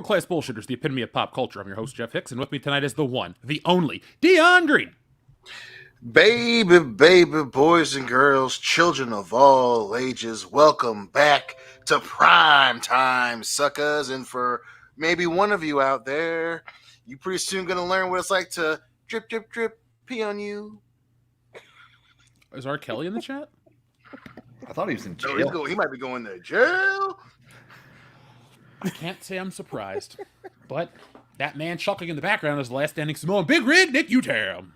Class Bullshitters, the epitome of pop culture. I'm your host, Jeff Hicks, and with me tonight is the one, the only, Dion Green. Baby, baby, boys and girls, children of all ages, welcome back to Prime Time, suckers. And for maybe one of you out there, you pretty soon going to learn what it's like to drip, drip, drip, pee on you. Is R. Kelly in the chat? I thought he was in jail. No, he might be going to jail. I can't say I'm surprised, but that man chuckling in the background is the last standing Samoan Big Rig, Nick Utam.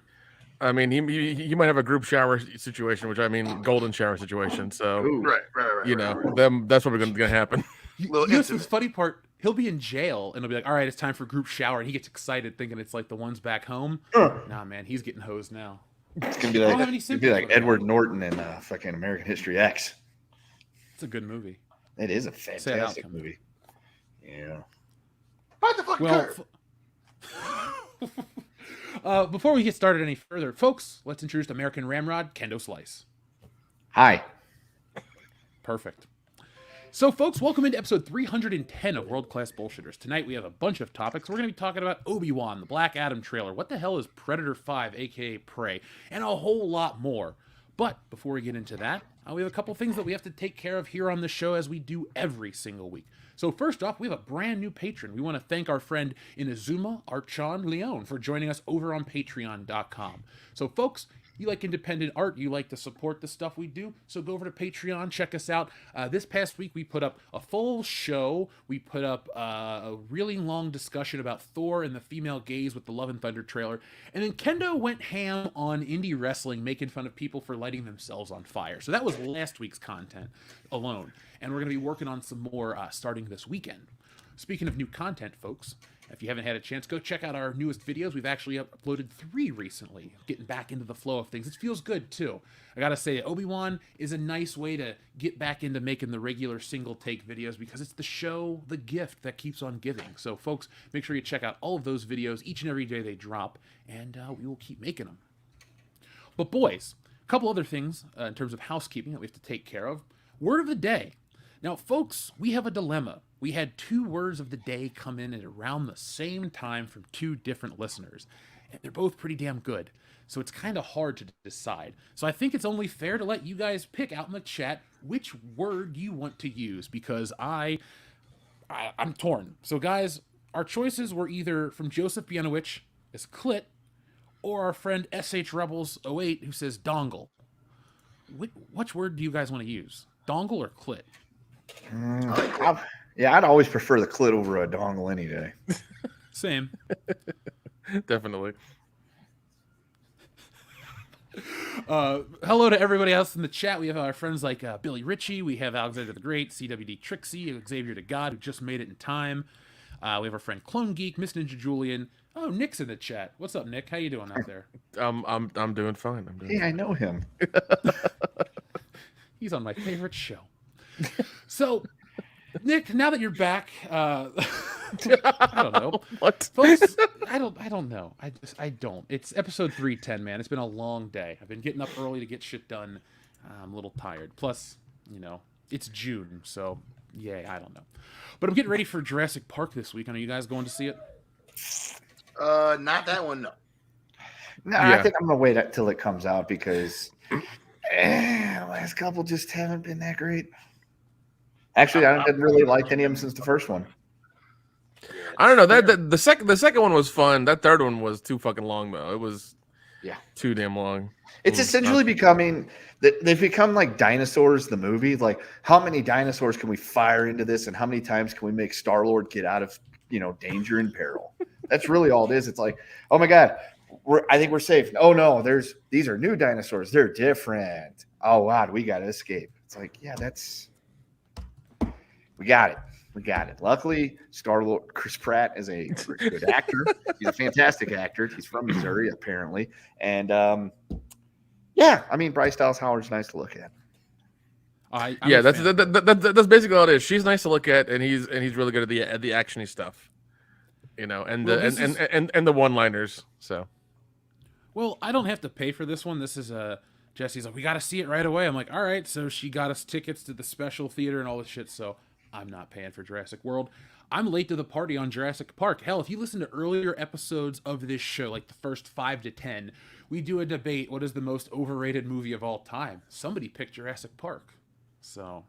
I mean, he might have a group shower situation, which I mean, golden shower situation. So, Right. You know, that's what going to happen. The funny part, he'll be in jail, and he'll be like, all right, it's time for group shower, and he gets excited thinking it's like the ones back home. Nah, man, he's getting hosed now. It's going to be like Edward Norton in fucking American History X. It's a good movie. It is a fantastic movie. Yeah. Find the fucking curve. Before we get started any further, folks, let's introduce American Ramrod, Kendo Slice. Hi. Perfect. So, folks, welcome into episode 310 of World Class Bullshitters. Tonight we have a bunch of topics. We're going to be talking about Obi-Wan, the Black Adam trailer, what the hell is Predator 5, aka Prey, and a whole lot more. But before we get into that, we have a couple things that we have to take care of here on the show as we do every single week. So first off, we have a brand new patron. We want to thank our friend Inazuma Archon Leon for joining us over on patreon.com. So folks, you like independent art, you like to support the stuff we do, so go over to Patreon, check us out. This past week, we put up a full show. We put up a really long discussion about Thor and the female gaze with the Love and Thunder trailer. And then Kendo went ham on indie wrestling, making fun of people for lighting themselves on fire. So that was last week's content alone. And we're going to be working on some more starting this weekend. Speaking of new content, folks, if you haven't had a chance, go check out our newest videos. We've actually uploaded 3 recently, getting back into the flow of things. It feels good, too. I gotta say, Obi-Wan is a nice way to get back into making the regular single-take videos because it's the show, the gift that keeps on giving. So, folks, make sure you check out all of those videos each and every day they drop, and we will keep making them. But, boys, a couple other things in terms of housekeeping that we have to take care of. Word of the day. Now, folks, we have a dilemma. We had 2 words of the day come in at around the same time from 2 different listeners. And they're both pretty damn good. So it's kind of hard to decide. So I think it's only fair to let you guys pick out in the chat which word you want to use because I'm torn. So guys, our choices were either from Joseph Bianowicz as Clit or our friend SH Rebels 08 who says dongle. Which word do you guys want to use? Dongle or Clit? I'd always prefer the clit over a dongle any day. Same. Definitely. Hello to everybody else in the chat. We have our friends like Billy Ritchie. We have Alexander the Great, CWD Trixie, Xavier to God, who just made it in time. We have our friend Clone Geek, Miss Ninja Julian. Oh, Nick's in the chat. What's up, Nick? How you doing out there? I'm doing fine. I know him. He's on my favorite show. So, Nick, now that you're back, I don't know. What? Folks, I don't know. I don't. It's episode 310, man. It's been a long day. I've been getting up early to get shit done. I'm a little tired. Plus, it's June, so yay, I don't know. But I'm getting ready for Jurassic Park this week. Are you guys going to see it? Not that one, no. No, yeah. I think I'm going to wait till it comes out because the last couple just haven't been that great. Actually, I didn't really like any of them since the first one. I don't know. The second one was fun. That third one was too fucking long, though. It was too damn long. It's essentially becoming they've become like dinosaurs. The movie, like how many dinosaurs can we fire into this, and how many times can we make Star-Lord get out of danger and peril? That's really all it is. It's like, oh my god, I think we're safe. Oh no, these are new dinosaurs. They're different. Oh god, we got to escape. It's like, yeah, we got it. Luckily, Star-Lord Chris Pratt is a good actor. He's a fantastic actor. He's from Missouri, apparently. And, Bryce Dallas Howard's nice to look at. That's basically all it is. She's nice to look at, and he's really good at the actiony stuff. And the one-liners. So, well, I don't have to pay for this one. This is Jesse's like, we got to see it right away. I'm like, all right. So she got us tickets to the special theater and all this shit. So I'm not paying for Jurassic World. I'm late to the party on Jurassic Park. Hell, if you listen to earlier episodes of this show, like the first 5 to 10, we do a debate, what is the most overrated movie of all time? Somebody picked Jurassic Park. So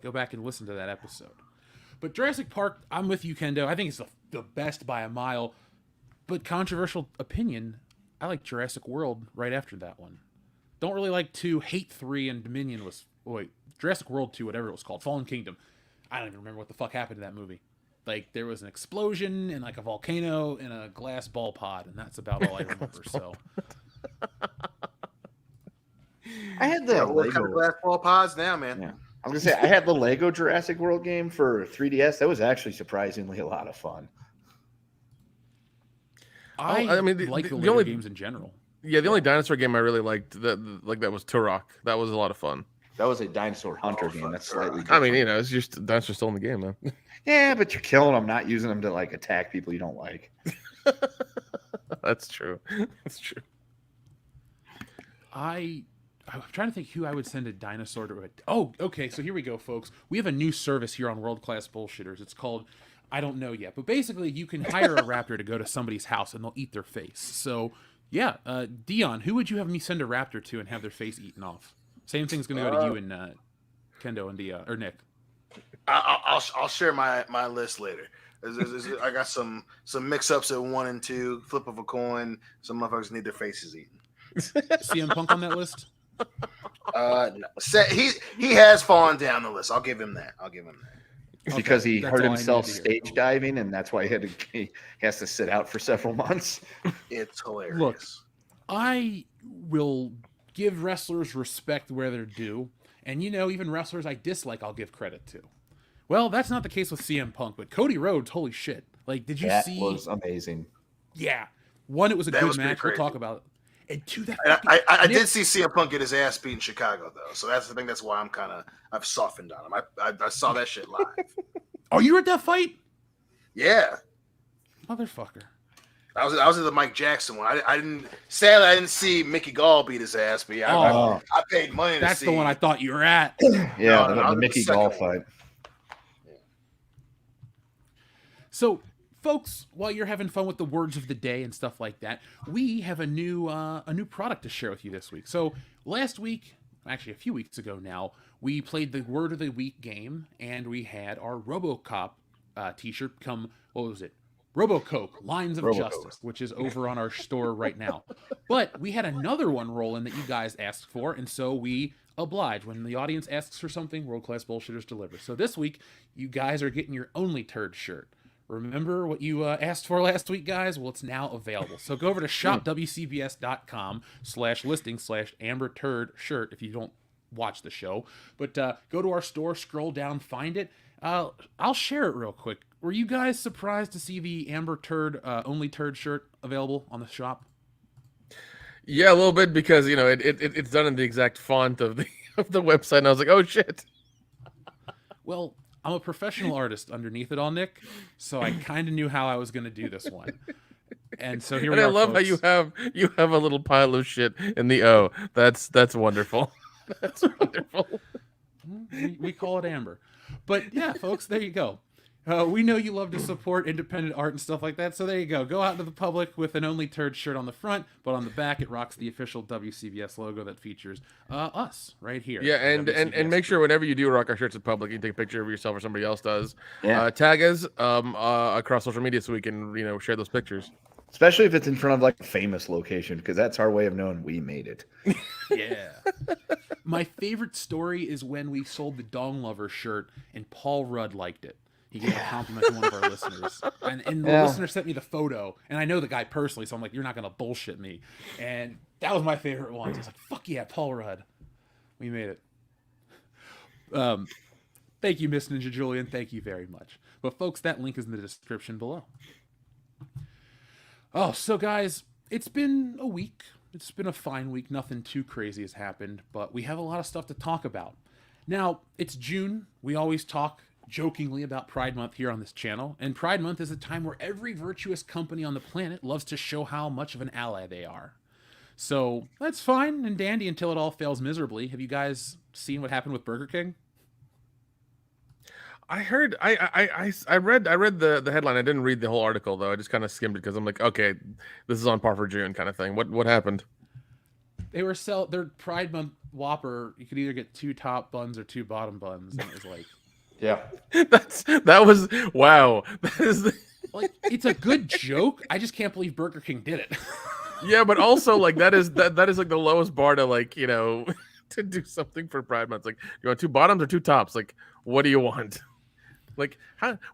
go back and listen to that episode. But Jurassic Park, I'm with you, Kendo. I think it's the best by a mile. But controversial opinion, I like Jurassic World right after that one. Don't really like 2, hate 3, and Dominion was... Wait, Jurassic World 2, whatever it was called. Fallen Kingdom. I don't even remember what the fuck happened to that movie. Like, there was an explosion and, like, a volcano and a glass ball pod, and that's about all I remember, so... I had the What Lego kind of glass ball pods now, man? Yeah. I was gonna say I had the Lego Jurassic World game for 3DS. That was actually surprisingly a lot of fun. I mean, the Lego only games in general. Yeah, the only dinosaur game I really liked that was Turok. That was a lot of fun. That was a dinosaur hunter game. That's slightly different. I mean, it's just dinosaurs still in the game, man. Yeah, but you're killing them, not using them to like attack people you don't like. That's true. That's true. I'm trying to think who I would send a dinosaur to. Oh, okay. So here we go, folks. We have a new service here on World Class Bullshitters. It's called, I don't know yet, but basically you can hire a raptor to go to somebody's house and they'll eat their face. So yeah, Dion, who would you have me send a raptor to and have their face eaten off? Same thing's going to go to you and Kendo and Dion or Nick. I'll share my list later. I got some mix-ups at 1 and 2, flip of a coin. Some motherfuckers need their faces eaten. CM Punk on that list? No. He has fallen down the list. I'll give him that. Because he that's hurt all I himself need to hear. stage diving, and that's why he has to sit out for several months. It's hilarious. Look, I will give wrestlers respect where they're due, and even wrestlers I dislike, I'll give credit to. Well, that's not the case with CM Punk, but Cody Rhodes, holy shit! Like, did you see? That was amazing. Yeah, one, it was a That good was pretty match. We'll crazy. talk about it. And two, that I Nick- did see CM Punk get his ass beat in Chicago though, so that's the thing. That's why I've softened on him. I saw that shit live. Oh, you were at that fight, Yeah, motherfucker. I was at the Mike Jackson one. I didn't see Mickey Gall beat his ass, but yeah, Oh. I paid money to That's see. the one I thought you were at. Yeah, No, the the Mickey second Gall one. fight. So, folks, while you're having fun with the words of the day and stuff like that, we have a new product to share with you this week. So last week, actually a few weeks ago now, we played the Word of the Week game, and we had our RoboCop t-shirt become, what was it? RoboCoke, Lines of RoboCoke. Justice, which is over on our store right now. But we had another one roll in that you guys asked for, and so we oblige. When the audience asks for something, World Class Bullshitters deliver. So this week, you guys are getting your Only Turd shirt. Remember what you asked for last week, guys? Well, it's now available. So go over to shopwcbs.com/listing/Amber Turd shirt if you don't watch the show. But go to our store, scroll down, find it. I'll share it real quick. Were you guys surprised to see the Amber Turd Only Turd shirt available on the shop? Yeah, a little bit because it's done in the exact font of the website, and I was like, oh shit. Well, I'm a professional artist underneath it all, Nick, so I kind of knew how I was going to do this one. And so here we And are, I love folks. how you have a little pile of shit in the O. That's wonderful. That's wonderful. We call it Amber. But yeah, folks, there you go. We know you love to support independent art and stuff like that, so there you go. Go out into the public with an Only Turd shirt on the front, but on the back it rocks the official WCBS logo that features us right here. Yeah, and WCBS. make sure whenever you do rock our shirts in public, you take a picture of yourself or somebody else does. Yeah. Tag us across social media so we can share those pictures. Especially if it's in front of like a famous location, because that's our way of knowing we made it. Yeah. My favorite story is when we sold the Dong Lover shirt and Paul Rudd liked it. He gave a compliment to one of our listeners. And the listener sent me the photo. And I know the guy personally, so I'm like, you're not going to bullshit me. And that was my favorite one. I was like, fuck yeah, Paul Rudd. We made it. Thank you, Miss Ninja Julian. Thank you very much. But folks, that link is in the description below. Oh, so guys, it's been a week. It's been a fine week. Nothing too crazy has happened, but we have a lot of stuff to talk about. Now, it's June. We always talk jokingly about Pride Month here on this channel, and Pride Month is a time where every virtuous company on the planet loves to show how much of an ally they are. So that's fine and dandy until it all fails miserably. Have you guys seen what happened with Burger King? I heard I read the headline. I didn't read the whole article though. I just kind of skimmed it because I'm like, okay, this is on par for June kind of thing. What happened? They were their Pride Month Whopper. You could either get 2 top buns or 2 bottom buns, and it was like, Yeah. that was wow. That is like it's a good joke. I just can't believe Burger King did it. yeah, but also like that is like the lowest bar to like to do something for Pride Month. Like, you want 2 bottoms or 2 tops? Like, what do you want? Like,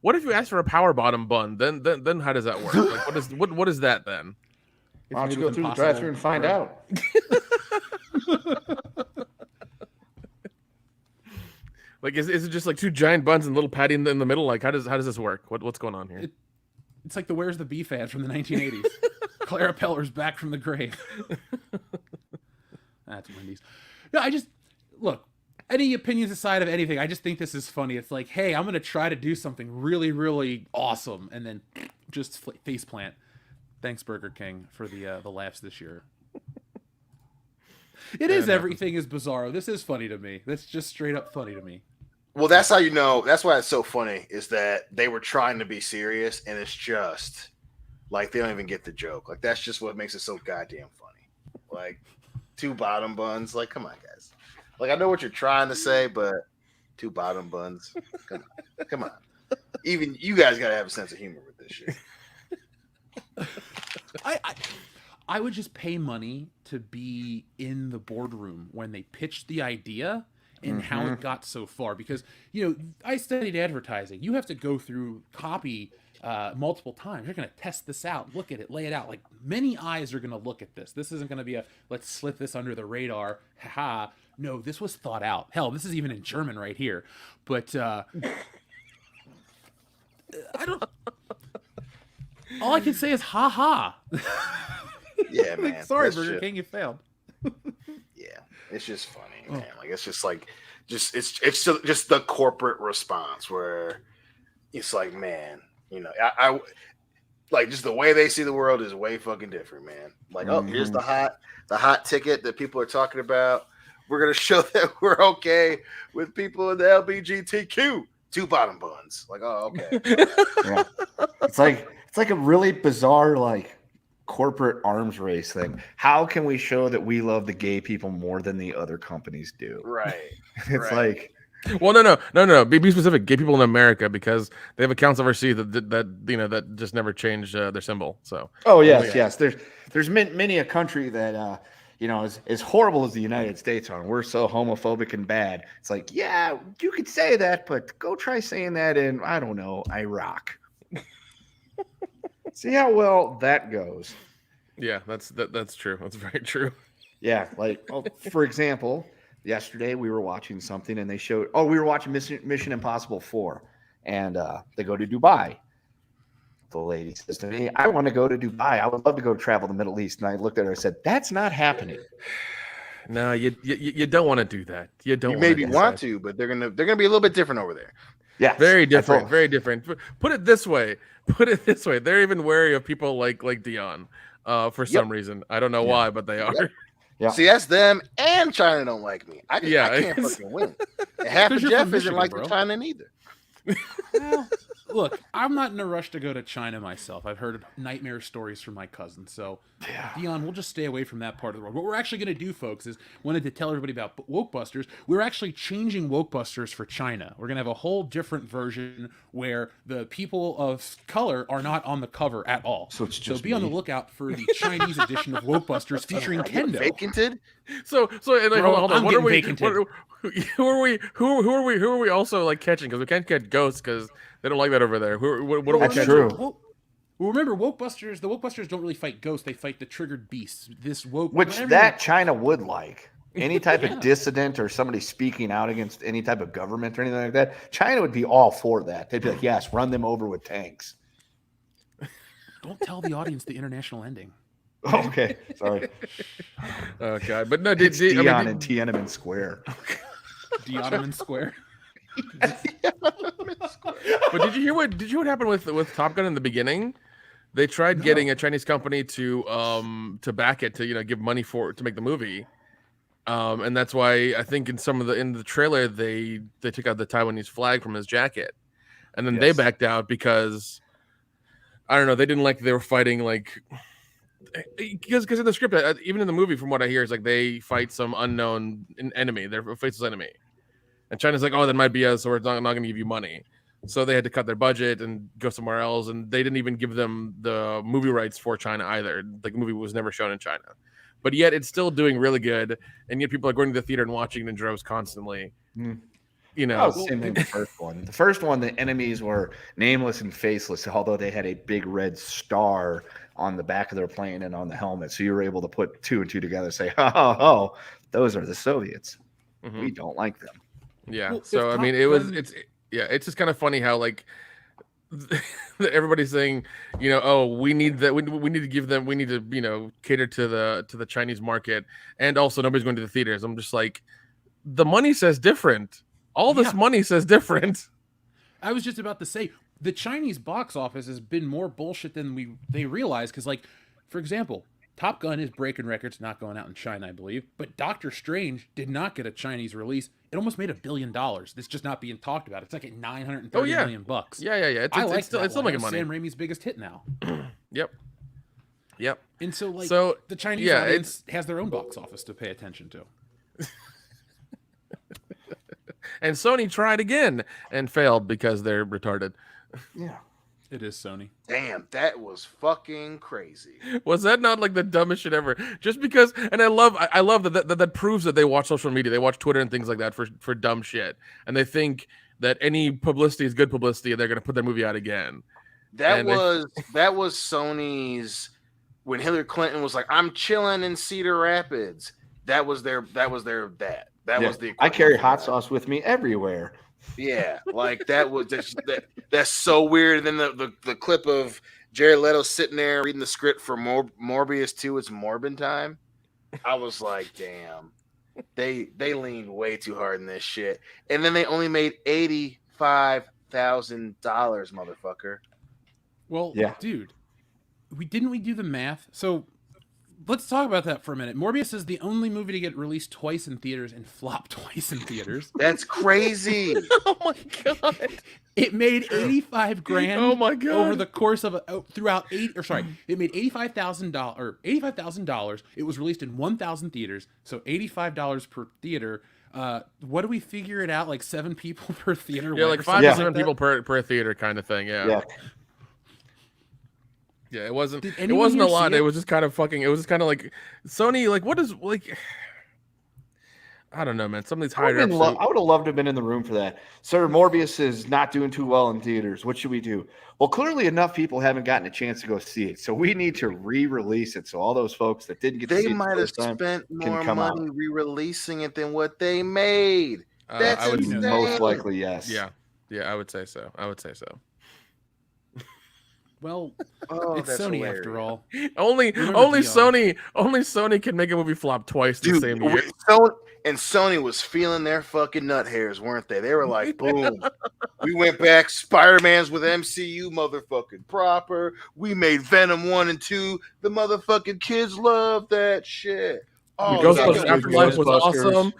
what if you ask for a power bottom bun? Then how does that work? Like, what is that then? Why don't It's you made go with through the Impossible drive-thru and find bread. out? Like, is it just like 2 giant buns and a little patty in the middle? Like, how does this work? What's going on here? It's like the Where's the Beef ad from the 1980s. Clara Peller's back from the grave. That's Wendy's. No, look, any opinions aside of anything, I just think this is funny. It's like, hey, I'm going to try to do something really, really awesome, and then just faceplant. Thanks, Burger King, for the laughs this year. It is everything is bizarro. This is funny to me. That's just straight up funny to me. Well, that's how you know. That's why it's so funny is that they were trying to be serious, and it's just like they don't even get the joke. Like that's just what makes it so goddamn funny. Like 2 bottom buns. Like, come on, guys. Like I know what you're trying to say, but 2 bottom buns. Come on. Even you guys gotta have a sense of humor with this shit. I would just pay money to be in the boardroom when they pitched the idea and how it got so far. Because, I studied advertising. You have to go through copy multiple times. You're going to test this out, look at it, lay it out. Like, many eyes are going to look at this. This isn't going to be let's slip this under the radar. Ha-ha. No, this was thought out. Hell, this is even in German right here. But I don't... All I can say is ha-ha. Yeah, man. Sorry, Burger King, you failed. Yeah, it's just funny, man. Like it's just like, it's just the corporate response where it's like, man, I like just the way they see the world is way fucking different, man. Like, oh, here's the hot ticket that people are talking about. We're gonna show that we're okay with people in the LGBTQ. 2 bottom buns. Like, oh, okay. Yeah. It's like a really bizarre like corporate arms race thing. How can we show that we love the gay people more than the other companies do? Right. It's like, well, no. Be specific. Gay people in America, because they have accounts overseas that just never changed their symbol. So. Oh yes. There's many a country that is as horrible as the United States are. And we're so homophobic and bad. It's like, yeah, you could say that, but go try saying that in, I don't know, Iraq. See how well that goes. Yeah, that's true. That's very true. Yeah, like for example, yesterday we were watching something and they showed. Oh, we were watching Mission Impossible 4, and they go to Dubai. The lady says to me, "I want to go to Dubai. I would love to go travel the Middle East." And I looked at her and said, "That's not happening." No, you don't want to do that. You don't. You maybe want to, but they're gonna be a little bit different over there. Yeah, very different. Very different. Put it this way. They're even wary of people like Dion, for some reason. I don't know why, but they are. Yeah. See, that's them, and China don't like me. I can't fucking win. And half of Jeff isn't like China neither. Well, look, I'm not in a rush to go to China myself. I've heard nightmare stories from my cousin. So, Dion, we'll just stay away from that part of the world. What we're actually going to do, folks, is wanted to tell everybody about Wokebusters. We're actually changing Wokebusters for China. We're going to have a whole different version where the people of color are not on the cover at all. So it's just be on the lookout for the Chinese edition of Wokebusters featuring Kendo. Vacanted? So and like, hold on. What are we? Vacanted. Who are we also like catching? Because we can't catch ghosts because they don't like that over there. What are we That's catching? true. Well, remember, the Wokebusters don't really fight ghosts. They fight the triggered beasts. Which China would like. Any type of dissident or somebody speaking out against any type of government or anything like that, China would be all for that. They'd be like, yes, run them over with tanks. Don't tell the audience the international ending. Okay, sorry. Oh God, but no, Dion in Tiananmen Square. Tiananmen Square. But did you hear what happened with Top Gun in the beginning? They tried getting a Chinese company to back it, to give money to make the movie, and that's why I think in the trailer they took out the Taiwanese flag from his jacket. and then they Yes. backed out because I don't know, they didn't like they were fighting like because in the script, even in the movie, from what I hear, is like they fight some unknown enemy, their faceless enemy, and China's like, oh, that might be us, so we're not going to give you money. So they had to cut their budget and go somewhere else, and they didn't even give them the movie rights for China either. Like the movie was never shown in China, but yet it's still doing really good, and yet people are going to the theater and watching it in droves constantly. You know, Same thing with the first one. The first one, the enemies were nameless and faceless, although they had a big red star on the back of their plane and on the helmet. So you were able to put two and two together and say, oh, those are the Soviets. We don't like them. Yeah. Well, So I mean, it's just kind of funny how like everybody's saying, you know, oh, we need that. We need to give them. We need to, you know, cater to the Chinese market, and also nobody's going to the theaters. I'm just like, the money says different. All this money says different. I was just about to say the Chinese box office has been more bullshit than they realize. Because, like, for example, Top Gun is breaking records, not going out in China, I believe. But Doctor Strange did not get a Chinese release. It almost made $1 billion. It's just not being talked about. It's like at $930 million bucks. Yeah. It's still making money. Sam Raimi's biggest hit now. Yep. And so, like, So, the Chinese audience has their own box office to pay attention to. And Sony tried again and failed because they're retarded. Yeah. It is Sony. Damn, that was fucking crazy. Was that not like the dumbest shit ever? Just because, and I love that proves that they watch social media, they watch Twitter and things like that for dumb shit, and they think that any publicity is good publicity, and they're gonna put their movie out again. That was Sony's when Hillary Clinton was like, "I'm chilling in Cedar Rapids." That was their that. That was the. I carry hot sauce with me everywhere. Yeah, like that was that's so weird. And then the clip of Jared Leto sitting there reading the script for Morbius 2, it's Morbin time. I was like, damn, they leaned way too hard in this shit. And then they only made $85,000, motherfucker. Well, Yeah. dude, we do the math. So let's talk about that for a minute. Morbius is the only movie to get released twice in theaters and flop twice in theaters. That's crazy. Oh my god! It made $85,000. Oh my god! Over the course of it made $85,000. It was released in 1,000 theaters, so $85 per theater. What do we figure it out? Like 7 people per theater? Yeah, like 5 to 7 people per theater, kind of thing. Yeah. Yeah, it wasn't a lot. It was just kind of fucking. It was just kind of like Sony. Like, what is like? I don't know, man. Some of these higher. I would have loved to have been in the room for that. Sir, Morbius is not doing too well in theaters. What should we do? Well, clearly enough people haven't gotten a chance to go see it, so we need to re-release it. So all those folks that didn't get to see it, they might have spent more money re-releasing it than what they made. That's I would insane. Most likely, yes. Yeah, I would say so. Well, it's that's Sony hilarious. after all. Only Sony can make a movie flop twice in the same year. And Sony was feeling their fucking nut hairs, weren't they? They were like, boom. We went back. Spider-Man's with MCU motherfucking proper. We made Venom 1 and 2. The motherfucking kids love that shit. Oh, Ghostbusters Afterlife was awesome.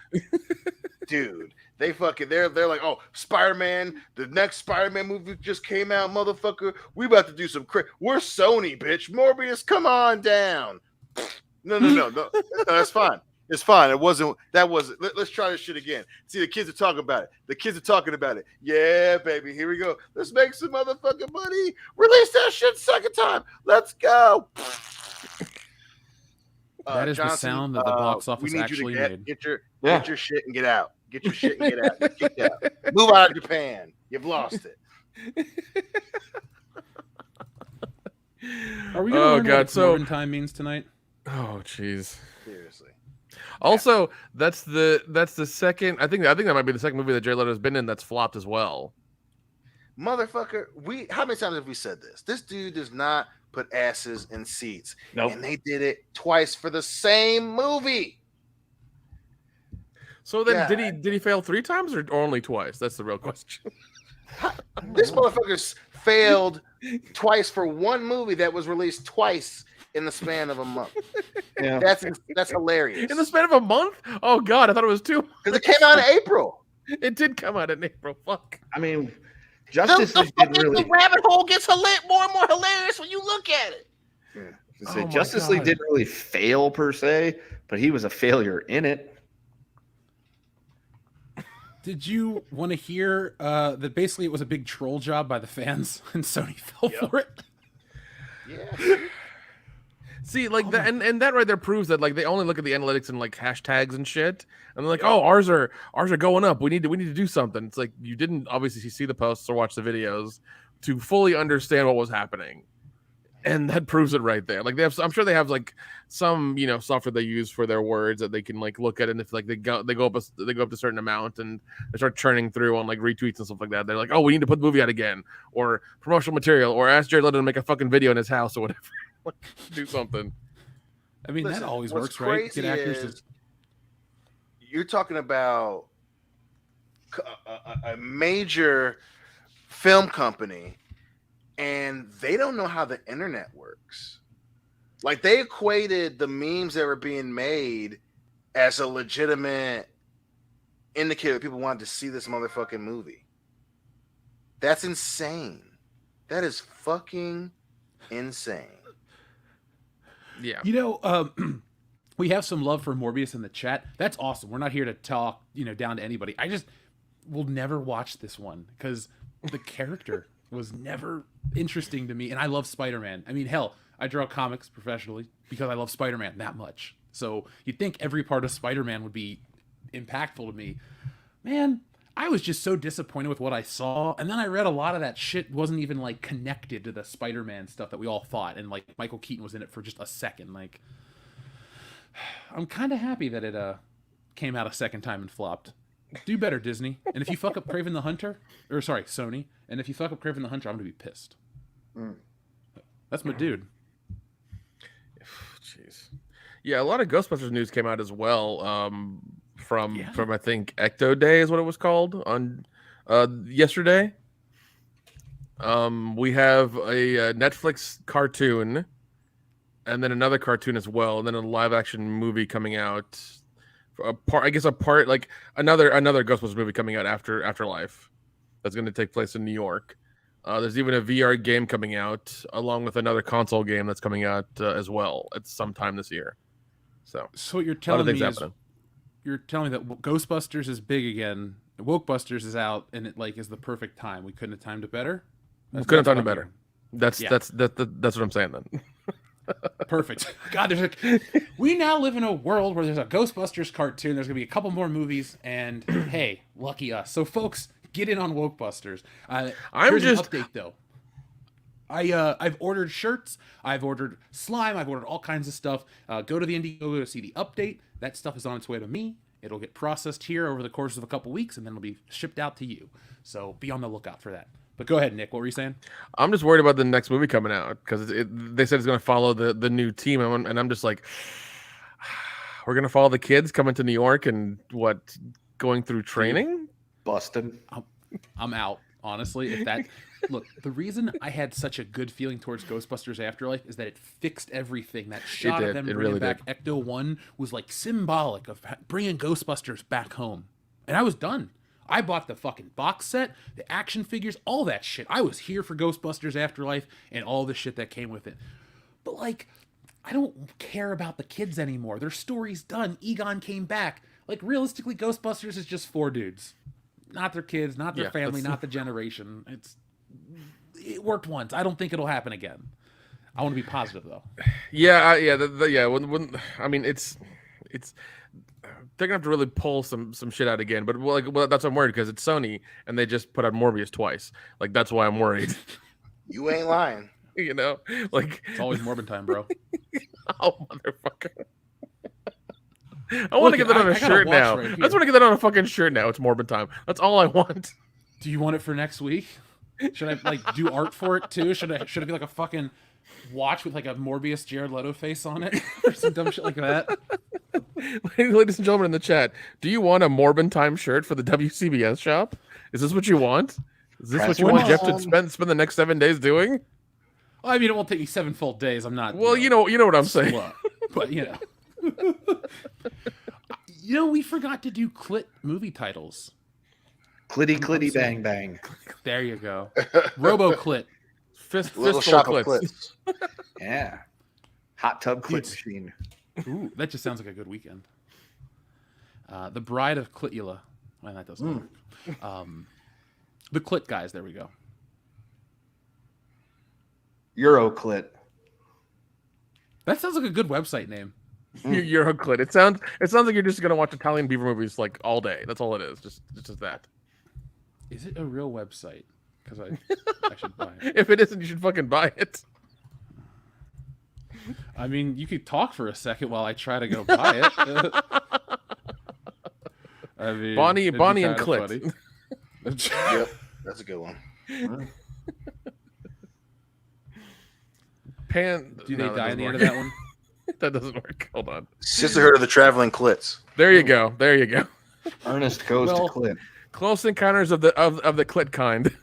Dude. They're like, oh, Spider-Man, the next Spider-Man movie just came out, motherfucker. We about to do some we're Sony, bitch. Morbius, come on down. No. That's fine. It's fine. Let's try this shit again. See, the kids are talking about it. Yeah, baby, here we go. Let's make some motherfucking money. Release that shit second time. Let's go. That is Johnson, the sound that the box office we need actually you to made. get your shit and get out. Get your shit and get out. Get kicked out. Move out of Japan. You've lost it. Are we going to learn what Morbin time means tonight? Oh, jeez. Seriously. Also, that's the second. I think that might be the second movie that Jared Leto has been in that's flopped as well. Motherfucker, how many times have we said this? This dude does not put asses in seats. Nope. And they did it twice for the same movie. So then, did he fail 3 times or only twice? That's the real question. This motherfucker's failed twice for one movie that was released twice in the span of a month. Yeah. That's hilarious. In the span of a month? Oh God, I thought it was 2. Because it came out in April. It did come out in April. Fuck. I mean, Justice League didn't really. The rabbit hole gets more and more hilarious when you look at it. Yeah. Justice League didn't really fail per se, but he was a failure in it. Did you want to hear that basically it was a big troll job by the fans and Sony fell for it? Yeah. See, like that, and that right there proves that like they only look at the analytics and like hashtags and shit, and they're like, oh, ours are going up. We need to do something. It's like you didn't obviously see the posts or watch the videos to fully understand what was happening, and that proves it right there. Like I'm sure they have like some software they use for their words that they can like look at, and if like they go up to a certain amount and they start churning through on like retweets and stuff like that, they're like, oh, we need to put the movie out again, or promotional material, or ask Jared Leto to make a fucking video in his house or whatever. Do something. I mean, Listen, that always what's works, right? crazy Get actors you're talking about a major film company, and they don't know how the internet works. Like, they equated the memes that were being made as a legitimate indicator that people wanted to see this motherfucking movie. That's insane. That is fucking insane. Yeah. We have some love for Morbius in the chat. That's awesome. We're not here to talk, down to anybody. I just will never watch this one because the character was never interesting to me. And I love Spider-Man. I mean, hell, I draw comics professionally because I love Spider-Man that much. So you'd think every part of Spider-Man would be impactful to me. Man, I was just so disappointed with what I saw. And then I read a lot of that shit wasn't even like connected to the Spider-Man stuff that we all thought. And like Michael Keaton was in it for just a second. Like, I'm kind of happy that it came out a second time and flopped. Do better, Disney. And if you fuck up Kraven the Hunter, or sorry, Sony, and if you fuck up Kraven the Hunter, I'm gonna be pissed. That's my dude. Jeez. Yeah, a lot of Ghostbusters news came out as well. From I think Ecto Day is what it was called on yesterday. We have a Netflix cartoon, and then another cartoon as well, and then a live action movie coming out. Another Ghostbusters movie coming out after Afterlife. That's going to take place in New York. There's even a VR game coming out, along with another console game that's coming out as well at some time this year. So what you're telling me is you're telling me that Ghostbusters is big again, Wokebusters is out, and it like is the perfect time. We couldn't have timed it better. We couldn't have timed it better. That's what I'm saying then. Perfect. God, we now live in a world where there's a Ghostbusters cartoon. There's gonna be a couple more movies, and hey, lucky us. So, folks, get in on Wokebusters. Here's an update though. I've ordered shirts. I've ordered slime. I've ordered all kinds of stuff. Go to the Indiegogo to see the update. That stuff is on its way to me. It'll get processed here over the course of a couple weeks, and then it'll be shipped out to you. So be on the lookout for that. But go ahead, Nick. What were you saying? I'm just worried about the next movie coming out because they said it's going to follow the new team, and I'm just like, we're going to follow the kids coming to New York and going through training? Bustin'. I'm out, honestly. If that look, the reason I had such a good feeling towards Ghostbusters Afterlife is that it fixed everything. That shot of them bringing back Ecto 1 was like symbolic of bringing Ghostbusters back home, and I was done. I bought the fucking box set, the action figures, all that shit. I was here for Ghostbusters Afterlife and all the shit that came with it. But, like, I don't care about the kids anymore. Their story's done. Egon came back. Like, realistically, Ghostbusters is just 4 dudes. Not their kids, not their family, not the generation. It worked once. I don't think it'll happen again. I want to be positive, though. They're gonna have to really pull some shit out again, but that's why I'm worried because it's Sony and they just put out Morbius twice. Like that's why I'm worried. You ain't lying. Like it's always Morbin time, bro. Oh motherfucker! I want to get that on a shirt now. I just want to get that on a fucking shirt now. It's Morbin time. That's all I want. Do you want it for next week? Should I like do art for it too? Should it be like a fucking watch with like a Morbius Jared Leto face on it or some dumb shit like that? Ladies and gentlemen in the chat, do you want a Morbin time shirt for the WCBS shop? Is this what you want? Is this what you want Jeff to spend the next 7 days doing? Well, I mean, it won't take me 7 full days. I'm not. Well, you know what I'm saying. But we forgot to do Clit movie titles. Clitty, clitty, bang, bang. There you go. Robo-Clit. Little Fistful shop of clits. clits. Yeah. Hot tub clit Dude. machine. Ooh, that just sounds like a good weekend. The Bride of Clitula. Well, that doesn't work. The Clit guys. There we go. Euro clit. That sounds like a good website name. You're a clit. It sounds like you're just gonna watch Italian beaver movies like all day. That's all it is. Just that. Is it a real website? Because I should buy it. If it isn't, you should fucking buy it. I mean, you could talk for a second while I try to go buy it. I mean, Bonnie it'd be and kinda Clit. funny. Yep, that's a good one. Do they No, that die doesn't in the end work. of that one? That doesn't work. Hold on. Sisterhood of the Traveling Clits. There you go. There you go. Ernest goes Well, to clit. Close encounters of the clit kind.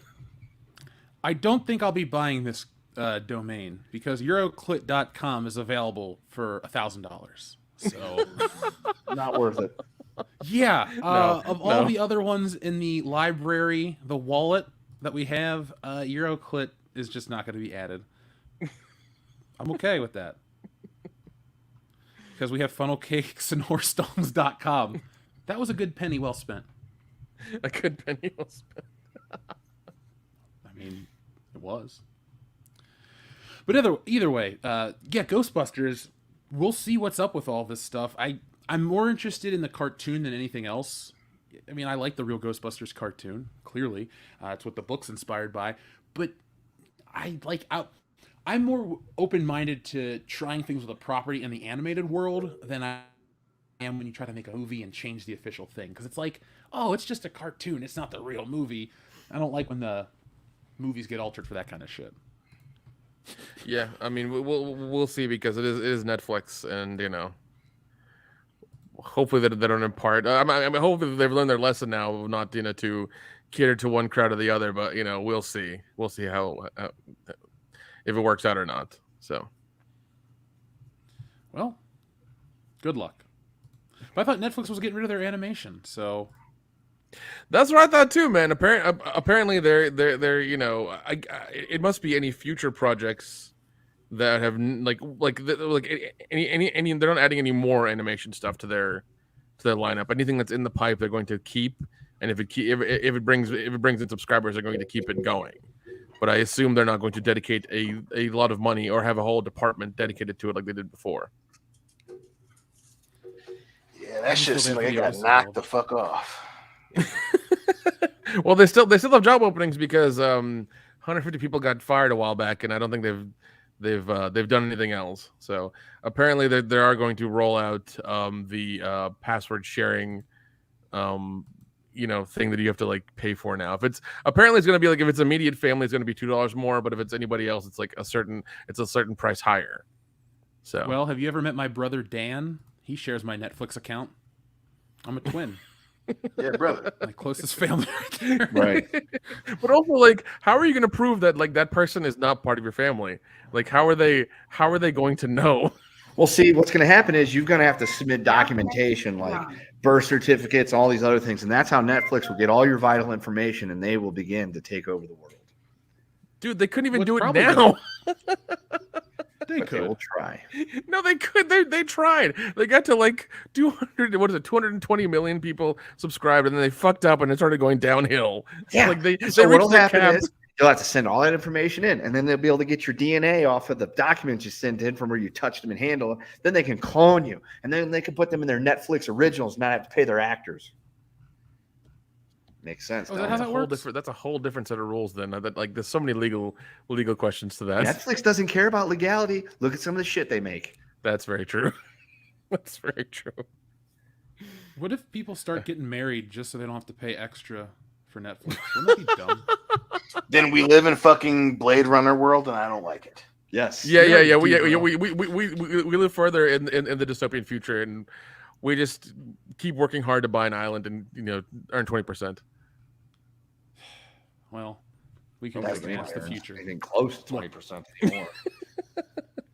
I don't think I'll be buying this domain because Euroclit.com is available for $1,000. So Not worth it. yeah, of all no. the other ones in the library, the wallet that we have, Euroclit is just not going to be added. I'm okay with that because we have funnel cakes and horsestones.com. That was a good penny well spent. A good penny well spent. I mean, it was. But either way, yeah, Ghostbusters. We'll see what's up with all this stuff. I'm more interested in the cartoon than anything else. I mean, I like the real Ghostbusters cartoon. Clearly, it's what the book's inspired by. But I'm more open-minded to trying things with a property in the animated world than I am when you try to make a movie and change the official thing. Because it's like, oh, it's just a cartoon. It's not the real movie. I don't like when the movies get altered for that kind of shit. Yeah, I mean, we'll see because it is Netflix, and you know, hopefully they don't impart. I mean, hopefully they've learned their lesson now of not to cater to one crowd or the other. But you know, we'll see how if it works out or not. So, well, good luck. But I thought Netflix was getting rid of their animation, so that's what I thought too, man. Apparently, they're you know, it must be any future projects that have any they're not adding any more animation stuff to their lineup. Anything that's in the pipe, they're going to keep, and if it brings in subscribers, they're going to keep it going. But I assume they're not going to dedicate a lot of money or have a whole department dedicated to it like they did before. Yeah, that shit seems like it got knocked the fuck off. Well, they still have job openings because 150 people got fired a while back, and I don't think they've done anything else. So apparently they are going to roll out the password sharing thing that you have to like pay for now. If it's going to be like, if it's immediate family, it's going to be $2 more, but if it's anybody else, it's like a certain price higher. So well, have you ever met my brother Dan? He shares my Netflix account. I'm a twin. Yeah, brother. My closest family right there. Right. But also, like, how are you going to prove that like that person is not part of your family? Like, how are they going to know? Well, see, what's going to happen is you're going to have to submit documentation like birth certificates, all these other things. And that's how Netflix will get all your vital information and they will begin to take over the world. Dude, they couldn't even Well, do it probably now. They But they could. will try. No, they could. They tried. They got to like 220 million people subscribed, and then they fucked up, and it started going downhill. Yeah. Like they So reached what'll their happen cap. is you'll have to send all that information in, and then they'll be able to get your DNA off of the documents you sent in from where you touched them and handled them. Then they can clone you, and then they can put them in their Netflix originals, and not have to pay their actors. Makes sense. Oh, is don't that how it? that works? That's a whole different set of rules. Then that like there's so many legal questions to that. Netflix doesn't care about legality. Look at some of the shit they make. That's very true. That's very true. What if people start getting married just so they don't have to pay extra for Netflix? Wouldn't that be dumb? Then we live in fucking Blade Runner world, and I don't like it. Yes. Yeah. We do, we live further in the dystopian future, and we just keep working hard to buy an island and earn 20%. Well, we can That's advance the future. Anything close to 20% anymore.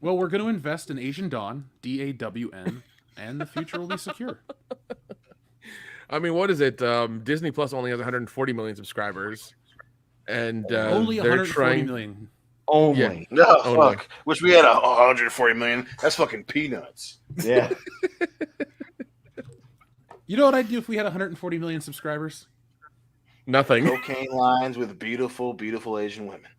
Well, we're going to invest in Asian Dawn, DAWN, and the future will be secure. I mean, what is it? Disney Plus only has 140 million subscribers, and Only they're 140 trying. million. Only. No, Only. fuck. Wish we had 140 million. That's fucking peanuts. Yeah. You know what I'd do if we had 140 million subscribers? Nothing. Cocaine lines with beautiful, beautiful Asian women.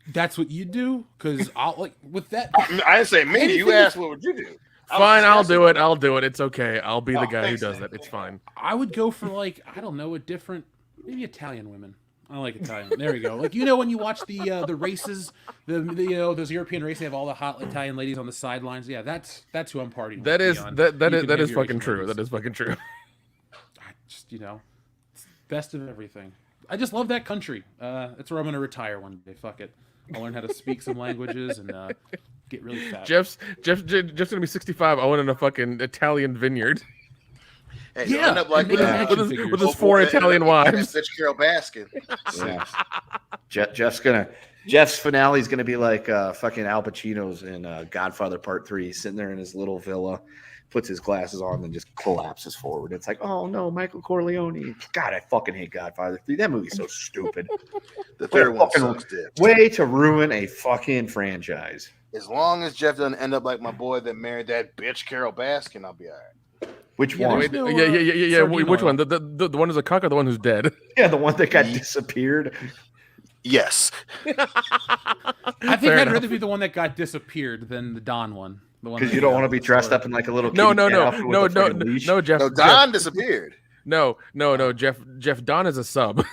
That's what you do? Because I'll like with that. I didn't say me. You asked what would you do? Fine, I'll do it. I'll do it. It's okay. I'll be the Oh, guy who thanks, does man. that. It's fine. I would go for like, I don't know, a different, maybe Italian women. I like Italian. There we go. Like, you know, when you watch the races, the you know, those European races, they have all the hot Italian ladies on the sidelines. Yeah, that's who I'm partying That with. is Dion. that You that is can that have is your fucking Asian true. ladies. That is fucking true. I just, you know, it's best of everything. I just love that country. That's where I'm gonna retire one day. Fuck it. I'll learn how to speak some languages and get really fat. Jeff's gonna be 65. Owning a fucking Italian vineyard. Hey, Yeah, end up like and that. make action with figures. his 4 Italian wives. Bitch Carol Baskin. Yeah. Jeff's finale is gonna be like fucking Al Pacino's in Godfather Part 3, sitting there in his little villa, puts his glasses on, and just collapses forward. It's like, oh no, Michael Corleone. God, I fucking hate Godfather 3. That movie's so stupid. The third one Fucking sucks dick. Way to ruin a fucking franchise. As long as Jeff doesn't end up like my boy that married that bitch Carol Baskin, I'll be all right. Which Yeah, one? there's no, Yeah. sardine Which oil. one? The one who's a cuck or the one who's dead? Yeah, the one that got disappeared. Yes. I think I'd rather be the one that got disappeared than the Don one. Because you don't want to be dressed up in like a little No, kitty cat outfit with a fucking leash. no, Jeff. No, Don disappeared. No, Jeff Don is a sub.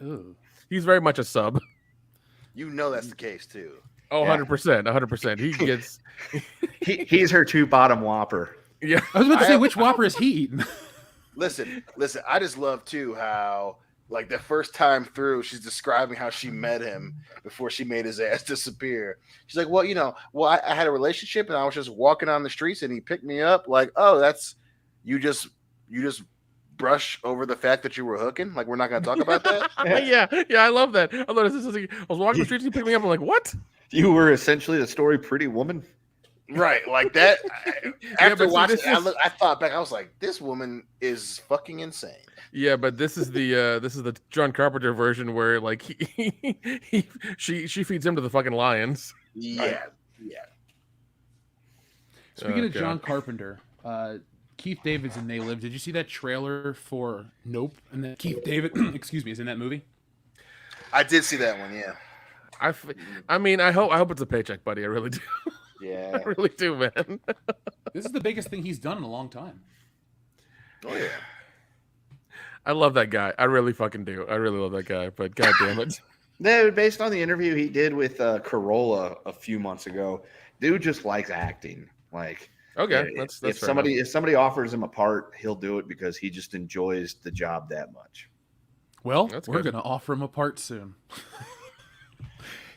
Ew. He's very much a sub. You know that's the case too. Oh, Yeah. 100%. He gets. He's her two bottom whopper. Yeah. I was about to say, which Whopper is he eating? Listen. I just love too how like the first time through, she's describing how she met him before she made his ass disappear. She's like, well, I had a relationship and I was just walking on the streets and he picked me up. Like, oh, that's you just brush over the fact that you were hooking. Like, we're not gonna talk about that. yeah, I love that. I love this. I was walking the streets, he picked me up. I'm like, what? You were essentially the story Pretty Woman. Right, like that. After but see, watching, this it, I thought back. I was like, "This woman is fucking insane." Yeah, but this is the John Carpenter version where like she feeds him to the fucking lions. Yeah. Speaking of God. John Carpenter, Keith David's in They Live. Did you see that trailer for Nope? And then Keith David, excuse me, is in that movie. I did see that one. Yeah. I mean, I hope it's a paycheck, buddy. I really do. Yeah. I really do, man. This is the biggest thing he's done in a long time. Oh yeah. I love that guy. I really fucking do. I really love that guy. But god damn it. No, based on the interview he did with Corolla a few months ago, dude just likes acting. Like, Okay, yeah, that's if fair somebody offers him a part, he'll do it because he just enjoys the job that much. Well, That's we're good. going to offer him a part soon.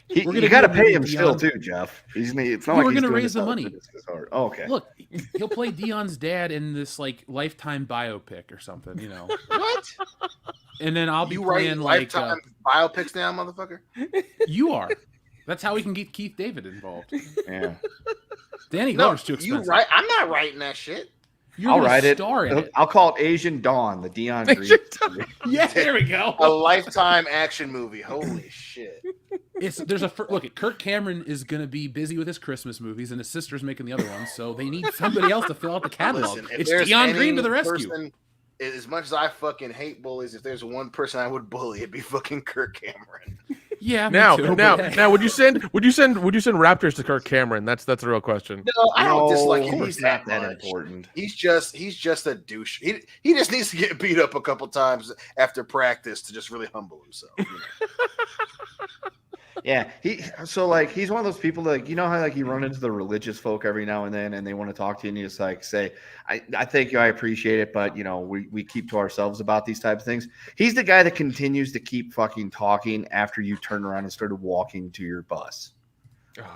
You gonna got to do a pay movie him still Dion. too, Jeff. It's not Yeah, like we're he's gonna doing raise this the all money. because it's hard. Oh, okay. Look, he'll play Dion's dad in this like Lifetime biopic or something, you know. What? And then I'll be You playing writing like lifetime biopics now, motherfucker? you are. That's how we can get Keith David involved. Yeah. Danny No, Glover's too you expensive. right? I'm not writing that shit. You're I'll gonna write it. star in it. I'll call it Asian Dawn, the Dion Green. Asian story. Yeah, there we go. A lifetime action movie. Holy shit! Look at Kirk Cameron is gonna be busy with his Christmas movies, and his sister's making the other ones, so they need somebody else to fill out the catalog. Listen, if It's there's Dion any Green to the rescue. person- as much as I fucking hate bullies, if there's one person I would bully, it'd be fucking Kirk Cameron. Yeah, me Now, too, but hey. now, would you send Raptors to Kirk Cameron? That's a real question. No, I don't dislike him. No, He's it's not that much. important. He's just a douche. He just needs to get beat up a couple times after practice to just really humble himself. You know? Yeah, he's one of those people that, you know how like you run into the religious folk every now and then, and they want to talk to you, and you just like say, I thank you, I appreciate it, but you know we keep to ourselves about these type of things. He's the guy that continues to keep fucking talking after you turn around and started walking to your bus,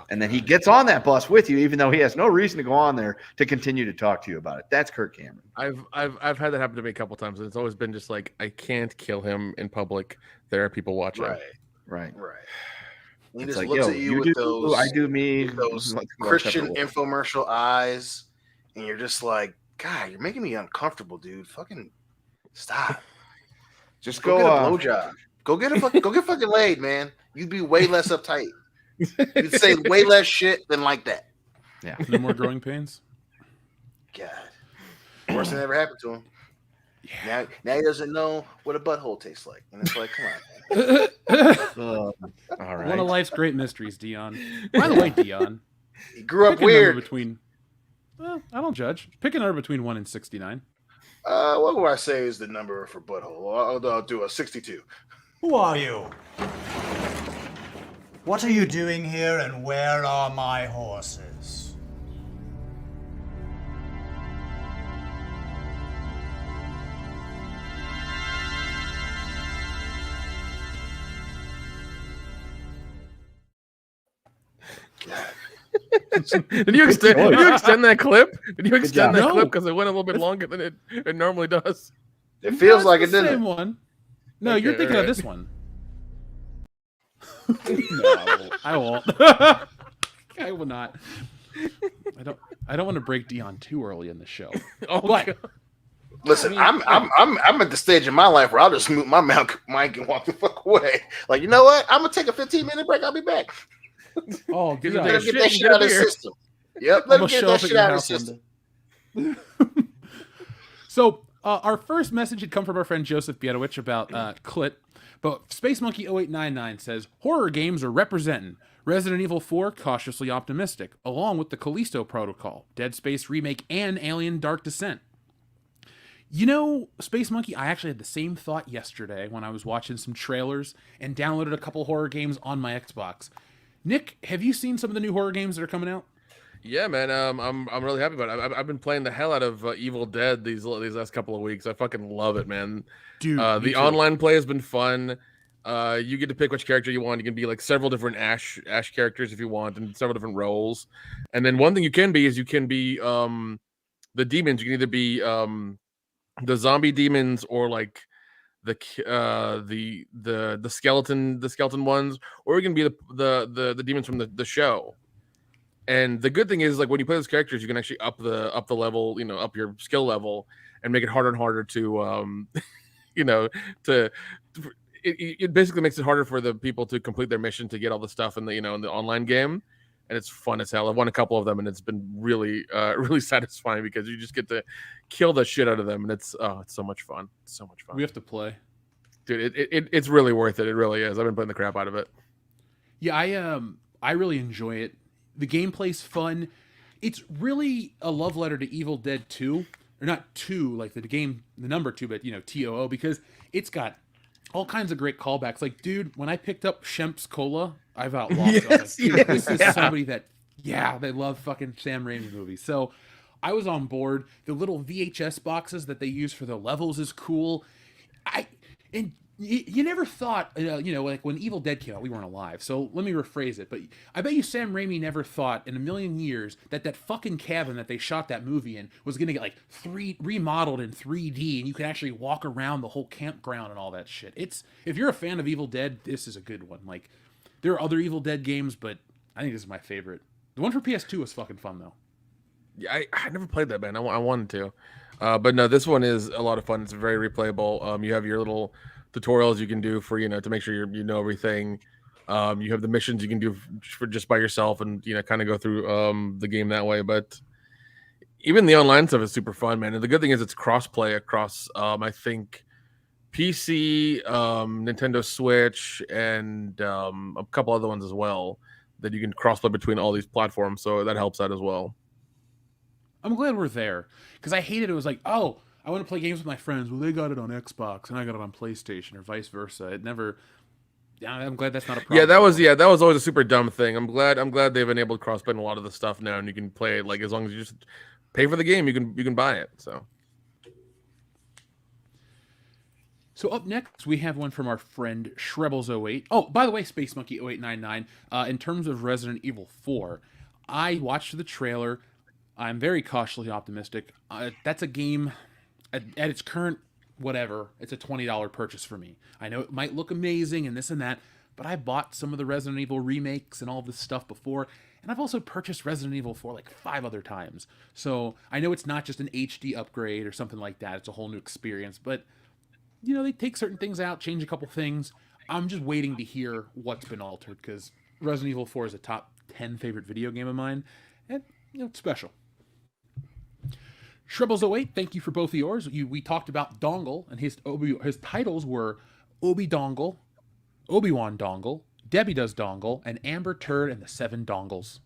and then he gets on that bus with you, even though he has no reason to go on there to continue to talk to you about it. That's Kirk Cameron. I've had that happen to me a couple times, and it's always been just like I can't kill him in public. There are people watching. Right. He It's just like, looks yo, at you you with do, those, I do me, those let's go Christian separate ways. infomercial eyes, and you're just like, God, you're making me uncomfortable, dude. Fucking stop. Just Go go. get a blowjob. Go get fucking laid, man. You'd be way less uptight. You'd say way less shit than like that. Yeah. No more growing pains. God, worst thing that ever happened to him. Yeah. Now he doesn't know what a butthole tastes like, and it's like, come on. All One right. of life's great mysteries, Dion. By the way, Dion, He grew up pick a number weird. between. Well, I don't judge. Pick a number between 1 and 69. What would I say is the number for butthole? I'll do a 62. Who are you? What are you doing here, and where are my horses? Did you extend that clip? Did you extend that job. clip No. because it went a little bit longer than it normally does? It feels No, like it's it, the didn't same it? one. No, Okay, you're thinking of alright. this one. No, I won't. I will not. I don't want to break Dion too early in the show. Oh, But God. Listen, I mean, I'm at the stage in my life where I'll just mute my mic and walk the fuck away. Like, you know what? I'm gonna take a 15-minute break. I'll be back. oh, Get Dion. Let him shit get that and shit get a out of the beer. system. Yep, I'm let him gonna get show that up at shit your out of the house one system. day. So our first message had come from our friend Joseph Biedowicz about Clit, but Space Monkey 0899 says horror games are representing Resident Evil 4 cautiously optimistic, along with the Callisto Protocol, Dead Space remake, and Alien Dark Descent. You know, Space Monkey, I actually had the same thought yesterday when I was watching some trailers and downloaded a couple horror games on my Xbox. Nick, have you seen some of the new horror games that are coming out? Yeah, man. I'm really happy about it. I've been playing the hell out of Evil Dead these last couple of weeks. I fucking love it, man. Dude, me The too. online play has been fun. You get to pick which character you want. You can be like several different Ash characters if you want, and several different roles. And then one thing you can be is you can be the demons. You can either be the zombie demons or like the skeleton ones, or you can be the demons from the show. And the good thing is, like, when you play those characters, you can actually up the level, up your skill level, and make it harder and harder to to it basically makes it harder for the people to complete their mission to get all the stuff in the in the online game. And it's fun as hell. I've won a couple of them, and it's been really really satisfying because you just get to kill the shit out of them, and it's so much fun. It's so much fun. We have to play. Dude, it's really worth it. It really is. I've been playing the crap out of it. Yeah, I really enjoy it. The gameplay's fun. It's really a love letter to Evil Dead 2. Or not 2, like the game, the number 2, but TOO, because it's got all kinds of great callbacks. Like, dude, when I picked up Shemp's Cola, I've outlawed it. I was like, dude, this is somebody that, they love fucking Sam Raimi movies. So I was on board. The little VHS boxes that they use for the levels is cool. And you never thought, like when Evil Dead came out, we weren't alive. So let me rephrase it. But I bet you Sam Raimi never thought in a million years that fucking cabin that they shot that movie in was going to get like remodeled in 3D, and you could actually walk around the whole campground and all that shit. If you're a fan of Evil Dead, this is a good one. Like, there are other Evil Dead games, but I think this is my favorite. The one for PS2 was fucking fun though. Yeah, I never played that, man. I wanted to, but no, this one is a lot of fun. It's very replayable. You have your little tutorials you can do for to make sure you know everything. You have the missions you can do for just by yourself, and kind of go through the game that way. But even the online stuff is super fun, man. And the good thing is it's cross-play across I think PC, Nintendo Switch, and a couple other ones as well that you can cross-play between all these platforms. So that helps out as well. I'm glad we're there, because I hated it. It was like, oh, I want to play games with my friends. Well, they got it on Xbox and I got it on PlayStation, or vice versa. It never. I'm glad that's not a problem. Yeah, that was always a super dumb thing. I'm glad they've enabled crossplay in a lot of the stuff now, and you can play it like as long as you just pay for the game, you can buy it. So up next, we have one from our friend Shrebbles08. Oh, by the way, Space Monkey 0899. In terms of Resident Evil 4, I watched the trailer. I'm very cautiously optimistic. That's a game at its current whatever. It's a $20 purchase for me. I know it might look amazing and this and that, but I bought some of the Resident Evil remakes and all this stuff before, and I've also purchased Resident Evil 4 like 5 other times. So I know it's not just an HD upgrade or something like that. It's a whole new experience, but they take certain things out, change a couple things. I'm just waiting to hear what's been altered because Resident Evil 4 is a top 10 favorite video game of mine, and it's special. Shrubbles08, thank you for both of yours. We talked about Dongle, and his titles were Obi Dongle, Obi-Wan Dongle, Debbie Does Dongle, and Amber Turd and the 7 Dongles.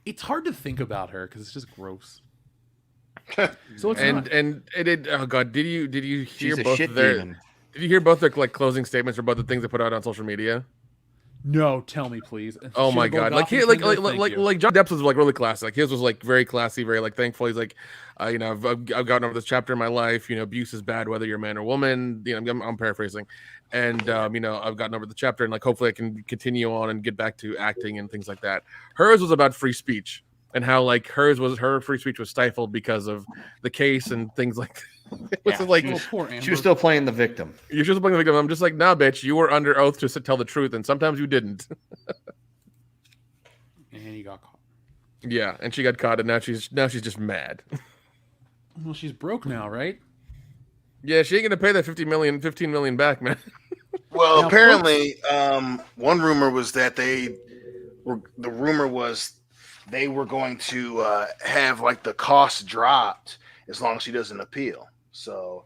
It's hard to think about her because it's just gross. So it's not. And it did. Oh god, did you hear She's a both shit their? demon. Did you hear both their like closing statements or both the things they put out on social media? No, tell me please. Oh my god! Like he like John Depp's was like really classy. Like his was like very classy, very like thankful. He's like, I've gotten over this chapter in my life. Abuse is bad whether you're a man or woman. I'm paraphrasing, and I've gotten over the chapter and like hopefully I can continue on and get back to acting and things like that. Hers was about free speech and how like her free speech was stifled because of the case and things like that. Which is like she was still playing the victim. You're still playing the victim. I'm just like, nah, bitch, you were under oath to tell the truth, and sometimes you didn't. And you got caught. Yeah, and she got caught, and now she's just mad. Well, she's broke now, right? Yeah, she ain't gonna pay that 15 million back, man. Well, Now, apparently, one rumor was that they were going to have like the cost dropped as long as she doesn't appeal. So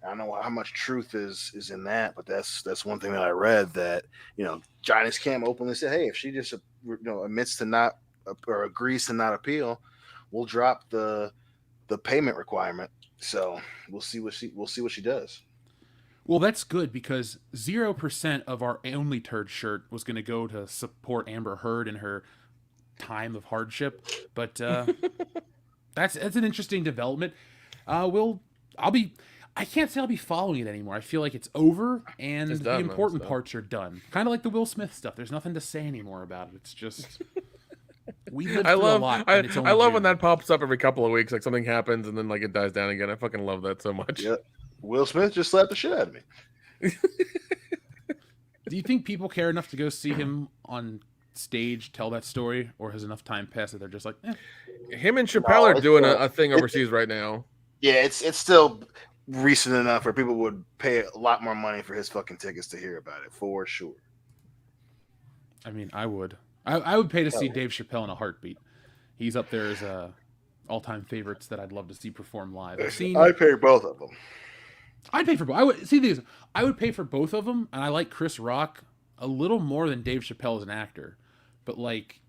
I don't know how much truth is in that, but that's one thing that I read that Johnny's Cam openly said, hey, if she just admits to not or agrees to not appeal, we'll drop the payment requirement. So we'll see what she does. Well, that's good because 0% of our Only Turd shirt was going to go to support Amber Heard in her time of hardship, but that's an interesting development. I can't say I'll be following it anymore. I feel like it's over and It's the done, important parts are done. Kind of like the Will Smith stuff. There's nothing to say anymore about it. It's just we lived through a lot. And it's only I love June. when that pops up every couple of weeks, like something happens and then like it dies down again. I fucking love that so much. Yeah. Will Smith just slapped the shit out of me. Do you think people care enough to go see him on stage tell that story, or has enough time passed that they're just like, Him and Chappelle are doing a thing overseas right now. Yeah, it's still recent enough where people would pay a lot more money for his fucking tickets to hear about it, for sure. I mean, I would pay to see Dave Chappelle in a heartbeat. He's up there as all-time favorites that I'd love to see perform live. I'd pay both of them. I'd pay for. I would pay for both of them, and I like Chris Rock a little more than Dave Chappelle as an actor, but like,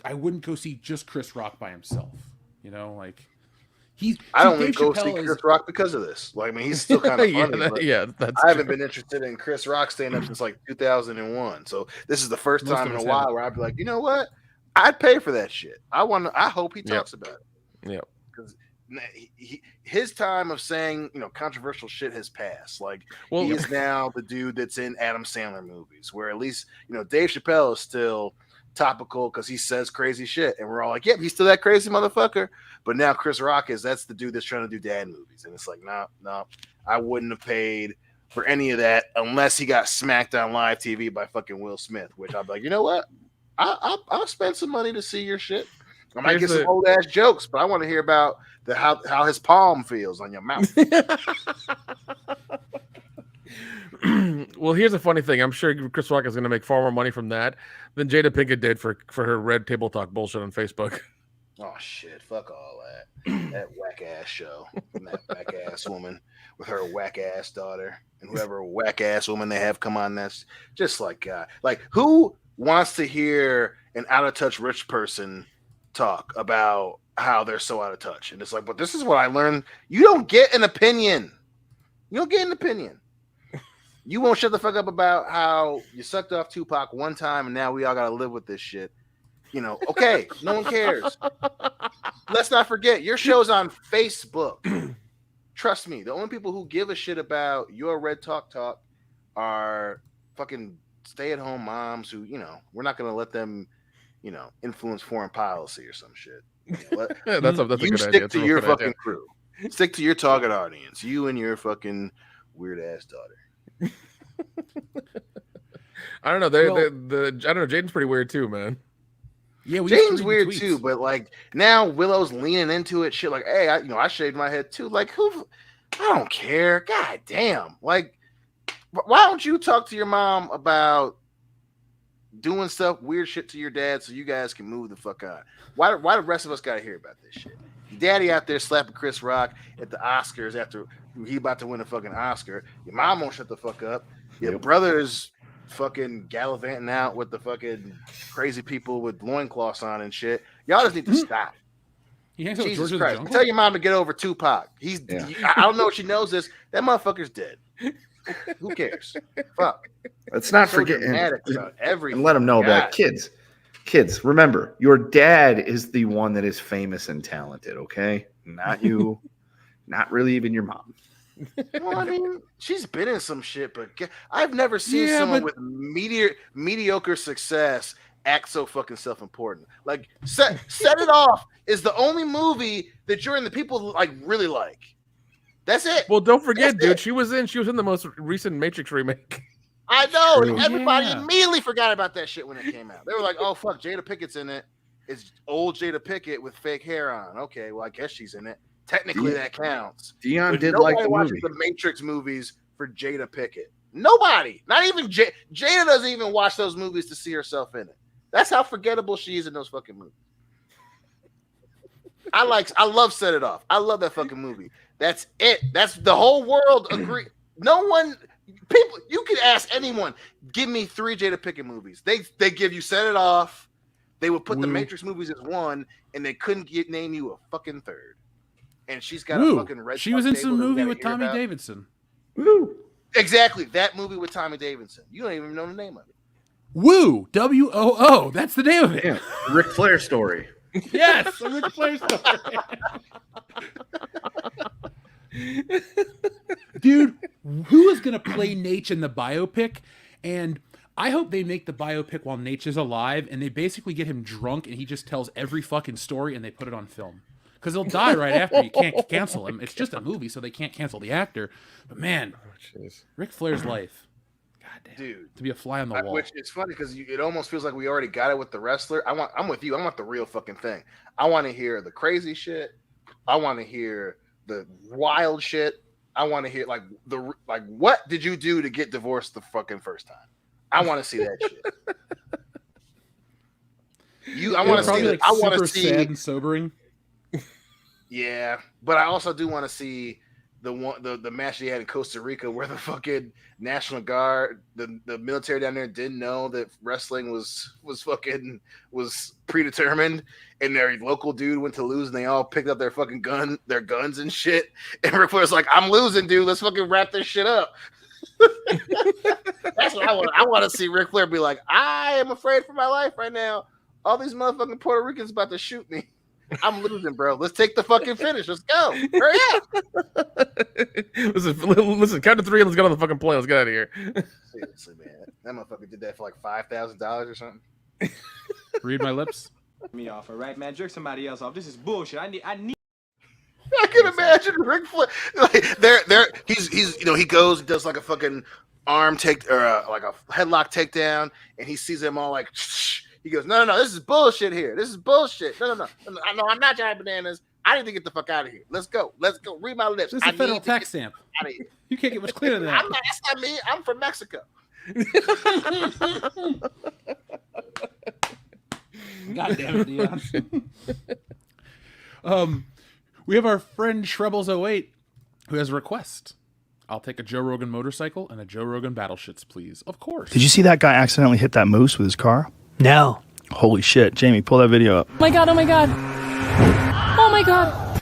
I wouldn't go see just Chris Rock by himself. Like. I only go see Chris Rock because of this. Like, I mean, he's still kind of funny. That's I haven't been interested in Chris Rock stand up since like 2001. So this is the first time in a while where I'd be like, you know what? I'd pay for that shit. I hope he talks about it. Yeah, because his time of saying controversial shit has passed. Like, he is now the dude that's in Adam Sandler movies, where at least Dave Chappelle is still topical because he says crazy shit, and we're all like, yep, he's still that crazy motherfucker. But now Chris Rock that's the dude that's trying to do dad movies, and it's like, no, I wouldn't have paid for any of that unless he got smacked on live TV by fucking Will Smith, which I'd be like, you know what, I'll spend some money to see your shit. I might get some old ass jokes, but I want to hear about how his palm feels on your mouth. Well, here's a funny thing. I'm sure Chris Rock is going to make far more money from that than Jada Pinkett did for her Red Table Talk bullshit on Facebook. Oh shit! Fuck all that. That whack ass show. And that whack ass woman with her whack ass daughter and whoever whack ass woman they have come on. That's just like who wants to hear an out of touch rich person talk about how they're so out of touch? And it's like, but this is what I learned. You don't get an opinion. You won't shut the fuck up about how you sucked off Tupac one time and now we all got to live with this shit. Okay, no one cares. Let's not forget, your show's on Facebook. Trust me, the only people who give a shit about your Red Talk are fucking stay-at-home moms who, we're not going to let them, influence foreign policy or some shit. That's a good stick idea. to your fucking crew. Stick to your target audience. You and your fucking weird-ass daughter. I don't know. I don't know. Jaden's pretty weird too, man. Yeah, we used to Jane's read the weird tweets. too, but like now Willow's leaning into it. Shit, like, hey, I shaved my head too. Like, who? I don't care. God damn. Like, why don't you talk to your mom about doing stuff, weird shit to your dad, so you guys can move the fuck on? Why the rest of us got to hear about this shit? Your daddy out there slapping Chris Rock at the Oscars after he about to win a fucking Oscar. Your mom won't shut the fuck up. Your brother's fucking gallivanting out with the fucking crazy people with loincloths on and shit. Y'all just need to stop. He hangs out with Jesus George of the Christ. Jungle? Tell your mom to get over Tupac. I don't know if she knows this. That motherfucker's dead. Who cares? Fuck. Let's not So forget dramatic about everything. and let them know that God. kids, remember, your dad is the one that is famous and talented, okay? Not you, not really even your mom. Well, I mean, she's been in some shit, but I've never seen Yeah, someone but- with mediocre success act so fucking self-important. Like, Set It Off is the only movie that you're in the people like really like. That's it. Well, don't forget, That's dude. it. She was in the most recent Matrix remake. I know. True. And everybody Yeah. immediately forgot about that shit when it came out. They were like, "Oh fuck, Jada Pickett's in it. It's old Jada Pickett with fake hair on." Okay, well, I guess she's in it. Technically, that counts. Dion But did nobody like the watches movie. the Matrix movies for Jada Pickett. Nobody, not even Jada doesn't even watch those movies to see herself in it. That's how forgettable she is in those fucking movies. I love Set It Off. I love that fucking movie. That's it. That's the whole world agree. No one, people, you could ask anyone, give me 3 Jada Pickett movies. They give you Set It Off. They would put the Woo. Matrix movies as one, and they couldn't name you a fucking third. And she's got Woo. a fucking red. She was in table some that we movie gotta with hear Tommy about. Davidson. Woo. Exactly, that movie with Tommy Davidson. You don't even know the name of it. Woo! WOO. That's the name of it. Yeah, Ric Flair story. Yes, a Ric Flair story. Dude, who is gonna play Nate in the biopic? And I hope they make the biopic while Nate is alive, and they basically get him drunk, and he just tells every fucking story, and they put it on film. Because he'll die right after. You can't cancel him. It's just a movie, so they can't cancel the actor. But man, Ric Flair's life. Goddamn. Dude. To be a fly on the wall. Which is funny because it almost feels like we already got it with the wrestler. I'm with you. I want the real fucking thing. I want to hear the crazy shit. I want to hear the wild shit. I want to hear like what did you do to get divorced the fucking first time? I want to see that shit. I want to see. Like I want super to see. sad and sobering. Yeah, but I also do want to see the match they had in Costa Rica where the fucking National Guard, the military down there didn't know that wrestling was predetermined, and their local dude went to lose, and they all picked up their fucking their guns and shit. And Ric Flair's like, "I'm losing, dude. Let's fucking wrap this shit up." That's what I want. I want to see Ric Flair be like, "I am afraid for my life right now. All these motherfucking Puerto Ricans about to shoot me. I'm losing, bro. Let's take the fucking finish. Let's go. Hurry up." Listen, count to 3 and let's get on the fucking plane. Let's get out of here. Seriously, man. That motherfucker did that for like $5,000 or something. Read my lips. Me off, all right, man. Jerk somebody else off. This is bullshit. I need. I can imagine Ric Flair. Like, he's he goes and does like a fucking arm take or like a headlock takedown, and he sees them all like. Shh. He goes, no, this is bullshit here. This is bullshit. No. I'm not Johnny Bananas. I need to get the fuck out of here. Let's go. Read my lips. This is a federal tax stamp. Out of here. You can't get much cleaner than that. That's not me. I'm from Mexico. God damn it, Dion. We have our friend Shrebbles08 who has a request. I'll take a Joe Rogan motorcycle and a Joe Rogan battleships, please. Of course. Did you see that guy accidentally hit that moose with his car? No. Holy shit. Jamie, pull that video up. Oh my god, oh my god. Oh my god.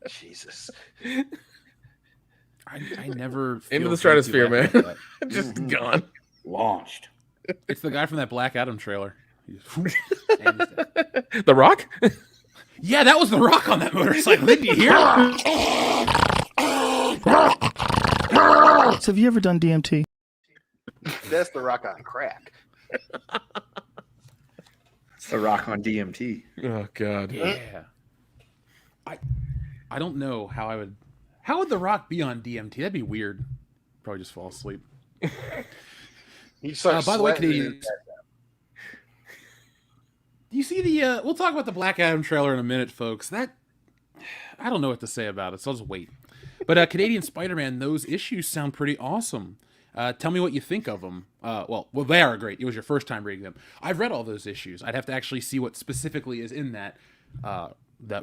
Jesus. I never feel Into the guilty stratosphere, man. laughing at that. Just gone. Launched. It's the guy from that Black Adam trailer. The Rock? Yeah, that was The Rock on that motorcycle. Didn't you hear? So have you ever done DMT? That's the Rock on crack. It's the Rock on DMT. Oh god. Yeah. I don't know how I would. How would The Rock be on DMT? That'd be weird. Probably just fall asleep. He starts by the way, sweating. Canadians, do you see the? We'll talk about the Black Adam trailer in a minute, folks. That I don't know what to say about it, so I'll just wait. But Canadian Spider-Man, those issues sound pretty awesome. Tell me what you think of them. Well, they are great. It was your first time reading them. I've read all those issues. I'd have to actually see what specifically is in that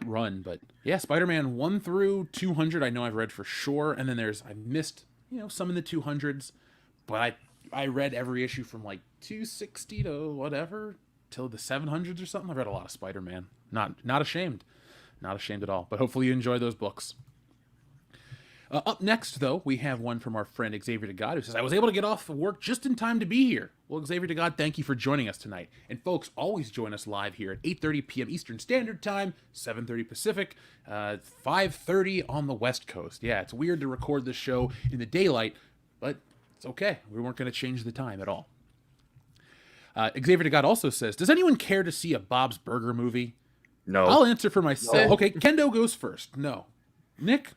run. But yeah, Spider-Man 1 through 200, I know I've read for sure. And then I missed some in the 200s, but I read every issue from like 260 to whatever till the 700s or something. I've read a lot of Spider-Man. Not ashamed. Not ashamed at all. But hopefully you enjoy those books. Up next, though, we have one from our friend Xavier DeGod, who says, I was able to get off of work just in time to be here. Well, Xavier DeGod, thank you for joining us tonight. And folks, always join us live here at 8:30 p.m. Eastern Standard Time, 7:30 Pacific, 5:30 on the West Coast. Yeah, it's weird to record this show in the daylight, but it's okay. We weren't going to change the time at all. Xavier DeGod also says, does anyone care to see a Bob's Burger movie? No. I'll answer for myself. No. Okay, Kendo goes first. No. Nick?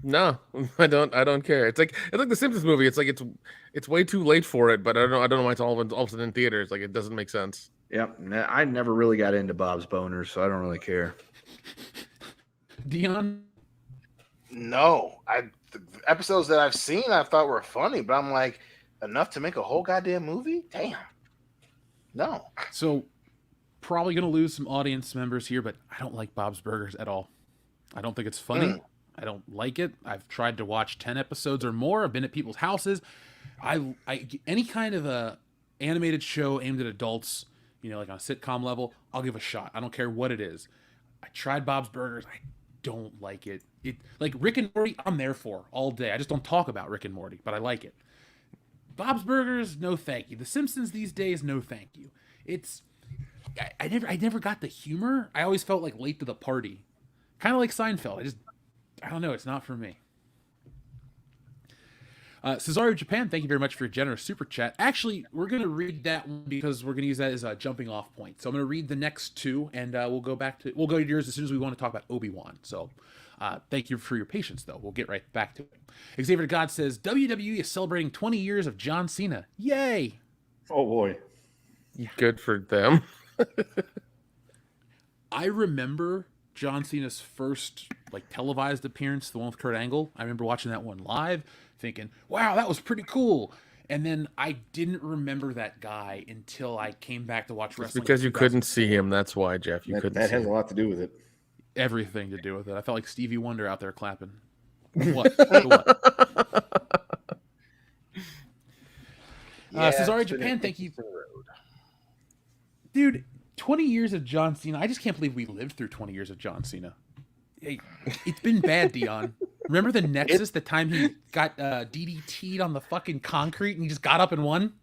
No, I don't care. It's like the Simpsons movie. It's like it's way too late for it, but I don't know why it's all of a sudden in theaters. Like, it doesn't make sense. Yep. I never really got into Bob's Boners, so I don't really care. Dion? No, the episodes that I've seen I thought were funny, but I'm like, enough to make a whole goddamn movie? Damn. No. So probably gonna lose some audience members here, but I don't like Bob's Burgers at all. I don't think it's funny. I don't like it. I've tried to watch 10 episodes or more. I've been at people's houses. I any kind of a animated show aimed at adults, like on a sitcom level, I'll give a shot. I don't care what it is. I tried Bob's Burgers. I don't like it. Like Rick and Morty, I'm there for all day. I just don't talk about Rick and Morty, but I like it. Bob's Burgers, no thank you. The Simpsons these days, no thank you. I never got the humor. I always felt like late to the party. Kind of like Seinfeld. I don't know. It's not for me. Cesario Japan, thank you very much for your generous super chat. Actually, we're going to read that one because we're going to use that as a jumping off point. So I'm going to read the next two, and we'll go to yours as soon as we want to talk about Obi-Wan. So thank you for your patience, though. We'll get right back to it. Xavier God says, WWE is celebrating 20 years of John Cena. Yay! Oh, boy. Good for them. I remember John Cena's first televised appearance, the one with Kurt Angle. I remember watching that one live, thinking, wow, that was pretty cool. And then I didn't remember that guy until I came back to watch wrestling. It's because you couldn't see him. That's why, Jeff. That has a lot to do with it. Everything to do with it. I felt like Stevie Wonder out there clapping. What? What? Cesare Japan, thank you. Dude, 20 years of John Cena. I just can't believe we lived through 20 years of John Cena. Hey, it's been bad, Dion. Remember the Nexus, the time he got DDT'd on the fucking concrete and he just got up and won?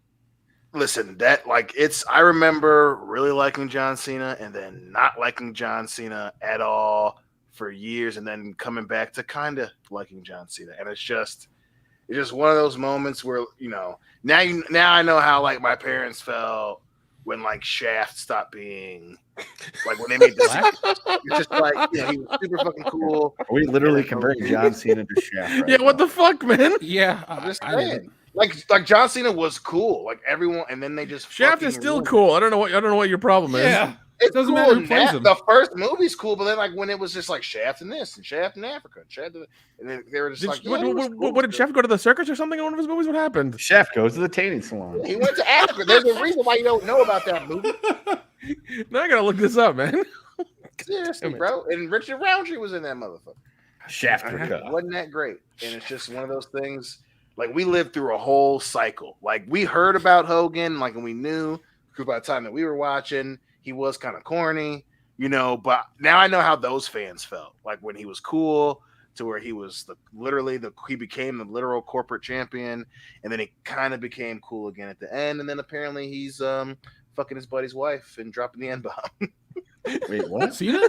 Listen, I remember really liking John Cena and then not liking John Cena at all for years and then coming back to kind of liking John Cena. And it's just one of those moments where, now I know how my parents felt when Shaft stopped being when they made this, it's just he was super fucking cool. Are we literally comparing John Cena to Shaft? Right yeah, what the fuck, man? Yeah, I'm just saying. John Cena was cool, everyone, and then they just Shaft is still cool. I don't know what your problem is. Yeah, it doesn't matter who plays him. The first movie's cool, but then when it was just Shaft in this and Shaft in Africa, and then they were just what did Shaft go to the circus or something in one of his movies? What happened? Shaft goes to the tanning salon. He went to Africa. There's a reason why you don't know about that movie. Now I gotta look this up, man. Seriously, bro. And Richard Roundtree was in that motherfucker. Shaft wasn't that great, and it's just one of those things. We lived through a whole cycle. We heard about Hogan, and we knew because by the time that we were watching, he was kind of corny, But now I know how those fans felt. When he was cool to where he was he became the literal corporate champion, and then he kind of became cool again at the end, and then apparently he's fucking his buddy's wife and dropping the N-bomb. Wait, what? Cena?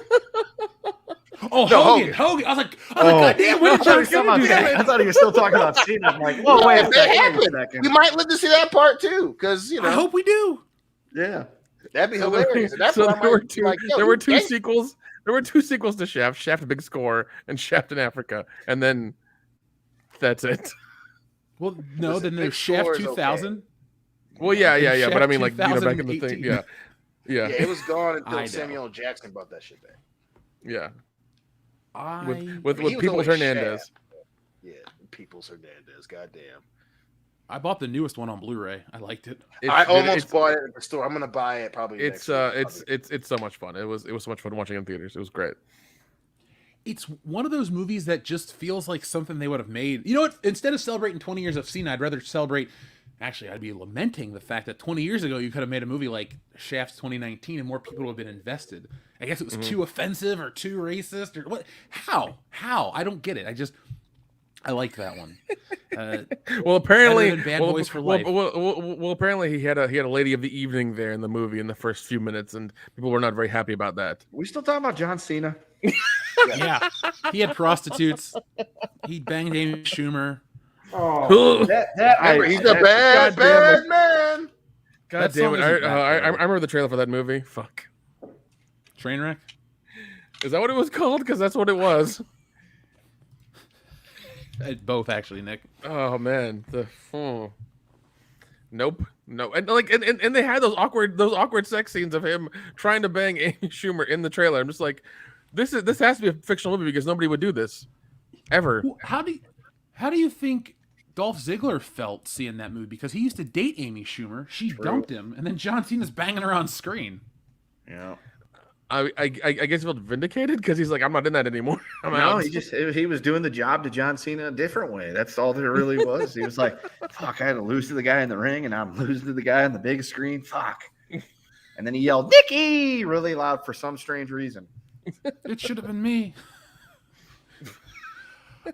Oh, no, Hogan. I was like, goddamn, when did John Cena do that? I thought he was still talking about Cena. I'm like, whoa, wait a second. We might live to see that part too, because I hope we do. Yeah, that'd be hilarious. There were two sequels. There were two sequels to Shaft: Big Score, and Shaft in Africa, and then that's it. Well, no, Listen, then there's Big Shaft Four is 2000. Well, yeah. But I Shaft mean, like, back in the thing. 2018. Yeah. Yeah, it was gone I know. until Samuel L. Jackson brought that shit back. Yeah. I I mean, With he was Peoples always Hernandez. Shaft. Yeah, Peoples Hernandez. Goddamn. bought the newest one on Blu-ray. I liked it. I almost bought it at the store. I'm gonna buy it probably. It's next week. it's so much fun. It was so much fun watching it in theaters. It was great. It's one of those movies that just feels like something they would have made. You know what? Instead of celebrating 20 years of Cena, I'd rather celebrate. Actually, I'd be lamenting the fact that 20 years ago you could have made a movie like Shaft 2019 and more people would have been invested. I guess it was too offensive or too racist or what? How? I don't get it. I like that one. Well, apparently, Bad Boys for Life. Well, apparently he had a lady of the evening there in the movie in the first few minutes, and people were not very happy about that. We still talking about John Cena? Yeah, he had prostitutes. He banged Amy Schumer. Oh, He's a bad man. God That damn song it! isn't bad, I though. remember the trailer for that movie. Fuck. Trainwreck. Is that what it was called? Because that's what it was. Both actually, Nick. Oh man, nope, no, and like, and they had those awkward sex scenes of him trying to bang Amy Schumer in the trailer. I'm just like, this has to be a fictional movie because nobody would do this ever. How do you think Dolph Ziggler felt seeing that movie? Because he used to date Amy Schumer. She dumped him, and then John Cena's banging her on screen. Yeah. I guess he felt vindicated because he's like, I'm not in that anymore. I'm No, out. he was doing the job to John Cena a different way. That's all there really was. He was like, fuck, I had to lose to the guy in the ring, and I'm losing to the guy on the big screen. Fuck. And then he yelled, Nikki, really loud for some strange reason. It should have been me.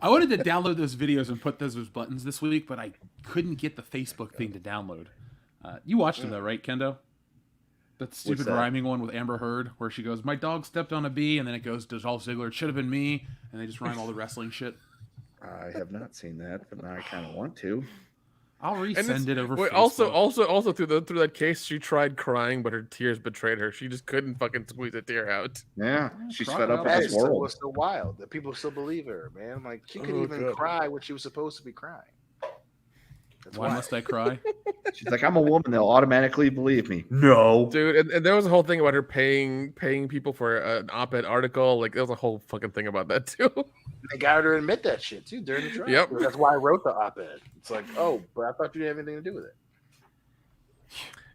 I wanted to download those videos and put those as buttons this week, but I couldn't get the Facebook thing to download. You watched them though, right, Kendo? That stupid rhyming one with Amber Heard, where she goes, "My dog stepped on a bee," and then it goes to Dolph Ziggler. It should have been me, and they just rhyme all the wrestling shit. I have not seen that, but now I kind of want to. I'll resend it over. Wait, Facebook. also through that case, she tried crying, but her tears betrayed her. She just couldn't fucking squeeze a tear out. Yeah, she's Crocodile fed up with That this is world. still wild that people still believe her, man. Like she could Oh, even God. cry when she was supposed to be crying. That's Why why. must I cry? She's like, I'm a woman. They'll automatically believe me. No. Dude, and there was a whole thing about her paying people for an op-ed article. Like, there was a whole fucking thing about that too. They got her to admit that shit too during the trial. Yep. That's why I wrote the op-ed. It's like, oh, but I thought you didn't have anything to do with it.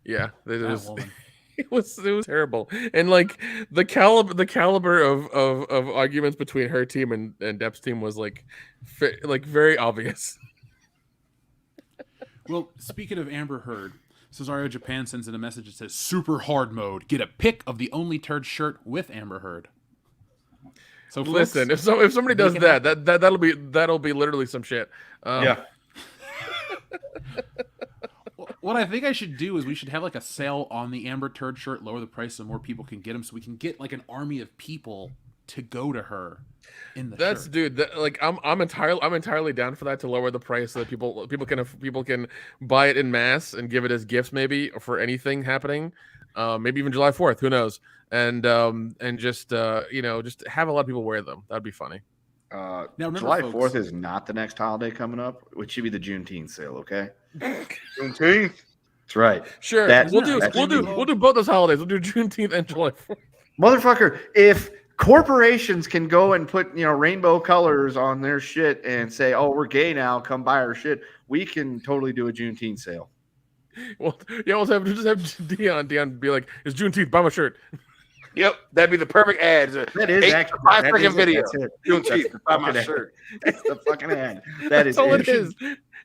Yeah, That woman. it was terrible. And like the caliber of arguments between her team and Depp's team was like very obvious. Well, speaking of Amber Heard, Cesario Japan sends in a message that says "Super Hard Mode. Get a pic of the only turd shirt with Amber Heard." So folks, Listen, if somebody does make it that'll be literally some shit. Yeah. what I think I should do is we should have like a sale on the Amber Turd shirt, lower the price so more people can get them, so we can get like an army of people to go to her in the shirt. Dude. I'm entirely down for that, to lower the price so that people can buy it in mass and give it as gifts, maybe for anything happening, maybe even July 4th, who knows, and just just have a lot of people wear them. That'd be funny. Now remember, July folks, 4th is not the next holiday coming up, which should be the Juneteenth sale, okay? Juneteenth. That's right. Sure, That- we'll do that's- we'll do both those holidays. We'll do Juneteenth and July 4th. Motherfucker, if corporations can go and put, rainbow colors on their shit and say, oh, we're gay now, come buy our shit, we can totally do a Juneteenth sale. Well, yeah, we'll just have Dion be like, "It's Juneteenth, buy my shirt." Yep, that'd be the perfect ad. That is actually 5-second video. That's it. Juneteenth, That's buy the my fucking shirt. ad. That's the fucking ad. That is That's all it. it is.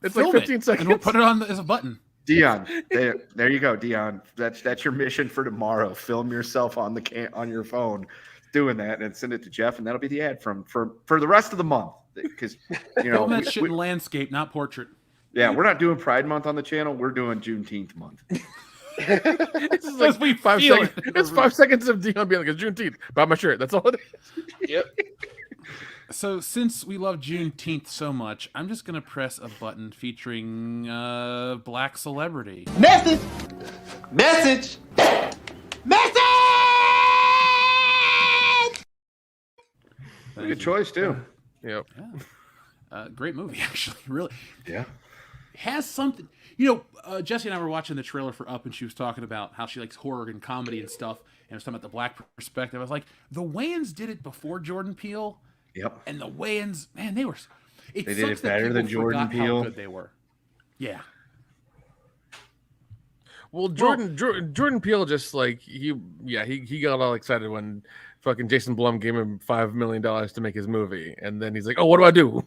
It's like film 15 it, seconds. and we'll put it on as a button. Dion, there you go, Dion. That's your mission for tomorrow. Film yourself on on your phone doing that and send it to Jeff, and that'll be the ad for the rest of the month. Because Film that shit in landscape, not portrait. we're not doing Pride Month on the channel. We're doing Juneteenth month. This is like we 5 feel seconds. it. It's 5 seconds of Dion being like, "It's Juneteenth, buy my shirt." That's all it is. Yep. So since we love Juneteenth so much, I'm just gonna press a button featuring black celebrity. Message! Message! Message! Good choice too. Yep. Great movie, actually. Really. Yeah. has something. Jesse and I were watching the trailer for Up, and she was talking about how she likes horror and comedy and stuff, and I was talking about the black perspective. I was like, the Wayans did it before Jordan Peele. Yep. And the Wayans, man, they were. They did it better than Jordan Peele. How good they were. Yeah. Well, Jordan Peele just like he got all excited when fucking Jason Blum gave him $5 million to make his movie, and then he's like, "Oh, what do I do?"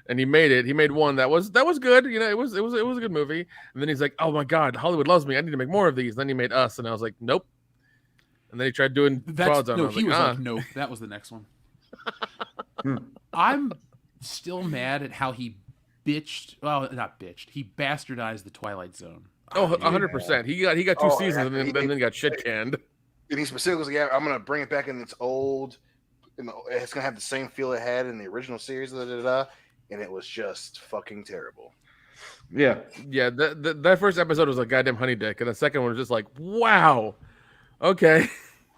And he made it. He made one that was good. It was a good movie. And then he's like, "Oh my God, Hollywood loves me. I need to make more of these." And then he made Us, and I was like, "Nope." And then he tried doing Twilight Zone. No, he was like, "Nope." That was the next one. I'm still mad at how he bitched. Well, not bitched. He bastardized the Twilight Zone. Oh, 100%. He got two seasons and then got shit canned. And he specifically was like, I'm going to bring it back in its old, it's going to have the same feel it had in the original series, and it was just fucking terrible. Yeah. Yeah, that first episode was a goddamn honey dick, and the second one was just like, wow. Okay.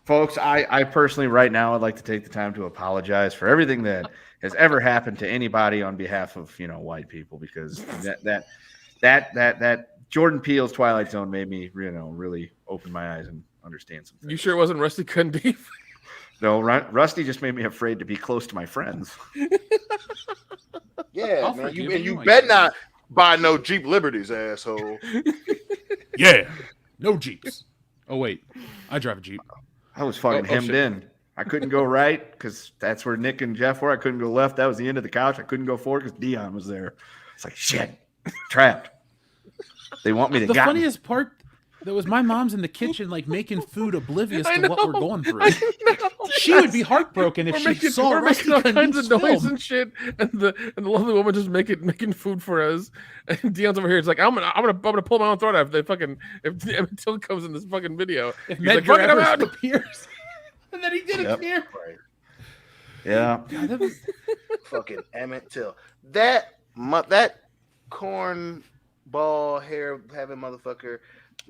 Folks, I personally right now would like to take the time to apologize for everything that has ever happened to anybody on behalf of, white people, because that Jordan Peele's Twilight Zone made me, really open my eyes and understand some things. You sure it wasn't Rusty Cundiff? No, Rusty just made me afraid to be close to my friends. Yeah, man. You bet not buy no Jeep Liberties, asshole. Yeah, no Jeeps. Oh wait, I drive a Jeep. I was fucking hemmed in. I couldn't go right because that's where Nick and Jeff were. I couldn't go left. That was the end of the couch. I couldn't go forward because Dion was there. It's like, shit, trapped. They want me to. The funniest part, that was my mom's in the kitchen, like making food, oblivious to what we're going through. She would be heartbroken if she saw making all kinds of noise and shit, and the lovely woman just making food for us. And Dion's over here. It's like, I'm gonna pull my own throat out if Emmett Till comes in this fucking video. If he's like, fucking out appears, and then he did appear. Right. Yeah. God, that was Fucking Emmett Till. That cornball hair having motherfucker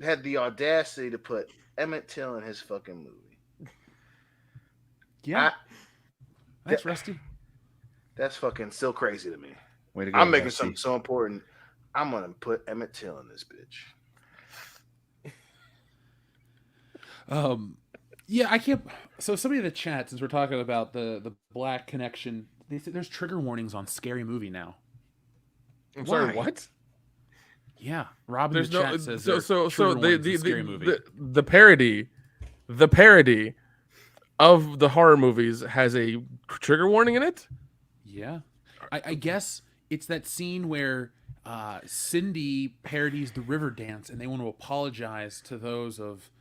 had the audacity to put Emmett Till in his fucking movie. Yeah. Thanks, Rusty. That's fucking still crazy to me. Way to go, I'm making Rusty. something so important. I'm gonna put Emmett Till in this bitch. Yeah, I can't. So somebody in the chat, since we're talking about the black connection, they said there's trigger warnings on Scary Movie now. I'm sorry, what? Yeah, Rob in There's the no chat says so Scary Movie. the parody of the horror movies has a trigger warning in it. Yeah, I guess it's that scene where Cindy parodies the River Dance, and they want to apologize to those of.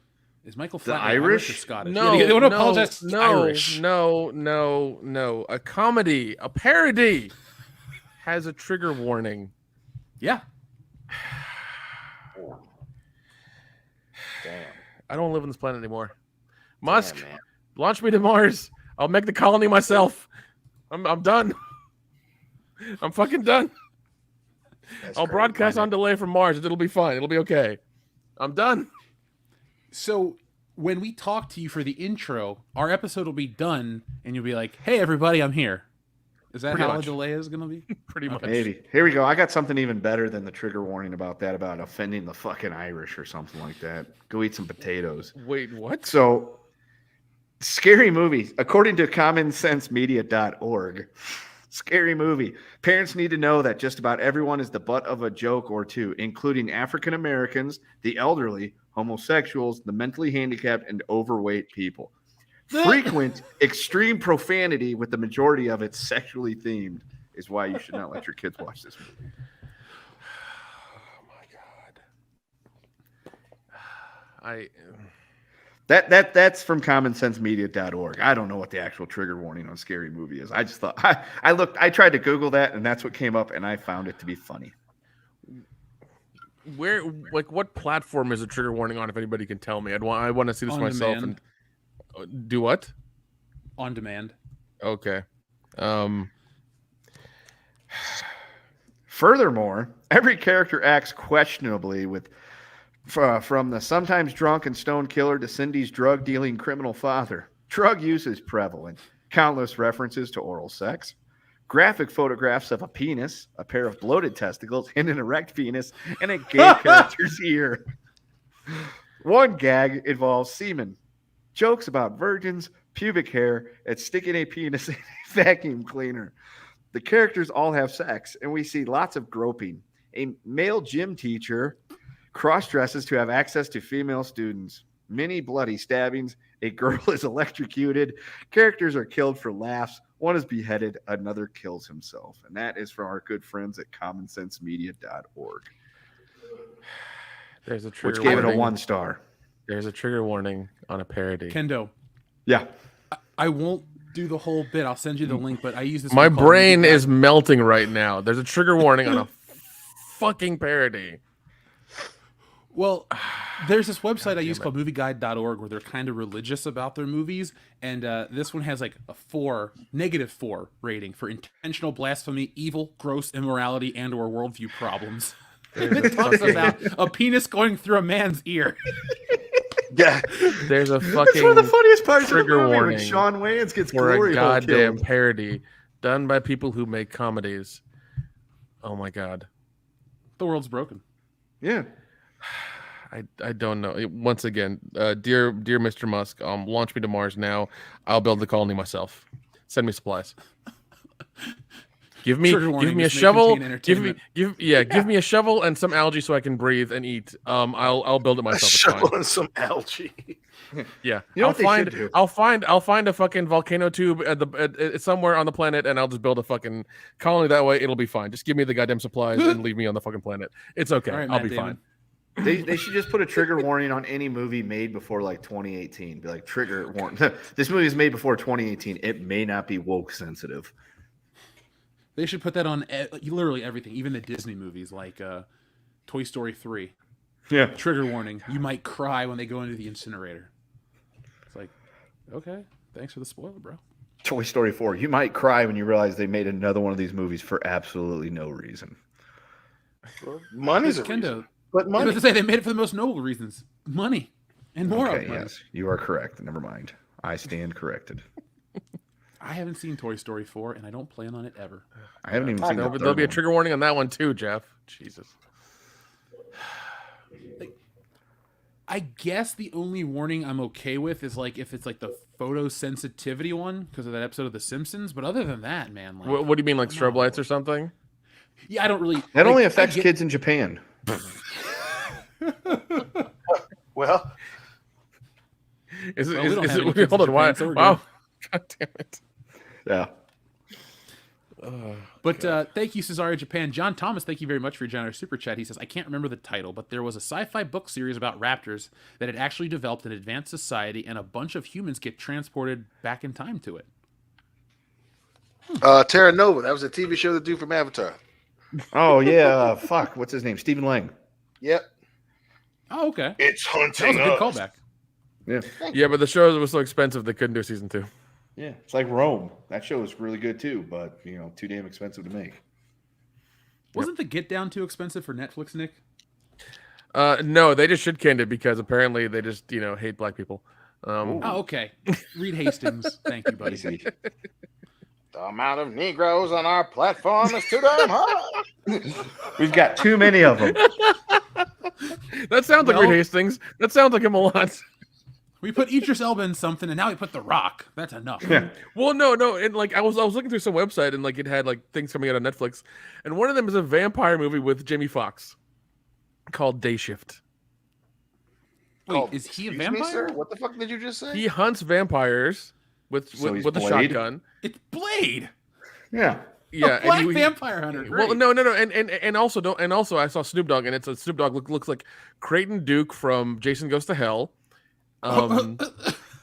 Is Michael Flair Irish or Scottish? No, yeah, they want to apologize to Irish. No. A comedy, a parody has a trigger warning. Yeah. Damn. I don't live on this planet anymore. Musk, Damn, man. launch me to Mars. I'll make the colony myself. I'm done. I'm fucking done. I'll broadcast on delay from Mars. It'll be fine. It'll be okay. I'm done. So when we talk to you for the intro, our episode will be done, and you'll be like, "Hey, everybody, I'm here." Is that Pretty how much. the delay is going to be? Pretty much. Maybe. Here we go. I got something even better than the trigger warning about offending the fucking Irish or something like that. Go eat some potatoes. Wait, what? So, Scary Movie, according to commonsensemedia.org, Scary Movie. Parents need to know that just about everyone is the butt of a joke or two, including African Americans, the elderly, homosexuals, the mentally handicapped, and overweight people. Frequent extreme profanity, with the majority of it sexually themed, is why you should not let your kids watch this movie. Oh my God. That's from commonsensemedia.org. I don't know what the actual trigger warning on Scary Movie is. I just thought I tried to Google that, and that's what came up, and I found it to be funny. Where, like, what platform is a trigger warning on? If anybody can tell me, I want to see this On myself. demand. And do what? On demand. Okay. Furthermore, every character acts questionably from the sometimes drunk and stoned killer to Cindy's drug-dealing criminal father. Drug use is prevalent. Countless references to oral sex, graphic photographs of a penis, a pair of bloated testicles, and an erect penis, and a gay character's ear. One gag involves semen, jokes about virgins, pubic hair, and sticking a penis in a vacuum cleaner. The characters all have sex, and we see lots of groping. A male gym teacher cross-dresses to have access to female students. Many bloody stabbings. A girl is electrocuted. Characters are killed for laughs. One is beheaded. Another kills himself. And that is from our good friends at commonsensemedia.org. There's a trigger Which gave it a warning. 1 star. There's a trigger warning on a parody. Kendo, Yeah. I won't do the whole bit. I'll send you the link, but I use this. My one called brain Movie is melting right now. There's a trigger warning on a fucking parody. Well, there's this website I use called movieguide.org where they're kind of religious about their movies, and this one has like a -4 rating for intentional blasphemy, evil, gross immorality, and or worldview problems. It talks about a penis going through a man's ear. Yeah. There's a That's fucking one of the funniest parts of the trigger movie warning when Sean Wayans gets for a glory hole goddamn killed. parody done by people who make comedies. Oh my god. The world's broken. Yeah. I don't know. Once again, dear Mr. Musk, launch me to Mars now. I'll build the colony myself. Send me supplies. Give me Trigger warning, a this may shovel. contain Give me a shovel and some algae so I can breathe and eat. I'll build it A myself. It's shovel fine. and some algae. Yeah, You know what they should do? I'll find a fucking volcano tube at somewhere on the planet, and I'll just build a fucking colony that way. It'll be fine. Just give me the goddamn supplies and leave me on the fucking planet. It's okay. All right, I'll Matt be Damon. fine. They should just put a trigger warning on any movie made before like 2018. Be like, trigger warning. This movie is made before 2018. It may not be woke sensitive. They should put that on literally everything, even the Disney movies like Toy Story 3. Yeah. Trigger warning. You might cry when they go into the incinerator. It's like, okay, thanks for the spoiler, bro. Toy Story 4. You might cry when you realize they made another one of these movies for absolutely no reason. Money's a Kendo. reason. But I was money. about to say they made it for the most noble reasons: money and more Okay, of money. yes, you are correct. Never mind. I stand corrected. I haven't seen Toy Story 4, and I don't plan on it ever. I haven't even seen the There'll be a third trigger warning on that one too, Jeff. Jesus. I guess the only warning I'm okay with is like if it's like the photosensitivity one because of that episode of The Simpsons. But other than that, man, like, What do you mean, like strobe lights or something? yeah, I don't really. That like, only I affects get- kids in Japan. Well, Is it? Well, we don't Is have any it? kids Hold in on. Why? Japan, so we're Wow. God damn it. Yeah. But thank you, Cesario Japan. John Thomas, thank you very much for your generous super chat. He says, I can't remember the title, but there was a sci-fi book series about raptors that had actually developed an advanced society, and a bunch of humans get transported back in time to it. Terra Nova. That was a TV show the dude from Avatar. Oh yeah. Fuck. What's his name? Stephen Lang. Yep. Oh, okay. It's That was hunting a good us. callback. Yeah. Yeah, but the show was so expensive they couldn't do season 2. Yeah. It's like Rome. That show is really good too, but too damn expensive to make. Wasn't the Get Down too expensive for Netflix, Nick? No, they just should canned it because apparently they just hate black people. Oh, okay. Reed Hastings. Thank you, buddy. Easy. The amount of Negroes on our platform is too damn high. We've got too many of them. That sounds like Well- Reed Hastings. That sounds like him a lot. We put Idris Elba in something, and now we put The Rock. That's enough. Yeah. Well, no, and like I was looking through some website and like it had like things coming out on Netflix, and one of them is a vampire movie with Jamie Foxx called Day Shift. Wait, Oh, is he a excuse vampire? me, sir? What the fuck did you just say? He hunts vampires with So he's with a Blade? shotgun. It's Blade. Yeah. Yeah, A black and he- vampire hunter. Well, Great. no, and also I saw Snoop Dogg, and it's a Snoop Dogg looks like Creighton Duke from Jason Goes to Hell.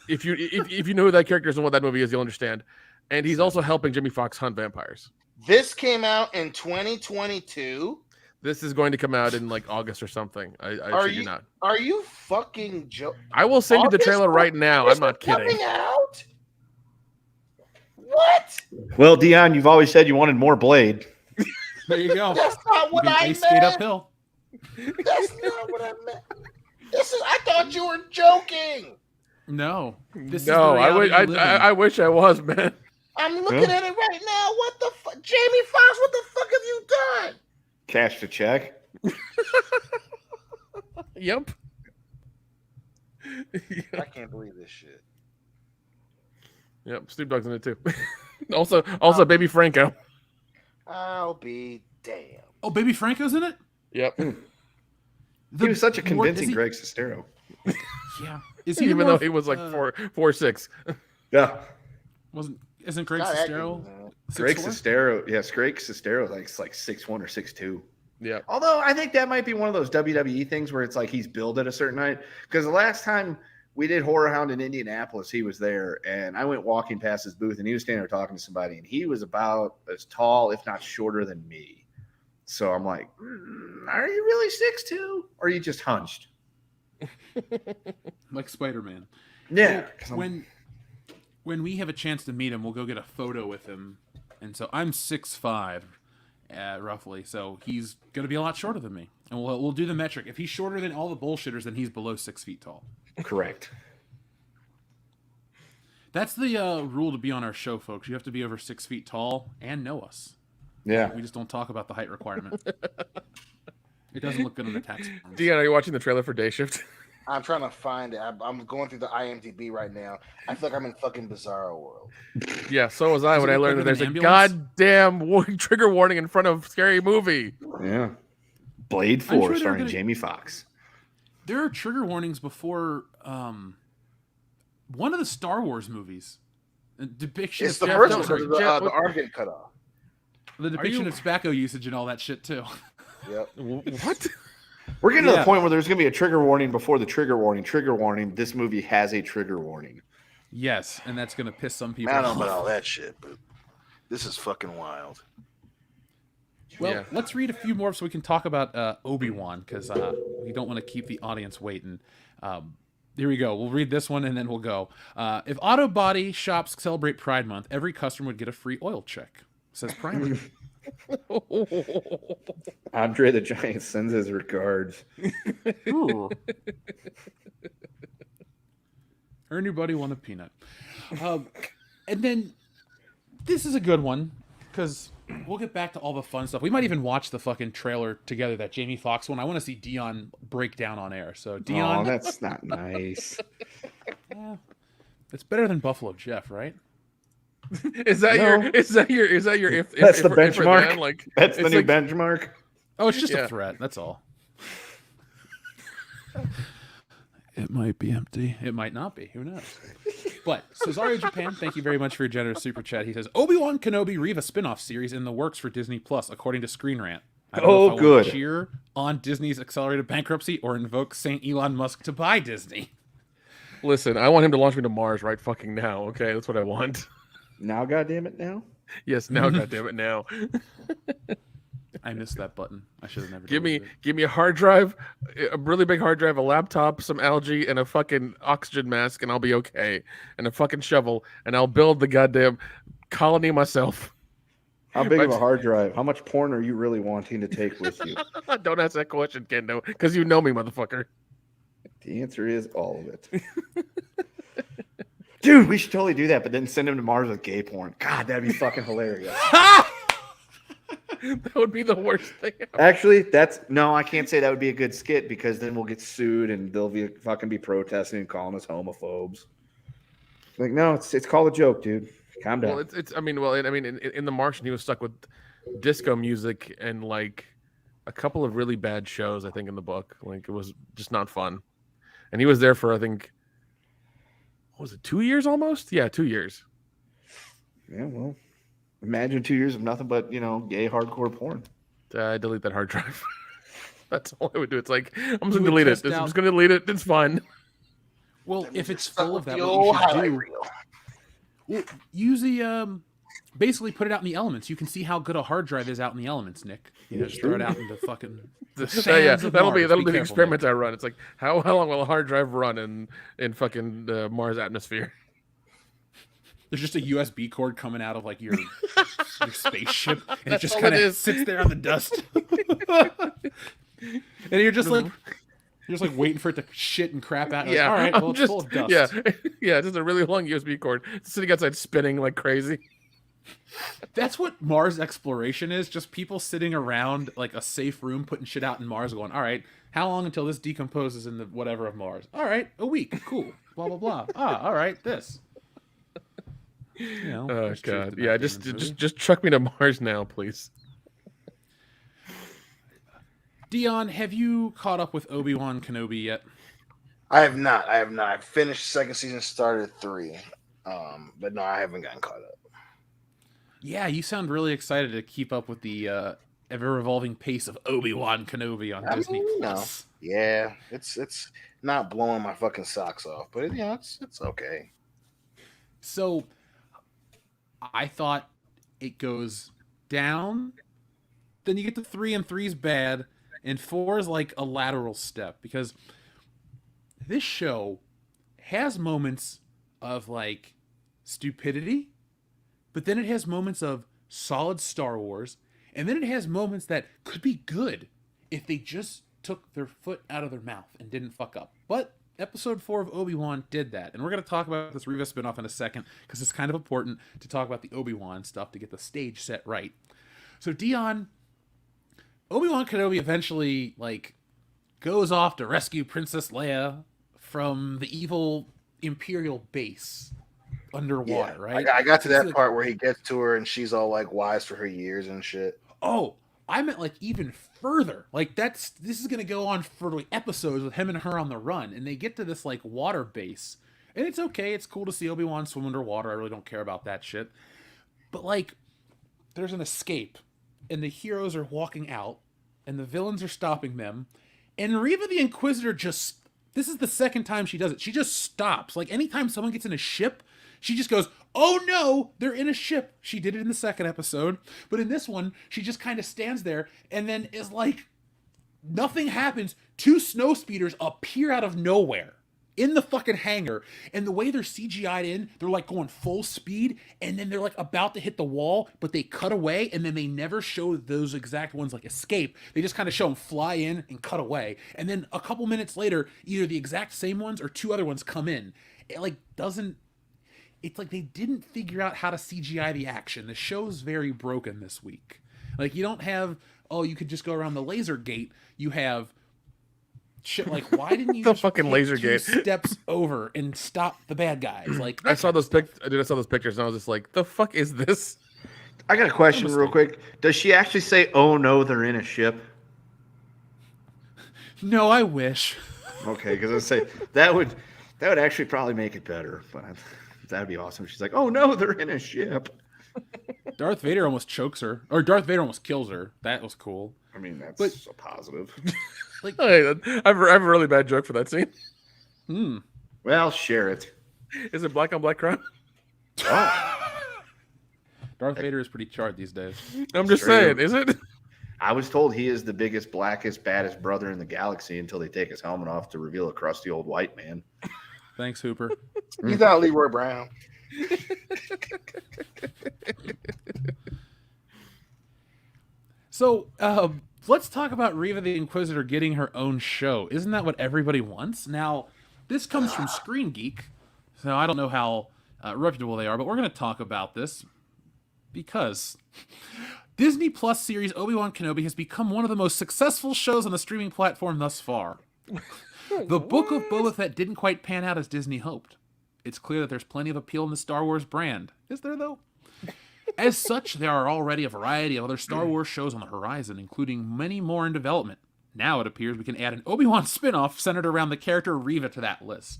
If you know who that character is and what that movie is, you'll understand. And he's also helping Jimmy Fox hunt vampires. This came out in 2022. This is going to come out in like August or something. I Are shit you you not. Are you fucking joking? I will send you the August? trailer right now. I'm not kidding. Coming out? What? Well, Dion, you've always said you wanted more Blade. There you go. That's not You what can I ice skate meant. uphill. That's not what I meant. I thought you were joking. No. This No, is the reality you live in. I wish I was, man. I'm looking at it right now. What the fuck? Jamie Foxx, what the fuck have you done? Cash the check. Yep. I can't believe this shit. Yep. Snoop Dogg's in it too. also, Baby Franco. I'll be damned. Oh, Baby Franco's in it? Yep. He was such a Mort- convincing is he- Greg Sestero. Yeah. Is he Even more though of, he was like 4'6". Yeah. Isn't Greg God, that Sestero? dude, Greg 6'4"? Sestero. Yes, Greg Sestero like 6'1" or 6'2". Yeah. Although I think that might be one of those WWE things where it's like he's billed at a certain night. Because the last time we did Horror Hound in Indianapolis, he was there, and I went walking past his booth, and he was standing there talking to somebody, and he was about as tall, if not shorter, than me. So I'm like, are you really 6'2", or are you just hunched? Like Spider-Man. Yeah. When we have a chance to meet him, we'll go get a photo with him. And so I'm 6'5", roughly. So he's going to be a lot shorter than me. And we'll do the metric. If he's shorter than all the bullshitters, then he's below 6 feet tall. Correct. That's the rule to be on our show, folks. You have to be over 6 feet tall and know us. Yeah. We just don't talk about the height requirement. It doesn't look good on the tax forms. Deanna, are you watching the trailer for Day Shift? I'm trying to find it. I'm going through the IMDb right now. I feel like I'm in fucking Bizarro World. Yeah, so was I Does when it I look learned like that there's an a ambulance? goddamn trigger warning in front of Scary Movie. Yeah. Blade I'm 4 sure they're starring gonna- Jamie Foxx. There are trigger warnings before one of the Star Wars movies. A depiction It's of the tobacco- first one. The arm getting cut off. The depiction of tobacco usage and all that shit too. Yep. What? We're getting to Yeah. the point where there's going to be a trigger warning before the trigger warning. Trigger warning. This movie has a trigger warning. Yes, and that's gonna piss some people I don't off. know about all that shit, but this is fucking wild. Well, Yeah. let's read a few more so we can talk about Obi-Wan, because we don't want to keep the audience waiting. Here we go. We'll read this one and then we'll go. If auto body shops celebrate Pride Month, every customer would get a free oil check, says Primer. Andre the Giant sends his regards. Her new buddy won a peanut. And then this is a good one, because we'll get back to all the fun stuff. We might even watch the fucking trailer together, that Jamie Foxx one. I want to see Dion break down on air. So Dion, Oh, that's not nice. it's better than Buffalo Jeff, right? Is that No. your? Is that your? If That's if, the if we're benchmark. then, like That's the it's new like- benchmark. Oh, it's just Yeah. a threat. That's all. It might be empty. It might not be. Who knows? But Cesario Japan, thank you very much for your generous super chat. He says Obi-Wan Kenobi Reva spin-off series in the works for Disney Plus, according to Screen Rant. I don't know if I want good. to cheer on Disney's accelerated bankruptcy or invoke Saint Elon Musk to buy Disney. Listen, I want him to launch me to Mars right fucking now. Okay, that's what I want. Now, goddamn it, now. Yes, now, goddamn it, now. I missed that button. I should have never. Give deleted me a hard drive, a really big hard drive, a laptop, some algae, and a fucking oxygen mask, and I'll be okay. And a fucking shovel, and I'll build the goddamn colony myself. How big of a hard drive? How much porn are you really wanting to take with you? Don't ask that question, Kendo, because you know me, motherfucker. The answer is all of it. Dude, we should totally do that, but then send him to Mars with gay porn. God, that'd be fucking hilarious. That would be the worst thing ever. Actually, I can't say that would be a good skit because then we'll get sued and they'll be protesting and calling us homophobes. Like, no, it's called a joke, dude. Calm down. Well, in The Martian, he was stuck with disco music and like a couple of really bad shows. I think in the book, like it was just not fun. And he was there for I think, what was it, 2 years almost? Yeah, 2 years. Yeah, well, imagine 2 years of nothing but gay hardcore porn. Delete that hard drive. That's all I would do. It's like I'm just You gonna would delete it. test I'm out- just gonna delete it. It's fine. Well, if it's Stuck full of with that, the what old you should highlight do, reel. well, use the basically put it out in the elements. You can see how good a hard drive is out in the elements, Nick. You just throw it out into fucking the sands of that'll be Mars. the careful, experiment Nick. I run. It's like how long will a hard drive run in fucking Mars atmosphere? There's just a USB cord coming out of like your spaceship, and it That's just all kind it of is. sits there on the dust. And you're just like waiting for it to shit and crap out. You're like, Yeah, all right, well, I'm it's full of dust. Yeah, just a really long USB cord sitting outside spinning like crazy. That's what Mars exploration is. Just people sitting around like a safe room, putting shit out in Mars, going, all right, how long until this decomposes in the whatever of Mars? All right, a week. Cool. Blah, blah, blah. All right, this. You know, Oh there's truth god, to yeah. Matt Just Damon's movie. just truck me to Mars now, please. Dion, have you caught up with Obi-Wan Kenobi yet? I have not. I've finished second season, started 3. But no, I haven't gotten caught up. Yeah, you sound really excited to keep up with the ever-evolving pace of Obi-Wan Kenobi on Disney Plus. Yeah, it's not blowing my fucking socks off, but it's okay. So, I thought it goes down, then you get to 3, and 3's bad, and 4 is like a lateral step, because this show has moments of like stupidity, but then it has moments of solid Star Wars, and then it has moments that could be good if they just took their foot out of their mouth and didn't fuck up. But episode 4 of Obi-Wan did that, and we're going to talk about this Reva spinoff in a second, because it's kind of important to talk about the Obi-Wan stuff to get the stage set right. So Dion, Obi-Wan Kenobi eventually like goes off to rescue Princess Leia from the evil Imperial base underwater, right? I got to that like, part where he gets to her and she's all like wise for her years and shit. Oh, I meant like even further. Like this is gonna go on for like episodes with him and her on the run, and they get to this like water base, and it's okay. It's cool to see Obi-Wan swim underwater. I really don't care about that shit. But like, there's an escape, and the heroes are walking out, and the villains are stopping them, and Reva the Inquisitor just. This is the second time she does it. She just stops. Like, anytime someone gets in a ship, she just goes, oh no, they're in a ship. She did it in the second episode. But in this one, she just kind of stands there and then is like, nothing happens. 2 snow speeders appear out of nowhere in the fucking hangar. And the way they're CGI'd in, they're like going full speed. And then they're like about to hit the wall, but they cut away. And then they never show those exact ones like escape. They just kind of show them fly in and cut away. And then a couple minutes later, either the exact same ones or 2 other ones come in. It like doesn't, it's like they didn't figure out how to CGI the action. The show's very broken this week. Like, you don't have, oh, you could just go around the laser gate. You have shit like, why didn't you The just fucking take laser 2 gate. steps over and stop the bad guys? Like, I saw those I saw those pictures and I was just like, the fuck is this? I got a question real quick. Does she actually say, oh no, they're in a ship? No, I wish. Okay, because I say that would actually probably make it better, but that'd be awesome. She's like, oh no, they're in a ship. Darth Vader almost chokes her, or Darth Vader almost kills her. That was cool. I mean, that's a positive. Like, I have a really bad joke for that scene. Well, share it. Is it black on black crime? Darth Vader is pretty charred these days. I'm just saying, is it? I was told he is the biggest, blackest, baddest brother in the galaxy until they take his helmet off to reveal a crusty old white man. Thanks, Hooper. He's not Leroy Brown. So, let's talk about Reva the Inquisitor getting her own show. Isn't that what everybody wants? Now, this comes from Screen Geek, so I don't know how reputable they are, but we're going to talk about this because Disney Plus series Obi-Wan Kenobi has become one of the most successful shows on the streaming platform thus far. The Book of Boba Fett didn't quite pan out as Disney hoped. It's clear that there's plenty of appeal in the Star Wars brand. Is there, though? As such, there are already a variety of other Star Wars shows on the horizon, including many more in development. Now it appears we can add an Obi-Wan spin-off centered around the character Reva to that list.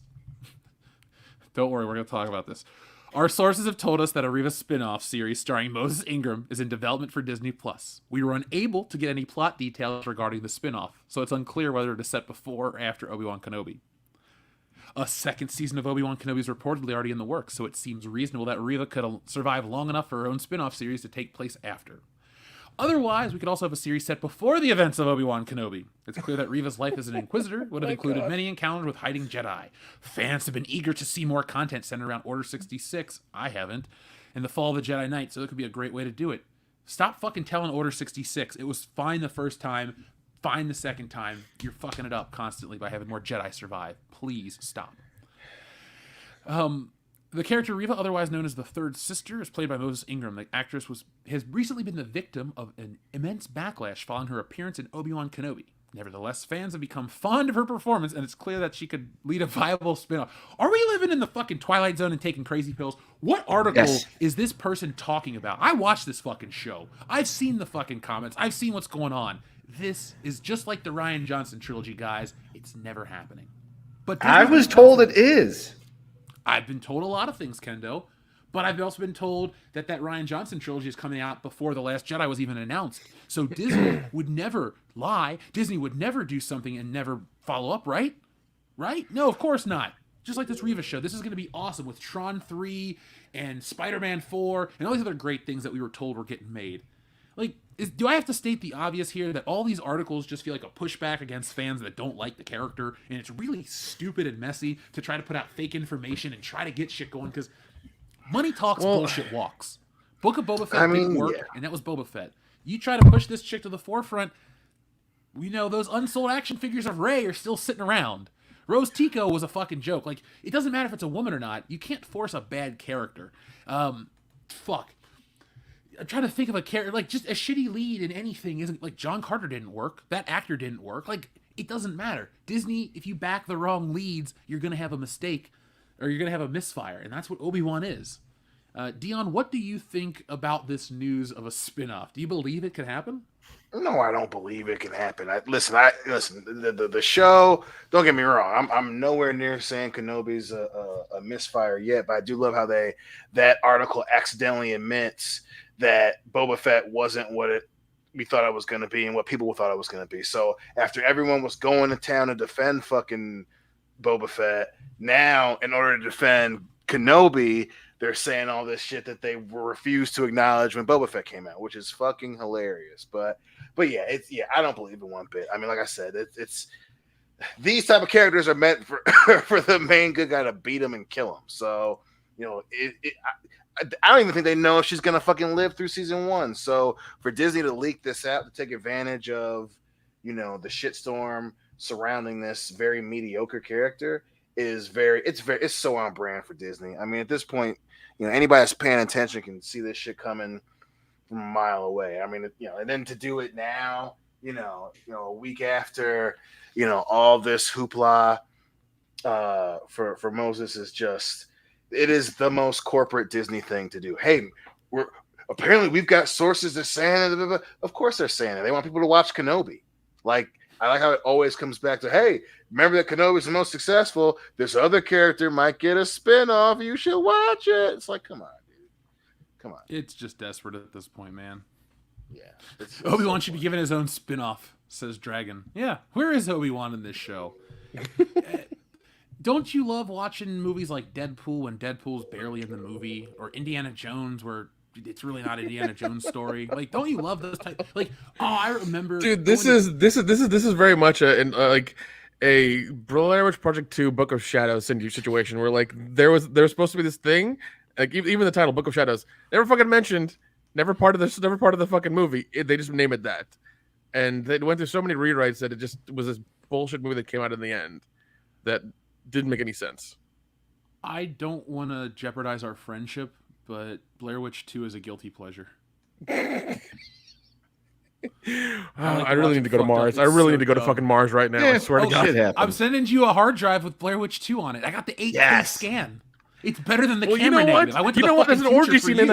Don't worry, we're going to talk about this. Our sources have told us that a Reva spin-off series starring Moses Ingram is in development for Disney+. We were unable to get any plot details regarding the spin-off, so it's unclear whether it is set before or after Obi-Wan Kenobi. A second season of Obi-Wan Kenobi is reportedly already in the works, so it seems reasonable that Reva could survive long enough for her own spin-off series to take place after. Otherwise, we could also have a series set before the events of Obi-Wan Kenobi. It's clear that Reva's life as an Inquisitor would have included many encounters with hiding Jedi. Fans have been eager to see more content centered around Order 66. I haven't. And the Fall of the Jedi Knight, so it could be a great way to do it. Stop fucking telling Order 66. It was fine the first time, fine the second time. You're fucking it up constantly by having more Jedi survive. Please stop. The character Reva, otherwise known as the Third Sister, is played by Moses Ingram. The actress has recently been the victim of an immense backlash following her appearance in Obi-Wan Kenobi. Nevertheless, fans have become fond of her performance, and it's clear that she could lead a viable spin-off. Are we living in the fucking Twilight Zone and taking crazy pills? What article is this person talking about? I watched this fucking show. I've seen the fucking comments. I've seen what's going on. This is just like the Rian Johnson trilogy, guys. It's never happening. But I was told it is. I've been told a lot of things, Kendo, but I've also been told that Rian Johnson trilogy is coming out before The Last Jedi was even announced. So Disney would never lie. Disney would never do something and never follow up, right? Right? No, of course not. Just like this Reva show. This is going to be awesome with Tron 3 and Spider-Man 4 and all these other great things that we were told were getting made. Like, do I have to state the obvious here that all these articles just feel like a pushback against fans that don't like the character, and it's really stupid and messy to try to put out fake information and try to get shit going because money talks, bullshit walks. Book of Boba Fett didn't work, and that was Boba Fett. You try to push this chick to the forefront, we know those unsold action figures of Rey are still sitting around. Rose Tico was a fucking joke. Like, it doesn't matter if it's a woman or not. You can't force a bad character. Fuck. I'm trying to think of a character, like, just a shitty lead in anything isn't, like, John Carter didn't work. That actor didn't work. Like, it doesn't matter. Disney, if you back the wrong leads, you're going to have a mistake, or you're going to have a misfire, and that's what Obi-Wan is. Dion, what do you think about this news of a spinoff? Do you believe it could happen? No, I don't believe it can happen. Listen. The show. Don't get me wrong. I'm nowhere near saying Kenobi's a misfire yet, but I do love how that article accidentally admits that Boba Fett wasn't what we thought it was going to be and what people thought it was going to be. So after everyone was going to town to defend fucking Boba Fett, now in order to defend Kenobi, they're saying all this shit that they refused to acknowledge when Boba Fett came out, which is fucking hilarious. But yeah, I don't believe it one bit. I mean, like I said, it's these type of characters are meant for for the main good guy to beat him and kill him. So, you know, I don't even think they know if she's gonna fucking live through season 1. So for Disney to leak this out to take advantage of, you know, the shitstorm surrounding this very mediocre character is it's so on brand for Disney. I mean, at this point, you know, anybody that's paying attention can see this shit coming from a mile away. I mean, you know, and then to do it now, you know, a week after, you know, all this hoopla for Moses is just. It is the most corporate Disney thing to do. Hey, we've got sources that are saying it. Of course they're saying it. They want people to watch Kenobi. Like, I like how it always comes back to, hey, remember that Kenobi's the most successful. This other character might get a spinoff. You should watch it. It's like, come on, dude. Come on. It's just desperate at this point, man. Yeah. Obi-Wan should be given his own spinoff, says Dragon. Yeah, where is Obi-Wan in this show? Don't you love watching movies like Deadpool when Deadpool's barely in the movie, or Indiana Jones where it's really not Indiana Jones story? Like, don't you love those type? Like, I remember. Dude, this is very much a Blair Witch Project 2 Book of Shadows situation where like there was supposed to be this thing, like even the title Book of Shadows never fucking mentioned, never part of the fucking movie. They just name it that, and they went through so many rewrites that it just was this bullshit movie that came out in the end that didn't make any sense. I don't want to jeopardize our friendship, but Blair Witch 2 is a guilty pleasure. I really need to go to Mars. I really need to go to fucking Mars right now. I swear to God. I'm sending you a hard drive with Blair Witch 2 on it. I got the 8K scan. It's better than the camera negative. I went to the There's an orgy scene in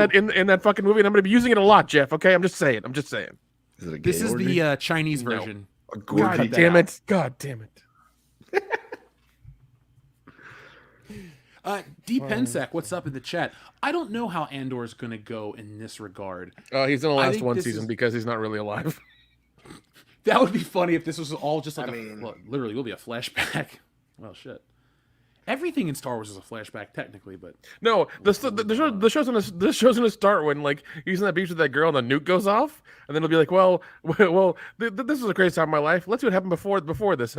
that fucking movie, and I'm going to be using it a lot, Jeff. Okay, I'm just saying. This is the Chinese version. God damn it. God damn it. D. Pensek, what's up in the chat? I don't know how Andor's going to go in this regard. He's in the last one season because he's not really alive. That would be funny if this was all just like literally will be a flashback. Well, shit. Everything in Star Wars is a flashback, technically, but no, the show's gonna start when like he's on that beach with that girl and the nuke goes off, and then it'll be like, well, this was a crazy time in my life. Let's see what happened before this,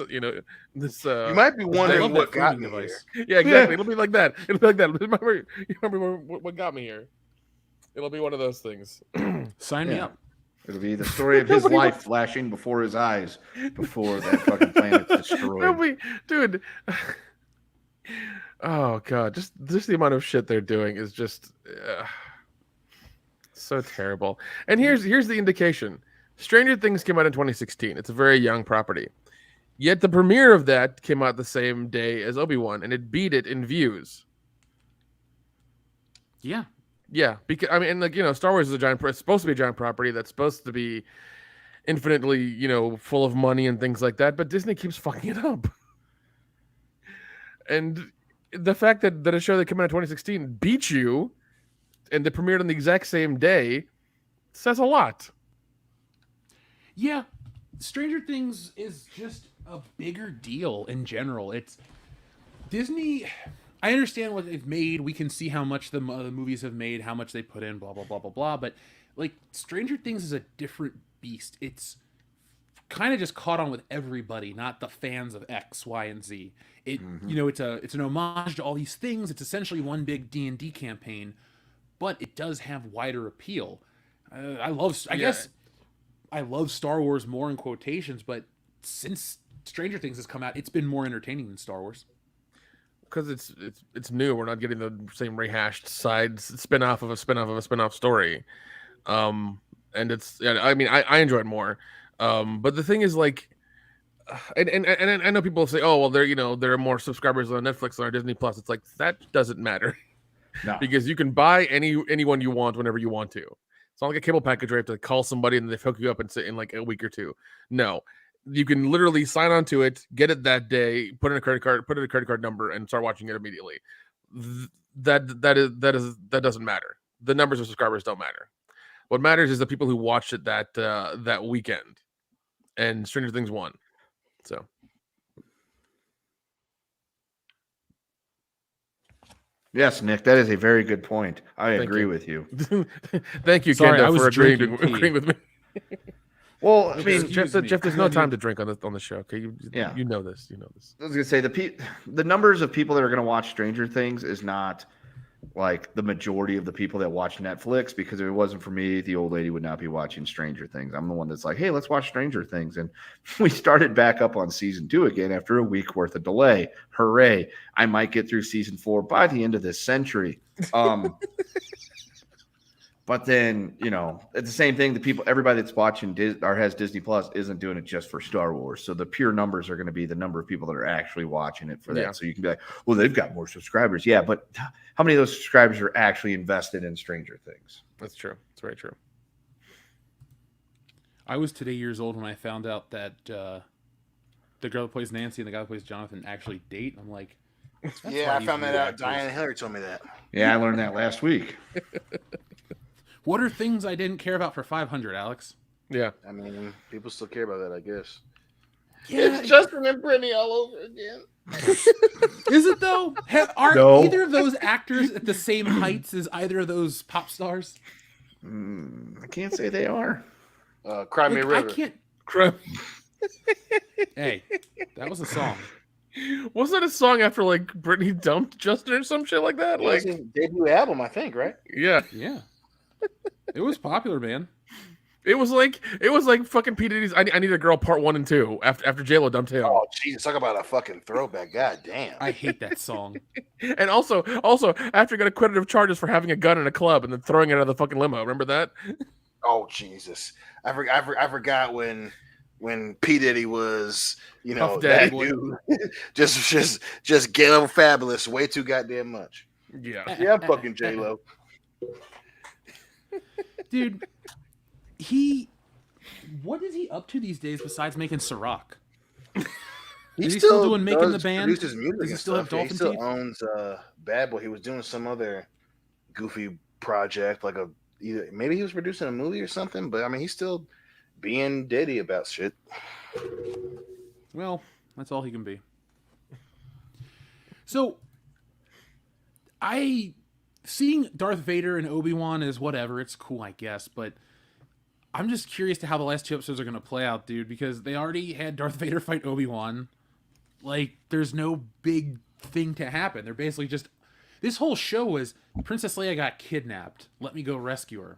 you know, this. You might be wondering what got me here. Yeah, exactly. It'll be like that. Remember what got me here? It'll be one of those things. Sign me up. It'll be the story of his life flashing before his eyes before that fucking planet's destroyed. Dude. Oh god, just the amount of shit they're doing is just so terrible. And here's the indication: Stranger Things came out in 2016. It's a very young property. Yet the premiere of that came out the same day as Obi-Wan, and it beat it in views. Yeah. Yeah, because I mean, like, Star Wars is it's supposed to be a giant property that's supposed to be infinitely, full of money and things like that, but Disney keeps fucking it up. And the fact that a show that came out in 2016 beat you and they premiered on the exact same day says a lot. Yeah. Stranger Things is just a bigger deal in general. It's Disney. I understand what they've made. We can see how much the movies have made, how much they put in, blah, blah, blah, blah, blah. But, like, Stranger Things is a different beast. It's kind of just caught on with everybody, not the fans of X, Y, and Z. It's an homage to all these things. It's essentially one big D&D campaign, but it does have wider appeal. I love Star Wars more in quotations, but since Stranger Things has come out, it's been more entertaining than Star Wars. Because it's new. We're not getting the same rehashed spin-off of a spin-off of a spin-off story. And I enjoy it more. But the thing is, like, and I know people say, oh, well, there are more subscribers on Netflix than on Disney Plus. It's like, that doesn't matter. No. Because you can buy anyone you want whenever you want to. It's not like a cable package where you have to call somebody and they hook you up and sit in like a week or two. No. You can literally sign on to it, get it that day, put in a credit card number, and start watching it immediately. That doesn't matter. The numbers of subscribers don't matter. What matters is the people who watched it that weekend. And Stranger Things won. So. Yes, Nick, that is a very good point. I agree with you. Thank you, Sorry, Kendo, for agreeing with me. Well, I mean, Jeff, there's no time to drink on the show. Okay, you know this. You know this. I was gonna say the numbers of people that are gonna watch Stranger Things is not like the majority of the people that watch Netflix, because if it wasn't for me, the old lady would not be watching Stranger Things. I'm the one that's like, hey, let's watch Stranger Things. And we started back up on season 2 again after a week worth of delay. Hooray. I might get through season 4 by the end of this century. But then, it's the same thing. Everybody that's watching or has Disney Plus isn't doing it just for Star Wars. So the pure numbers are going to be the number of people that are actually watching it for that. Yeah. So you can be like, well, they've got more subscribers. Yeah, but how many of those subscribers are actually invested in Stranger Things? That's true. It's very true. I was today years old when I found out that the girl that plays Nancy and the guy that plays Jonathan actually date. I'm like, yeah, I found that out. Diane and Hillary told me that. Yeah, I learned that last week. What are things I didn't care about for 500, Alex? Yeah. I mean, people still care about that, I guess. Yeah, it's Justin and Brittany all over again. Is it though? Are No. either of those actors at the same heights as either of those pop stars? I can't say they are. Cry Me a River. I can't. Hey, that was a song. Wasn't that a song after like Brittany dumped Justin or some shit like that? It was his debut album, I think, right? Yeah. Yeah. It was popular, man. It was like fucking P. Diddy's I Need a Girl Part 1 and 2 after J-Lo dumped him. Oh, Jesus, talk about a fucking throwback. God damn. I hate that song. And also after he got acquitted of charges for having a gun in a club and then throwing it out of the fucking limo. Remember that? Oh, Jesus. I forgot when P. Diddy was, that dude. just ghetto fabulous way too goddamn much. Yeah. Yeah, I'm fucking J-Lo. Dude, what is he up to these days besides making Ciroc? Is he still doing Making the Band? Produces music Does he and still have stuff. Yeah, he dolphin still teeth? owns Bad Boy. He was doing some other goofy project, like maybe he was producing a movie or something. But I mean, he's still being Diddy about shit. Well, that's all he can be. So, seeing Darth Vader and Obi-Wan is whatever. It's cool, I guess. But I'm just curious to how the last 2 episodes are going to play out, dude. Because they already had Darth Vader fight Obi-Wan. Like, there's no big thing to happen. They're basically just... This whole show was, Princess Leia got kidnapped. Let me go rescue her.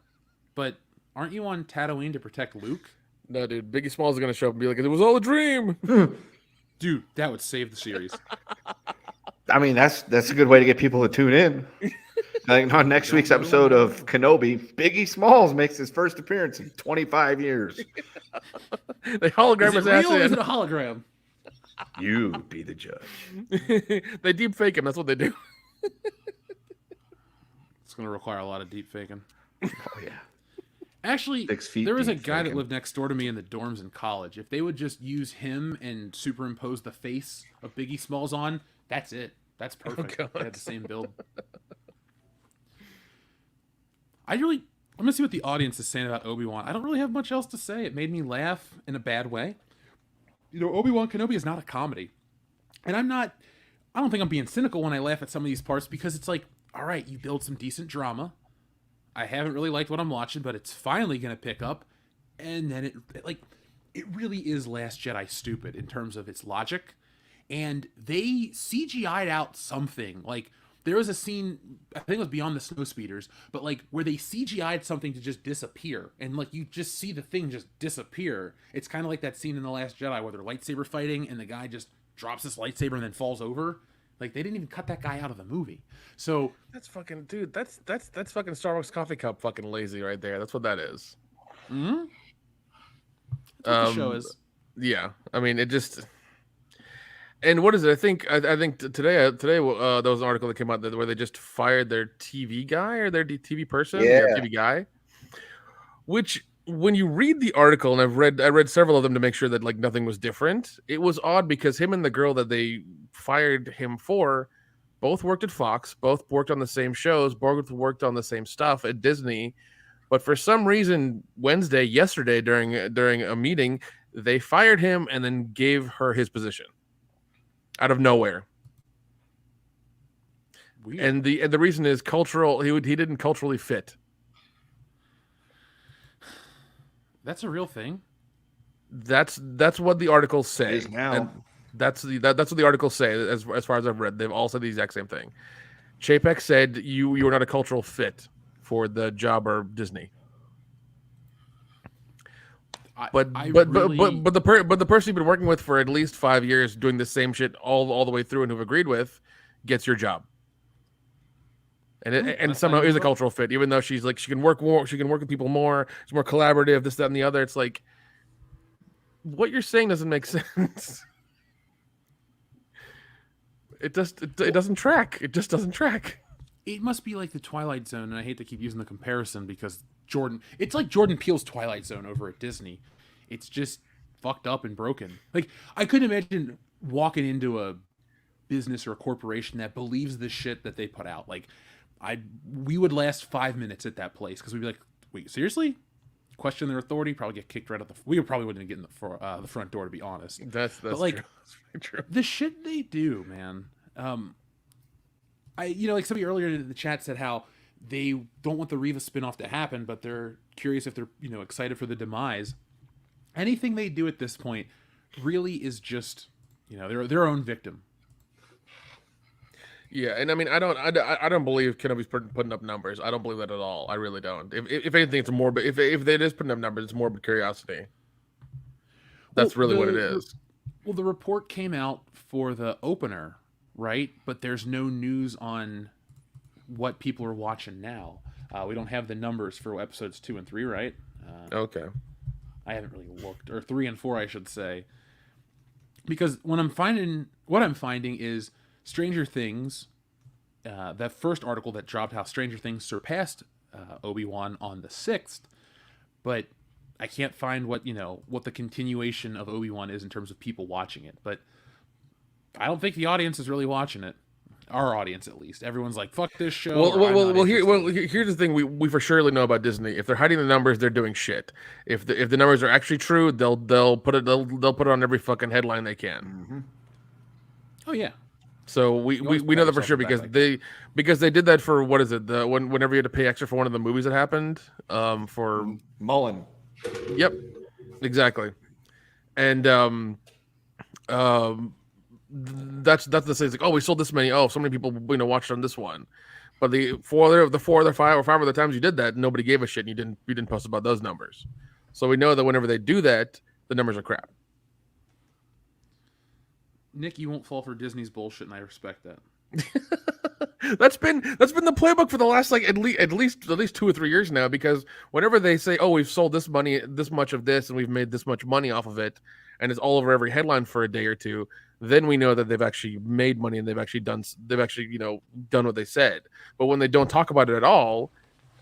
But aren't you on Tatooine to protect Luke? No, dude. Biggie Smalls is going to show up and be like, it was all a dream. Dude, that would save the series. I mean, that's a good way to get people to tune in. Like on next week's episode of Kenobi, Biggie Smalls makes his first appearance in 25 years. They hologram Is it his ass real or is in. it a hologram? You be the judge. They deep fake him. That's what they do. It's going to require a lot of deep faking. Oh yeah. Actually, 6 feet there was a deep guy that faking. lived next door to me in the dorms in college. If they would just use him and superimpose the face of Biggie Smalls on, that's it. That's perfect. God. They had the same build. I'm gonna see what the audience is saying about Obi-Wan. I don't really have much else to say. It made me laugh in a bad way. You know, Obi-Wan Kenobi is not a comedy. And I don't think I'm being cynical when I laugh at some of these parts because it's like, all right, you build some decent drama. I haven't really liked what I'm watching, but it's finally gonna pick up. And then it really is Last Jedi stupid in terms of its logic. And they CGI'd out something. Like, there was a scene, I think it was Beyond the Snowspeeders, but like where they CGI'd something to just disappear. And like you just see the thing just disappear. It's kind of like that scene in The Last Jedi where they're lightsaber fighting and the guy just drops his lightsaber and then falls over. Like, they didn't even cut that guy out of the movie. So That's fucking dude. That's fucking Starbucks coffee cup fucking lazy right there. That's what that is. that's what the show is. Yeah, I mean it just. And what is it? I think today there was an article that came out where they just fired their TV guy or their TV person, their TV guy. Which, when you read the article, and I read several of them to make sure that like nothing was different. It was odd because him and the girl that they fired him for both worked at Fox, both worked on the same shows, both worked on the same stuff at Disney. But for some reason, yesterday during a meeting, they fired him and then gave her his position. Out of nowhere. Weird. And the reason is cultural. He didn't culturally fit. That's a real thing. That's what the articles say. It is now. And that's what the articles say. As far as I've read, they've all said the exact same thing. Chapek said you were not a cultural fit for the job or Disney. But the person you've been working with for at least 5 years doing the same shit all the way through and who've agreed with gets your job. And somehow is a cultural fit, even though she's like she can work more, she can work with people more, it's more collaborative, this, that, and the other. It's like what you're saying doesn't make sense. It doesn't track. It just doesn't track. It must be like the Twilight Zone, and I hate to keep using the comparison because it's like Jordan Peele's Twilight Zone over at Disney. It's just fucked up and broken. Like, I couldn't imagine walking into a business or a corporation that believes the shit that they put out. Like, we would last 5 minutes at that place because we'd be like, wait, seriously? Question their authority, probably get kicked right out we probably wouldn't get in the front door, to be honest. That's but like, true. That's very true. The shit they do, man. Like somebody earlier in the chat said how they don't want the Reva spinoff to happen, but they're curious if they're excited for the demise. Anything they do at this point really is just their own victim. Yeah, and I mean, I don't believe Kenobi's putting up numbers. I don't believe that at all. I really don't. If anything, it's more. If it is putting up numbers, it's morbid curiosity. That's really what it is. Well, the report came out for the opener, right? But there's no news on what people are watching now. We don't have the numbers for episodes 2 and 3, right? Okay. I haven't really looked, or 3 and 4, I should say, because what I'm finding is Stranger Things. That first article that dropped, how Stranger Things surpassed Obi-Wan on the 6th, but I can't find what the continuation of Obi-Wan is in terms of people watching it. But I don't think the audience is really watching it. Our audience, at least. Everyone's like, "Fuck this show." Here's the thing we for surely know about Disney. If they're hiding the numbers, they're doing shit. If the numbers are actually true, they'll put it on every fucking headline they can. Mm-hmm. Oh yeah. So we know that for sure because they did that for what is it whenever you had to pay extra for one of the movies that happened for Mullen. Yep, exactly, and that's the same. It's like, oh, we sold this many. Oh, so many people watched on this one, but the five other times you did that, nobody gave a shit. And you didn't post about those numbers, so we know that whenever they do that, the numbers are crap. Nick, you won't fall for Disney's bullshit, and I respect that. That's been the playbook for the last like at least 2 or 3 years now, because whenever they say, oh, we've sold this much of this and we've made this much money off of it, and it's all over every headline for a day or two, then we know that they've actually made money and they've actually done what they said. But when they don't talk about it at all,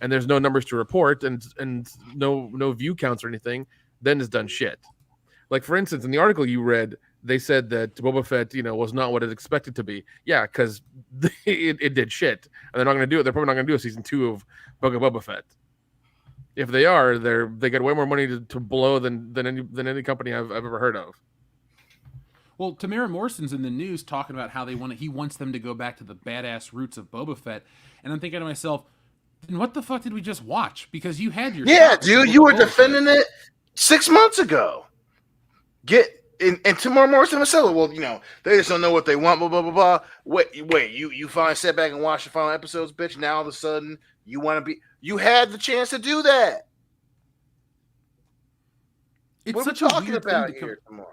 and there's no numbers to report and no view counts or anything, then it's done shit. Like, for instance, in the article you read, they said that Boba Fett, was not what it expected to be. Yeah, because it did shit, and they're not going to do it. They're probably not going to do a season 2 of Boba Fett. If they are, they got way more money to blow than any company I've ever heard of. Well, Tamara Morrison's in the news talking about how he wants them to go back to the badass roots of Boba Fett, and I'm thinking to myself, then what the fuck did we just watch? Because you had your dude, you were defending it 6 months ago. And Tamara Morrison himself, well, they just don't know what they want, blah, blah, blah, blah. Wait, you finally sat back and watched the final episodes, bitch. Now all of a sudden you want to be, you had the chance to do that. It's what such are we a talking weird about thing here tomorrow?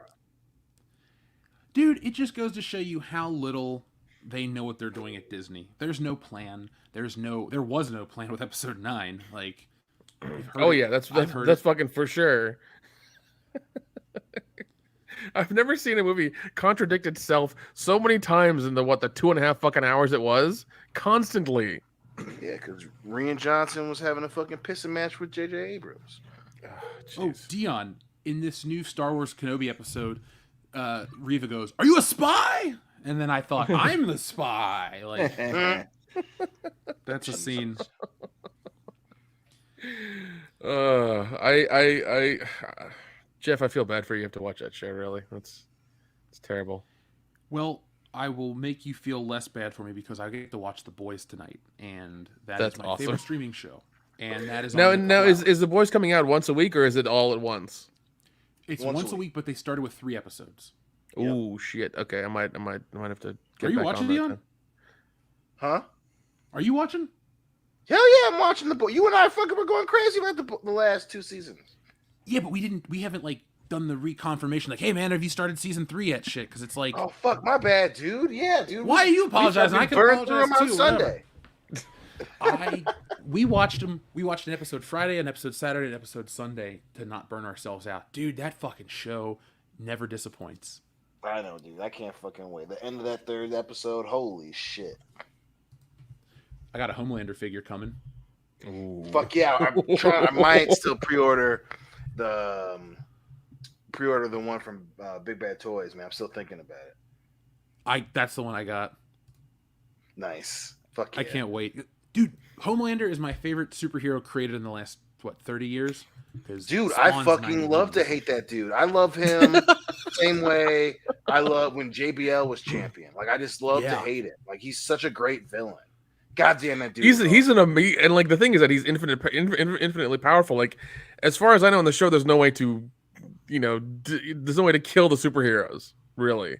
Dude, it just goes to show you how little they know what they're doing at Disney. There's no plan. There was no plan with episode 9. Like, that's fucking for sure. I've never seen a movie contradict itself so many times in the 2.5 fucking hours it was, constantly. Yeah, because Rian Johnson was having a fucking pissing match with J.J. Abrams. Oh, Dion, in this new Star Wars Kenobi episode, Reva goes, "Are you a spy?" And then I thought, I'm the spy. Like, that's a scene. Jeff, I feel bad for you. You have to watch that show. Really, it's terrible. Well, I will make you feel less bad for me because I get to watch The Boys tonight, and that's my awesome. favorite streaming show. And that is now. Is The Boys coming out once a week, or is it all at once? It's once a week, but they started with 3 episodes. Ooh, shit. Okay, I might have to. Are you watching, Dion? Huh? Are you watching? Hell yeah, I'm watching The Boys. You and I fucking were going crazy about the last 2 seasons. Yeah, but we haven't like done the reconfirmation. Like, hey man, have you started season 3 yet? Shit, because it's like, oh fuck, my bad, dude. Yeah, dude. Why are you apologizing? I can apologize them on too. Sunday. We watched them. We watched an episode Friday, an episode Saturday, an episode Sunday to not burn ourselves out. Dude, that fucking show never disappoints. I know, dude. I can't fucking wait. The end of that 3rd episode, holy shit. I got a Homelander figure coming. Ooh. Fuck yeah. I might still pre-order the one from Big Bad Toys, man. I'm still thinking about it. That's the one I got. Nice. Fuck yeah. I can't wait. Dude, Homelander is my favorite superhero created in the last 30 years. Dude, I fucking love to hate that dude. I love him same way I love when JBL was champion. Like, I just love to hate it. Like, he's such a great villain. God damn that dude. He's an amazing, and like the thing is that he's infinitely powerful. Like, as far as I know in the show, there's no way to, there's no way to kill the superheroes, really.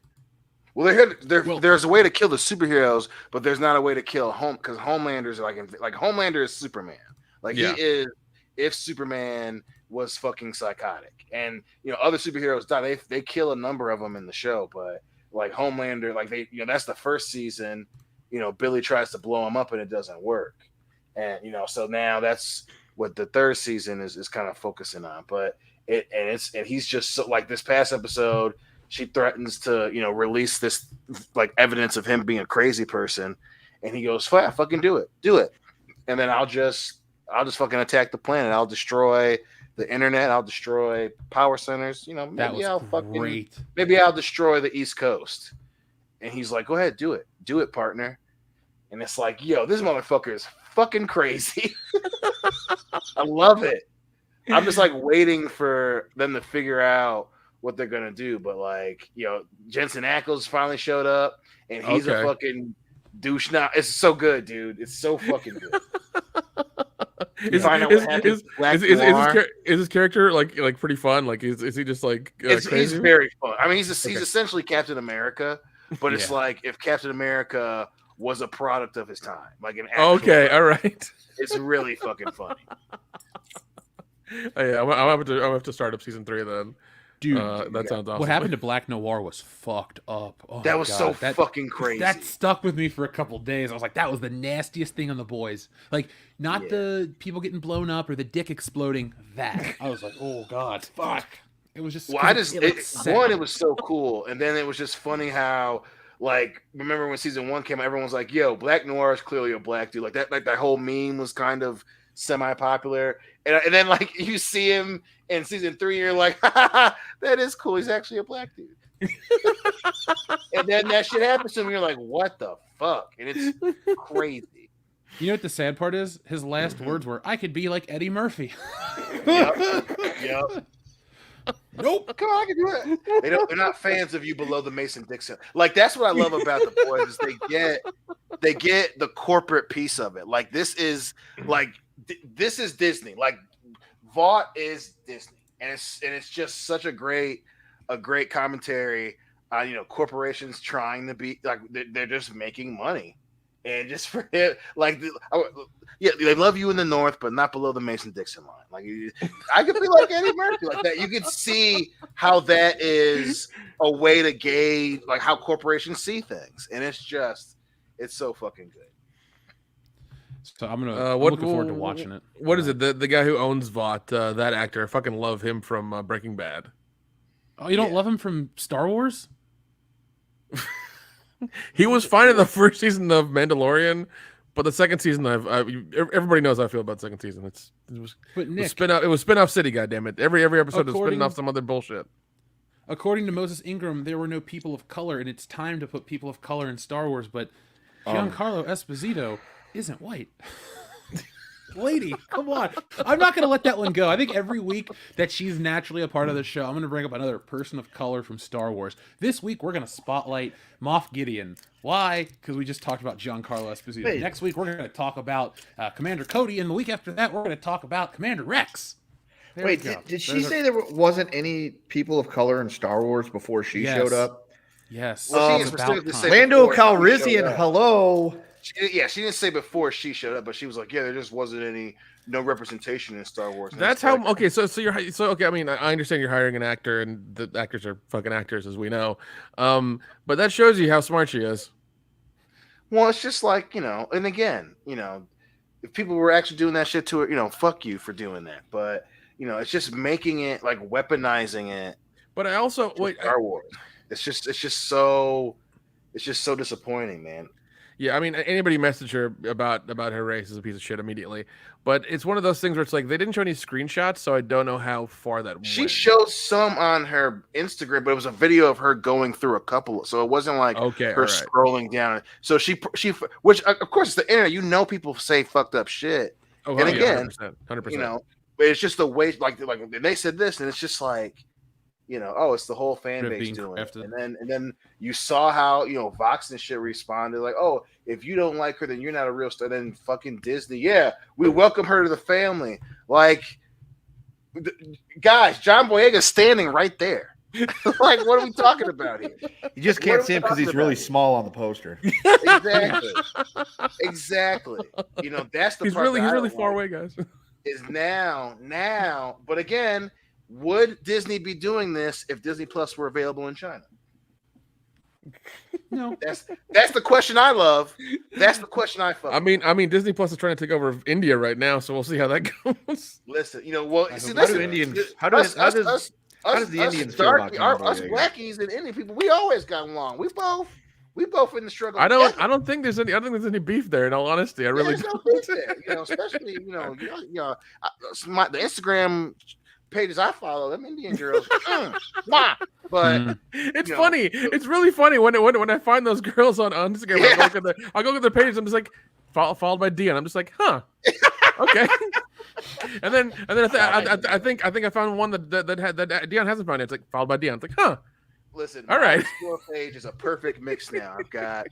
Well, there's a way to kill the superheroes, but there's not a way to kill because Homelander's like Homelander is Superman. Like, he is if Superman was fucking psychotic, and other superheroes die. They kill a number of them in the show, but like Homelander, like that's the first season. Billy tries to blow him up and it doesn't work, and so now that's what the 3rd season is kind of focusing on. But he's just so, like, this past episode, she threatens to release this like evidence of him being a crazy person, and he goes, "Flat, fucking do it," and then I'll just fucking attack the planet. I'll destroy the internet. I'll destroy power centers. Maybe I'll destroy the East Coast. And he's like, "Go ahead, do it, partner." And it's like, yo, this motherfucker is fucking crazy. I love it. I'm just like waiting for them to figure out what they're gonna do. But like, Jensen Ackles finally showed up, and he's a fucking douche now. It's so good, dude. It's so fucking good. Is his character like pretty fun? Like, is he just like crazy? He's very fun. I mean, he's essentially Captain America. But it's like if Captain America was a product of his time, like an actual all right. It's really fucking funny. Yeah, I'll have to start up season 3 then. Dude, that sounds awesome. what happened to Black Noir was fucked up. Oh That my was God. so That- fucking crazy. That stuck with me for a couple days. I was like, that was the nastiest thing on The Boys. Like, not the people getting blown up or the dick exploding. That I was like, oh God, fuck. It was just. Well, it was so cool, and then it was just funny how, like, remember when season 1 came out, everyone was like, "Yo, Black Noir is clearly a black dude." Like that whole meme was kind of semi-popular, and then like you see him in season 3, you're like, "Ha, that is cool. He's actually a black dude." And then that shit happens to him, you're like, "What the fuck?" And it's crazy. You know what the sad part is? His last words were, "I could be like Eddie Murphy." Yep. Nope. Come on, I can do it. They're not fans of you below the Mason-Dixon. Like, that's what I love about The Boys is they get the corporate piece of it. Like, this is Disney. Like, Vought is Disney, and it's just such a great commentary on corporations trying to be like they're just making money, and just for it, like yeah, they love you in the North, but not below the Mason-Dixon line. Like, I could be like Eddie Murphy, like that. You could see how that is a way to gauge like how corporations see things, and it's so fucking good. So I'm looking forward to watching it. What is it? The guy who owns Vought, that actor, I fucking love him from Breaking Bad. Oh, you don't love him from Star Wars? He was fine in the first season of Mandalorian, but the second season, everybody knows how I feel about the second season. It was spin-off city, goddammit. Every episode is spinning off some other bullshit. According to Moses Ingram, there were no people of color, and it's time to put people of color in Star Wars, but Giancarlo Esposito isn't white. Lady, come on. I'm not going to let that one go. I think every week that she's naturally a part of the show, I'm going to bring up another person of color from Star Wars. This week, we're going to spotlight Moff Gideon. Why? Because we just talked about Giancarlo Esposito. Wait. Next week, we're going to talk about Commander Cody, and the week after that, we're going to talk about Commander Rex. There Wait, we go. did she say there wasn't any people of color in Star Wars before she showed up? Yes. Well, It's about time. Lando Calrissian, hello. She didn't say before she showed up, but she was like, "Yeah, there just wasn't no representation in Star Wars." And That's how. Okay, so okay. I mean, I understand you're hiring an actor, and the actors are fucking actors, as we know. But that shows you how smart she is. Well, it's just like and again, if people were actually doing that shit to her, fuck you for doing that. But it's just making it like weaponizing it. But I also Star Wars. It's just so disappointing, man. Yeah, I mean, anybody message her about her race is a piece of shit immediately. But it's one of those things where it's like they didn't show any screenshots, so I don't know how far that She showed some on her Instagram, but it was a video of her going through a couple, so it wasn't like her scrolling down. So she, which of course it's the internet. People say fucked up shit, and again, 100%. But it's just the way, like they said this, and it's just like. It's the whole fan base doing it. And then you saw how, Vox and shit responded like, oh, if you don't like her, then you're not a real star. Then fucking Disney. Yeah, we welcome her to the family. Like, guys, John Boyega's standing right there. Like, what are we talking about here? You just can't see him because he's really small on the poster. Exactly. That's the he's part really far away, guys. Is now. But again, would Disney be doing this if Disney Plus were available in China? No. That's the question I love. That's the question I fuck. I mean, Disney Plus is trying to take over India right now, so we'll see how that goes. Listen, how does the Indians feel about us blackies and Indian people? We always got along. We both in the struggle. I don't think there's any beef there. In all honesty, I really don't. No beef there. Especially the Instagram pages I follow, them Indian girls. But it's funny. It's really funny when I find those girls on Instagram. Yeah. I'll go look at their pages. I'm just like followed by Dion. I'm just like, huh, okay. and then I think I found one that Dion hasn't found. It's like followed by Dion. It's like, huh. Listen, all right. My Explore page is a perfect mix now. I've got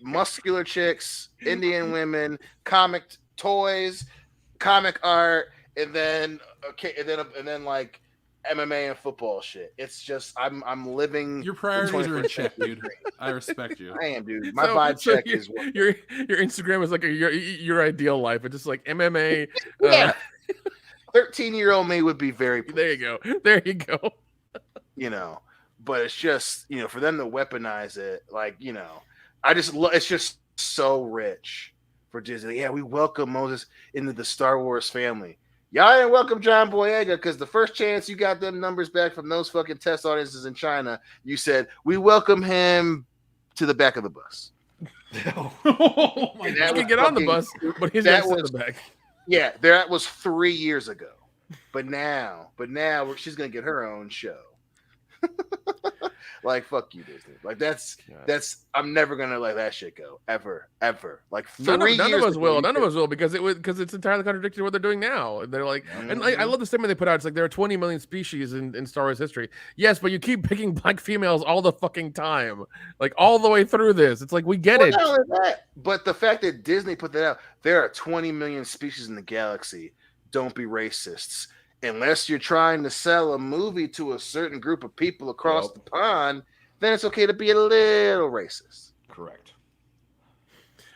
muscular chicks, Indian women, comic toys, comic art. And then like MMA and football shit. It's just I'm living. Your priorities are in check, dude. I respect you. I am, dude. My vibe check is your Instagram is like your ideal life. It's just like MMA. Yeah. 13-year-old me would be very pleased. There you go. you know. But it's just, you know, for them to weaponize it, like, you know, it's just so rich for Disney. Yeah, we welcome Moses into the Star Wars family. Y'all didn't welcome John Boyega because the first chance you got them numbers back from those fucking test audiences in China, you said, we welcome him to the back of the bus. Oh my He God. can get on the bus, but he's that going to sit was- in the back. Yeah, that was 3 years ago. But now she's going to get her own show. Like, fuck you, Disney. Like, that's I'm never gonna let that shit go ever. Like, None of us will. None of us us will because it's entirely contradictory to what they're doing now. And they're like, and I love the statement they put out. It's like there are 20 million species in Star Wars history. Yes, but you keep picking black females all the fucking time, like all the way through this. It's like we get it. Not only that, but the fact that Disney put that out, there are 20 million species in the galaxy. Don't be racists. Unless you're trying to sell a movie to a certain group of people across the pond, then it's okay to be a little racist. Correct.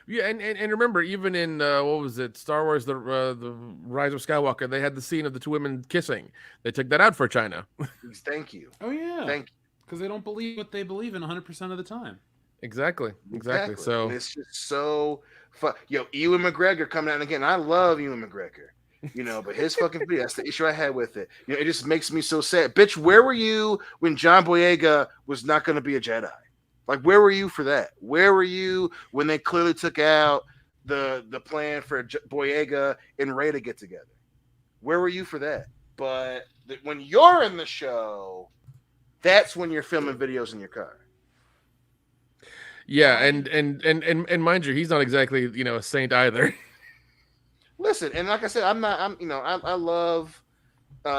Yeah, and remember, even in what was it, Star Wars: the Rise of Skywalker, they had the scene of the two women kissing. They took that out for China. Thank you. Oh yeah. Thank you. Because they don't believe what they believe in 100% of the time. Exactly. So and it's just so fun. Yo, Ewan McGregor coming out again. I love Ewan McGregor. You know, but his fucking video, that's the issue I had with it. You know, it just makes me so sad. Bitch, where were you when John Boyega was not going to be a Jedi? Like, where were you for that? Where were you when they clearly took out the plan for Boyega and Rey to get together? Where were you for that? But when you're in the show, that's when you're filming videos in your car. yeah, and mind you, he's not exactly a saint either. Listen, and like I said, I love, like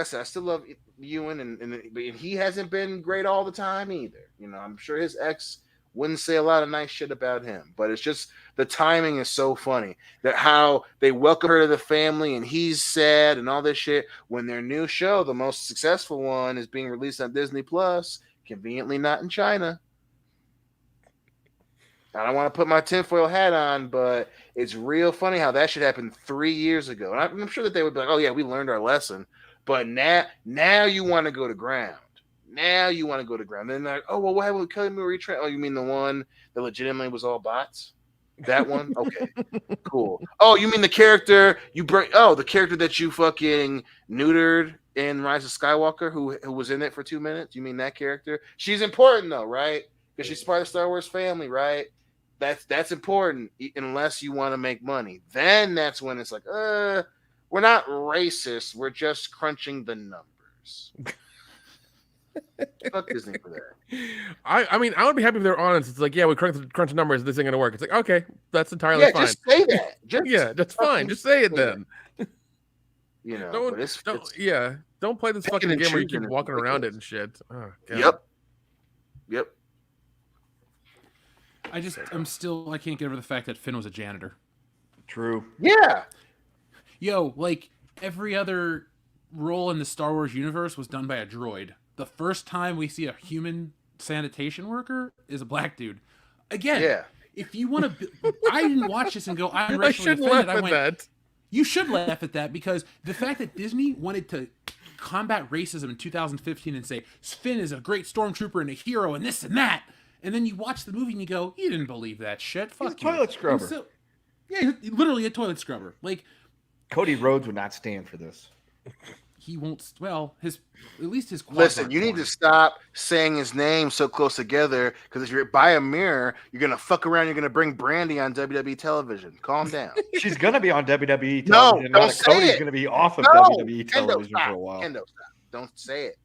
I said, I still love Ewan, and he hasn't been great all the time either. You know, I'm sure his ex wouldn't say a lot of nice shit about him, but it's just the timing is so funny that how they welcome her to the family and he's sad and all this shit when their new show, the most successful one, is being released on Disney Plus, conveniently not in China. I don't want to put my tinfoil hat on, but it's real funny how that shit happened 3 years ago. And I'm sure that they would be like, oh, yeah, we learned our lesson. But now you want to go to ground. Now you want to go to ground. Then they're like, oh, well, what happened with Kelly Marie Tran? Oh, you mean the one that legitimately was all bots? That one? Okay, cool. Oh, you mean the character the character that you fucking neutered in Rise of Skywalker who was in it for 2 minutes? You mean that character? She's important, though, right? Because she's part of the Star Wars family, right? That's important unless you want to make money. Then that's when it's like, we're not racist. We're just crunching the numbers. Fuck Disney for that. I mean, I would be happy if they're honest. It's like, yeah, we crunch the numbers. This ain't gonna work. It's like, okay, that's entirely fine. Just say that. That's fine. Just say it then. You know, don't play this fucking game where you keep walking around it and shit. Oh, God. Yep. I can't get over the fact that Finn was a janitor. True. Yeah. Yo, like every other role in the Star Wars universe was done by a droid. The first time we see a human sanitation worker is a black dude. Again, if you want to, I didn't watch this and go, I'm racially offended. I went, that. You should laugh at that because the fact that Disney wanted to combat racism in 2015 and say Finn is a great stormtrooper and a hero and this and that. And then you watch the movie and you go, you didn't believe that shit. Fuck you. Toilet scrubber. Yeah, literally a toilet scrubber. Like Cody Rhodes would not stand for this. He won't. Well, at least his. Listen, you need to stop saying his name so close together because if you're by a mirror, you're gonna fuck around. You're gonna bring Brandy on WWE television. Calm down. She's gonna be on WWE television. No, don't say Cody's it. gonna be off of WWE television for a while. Kendo, stop. Don't say it.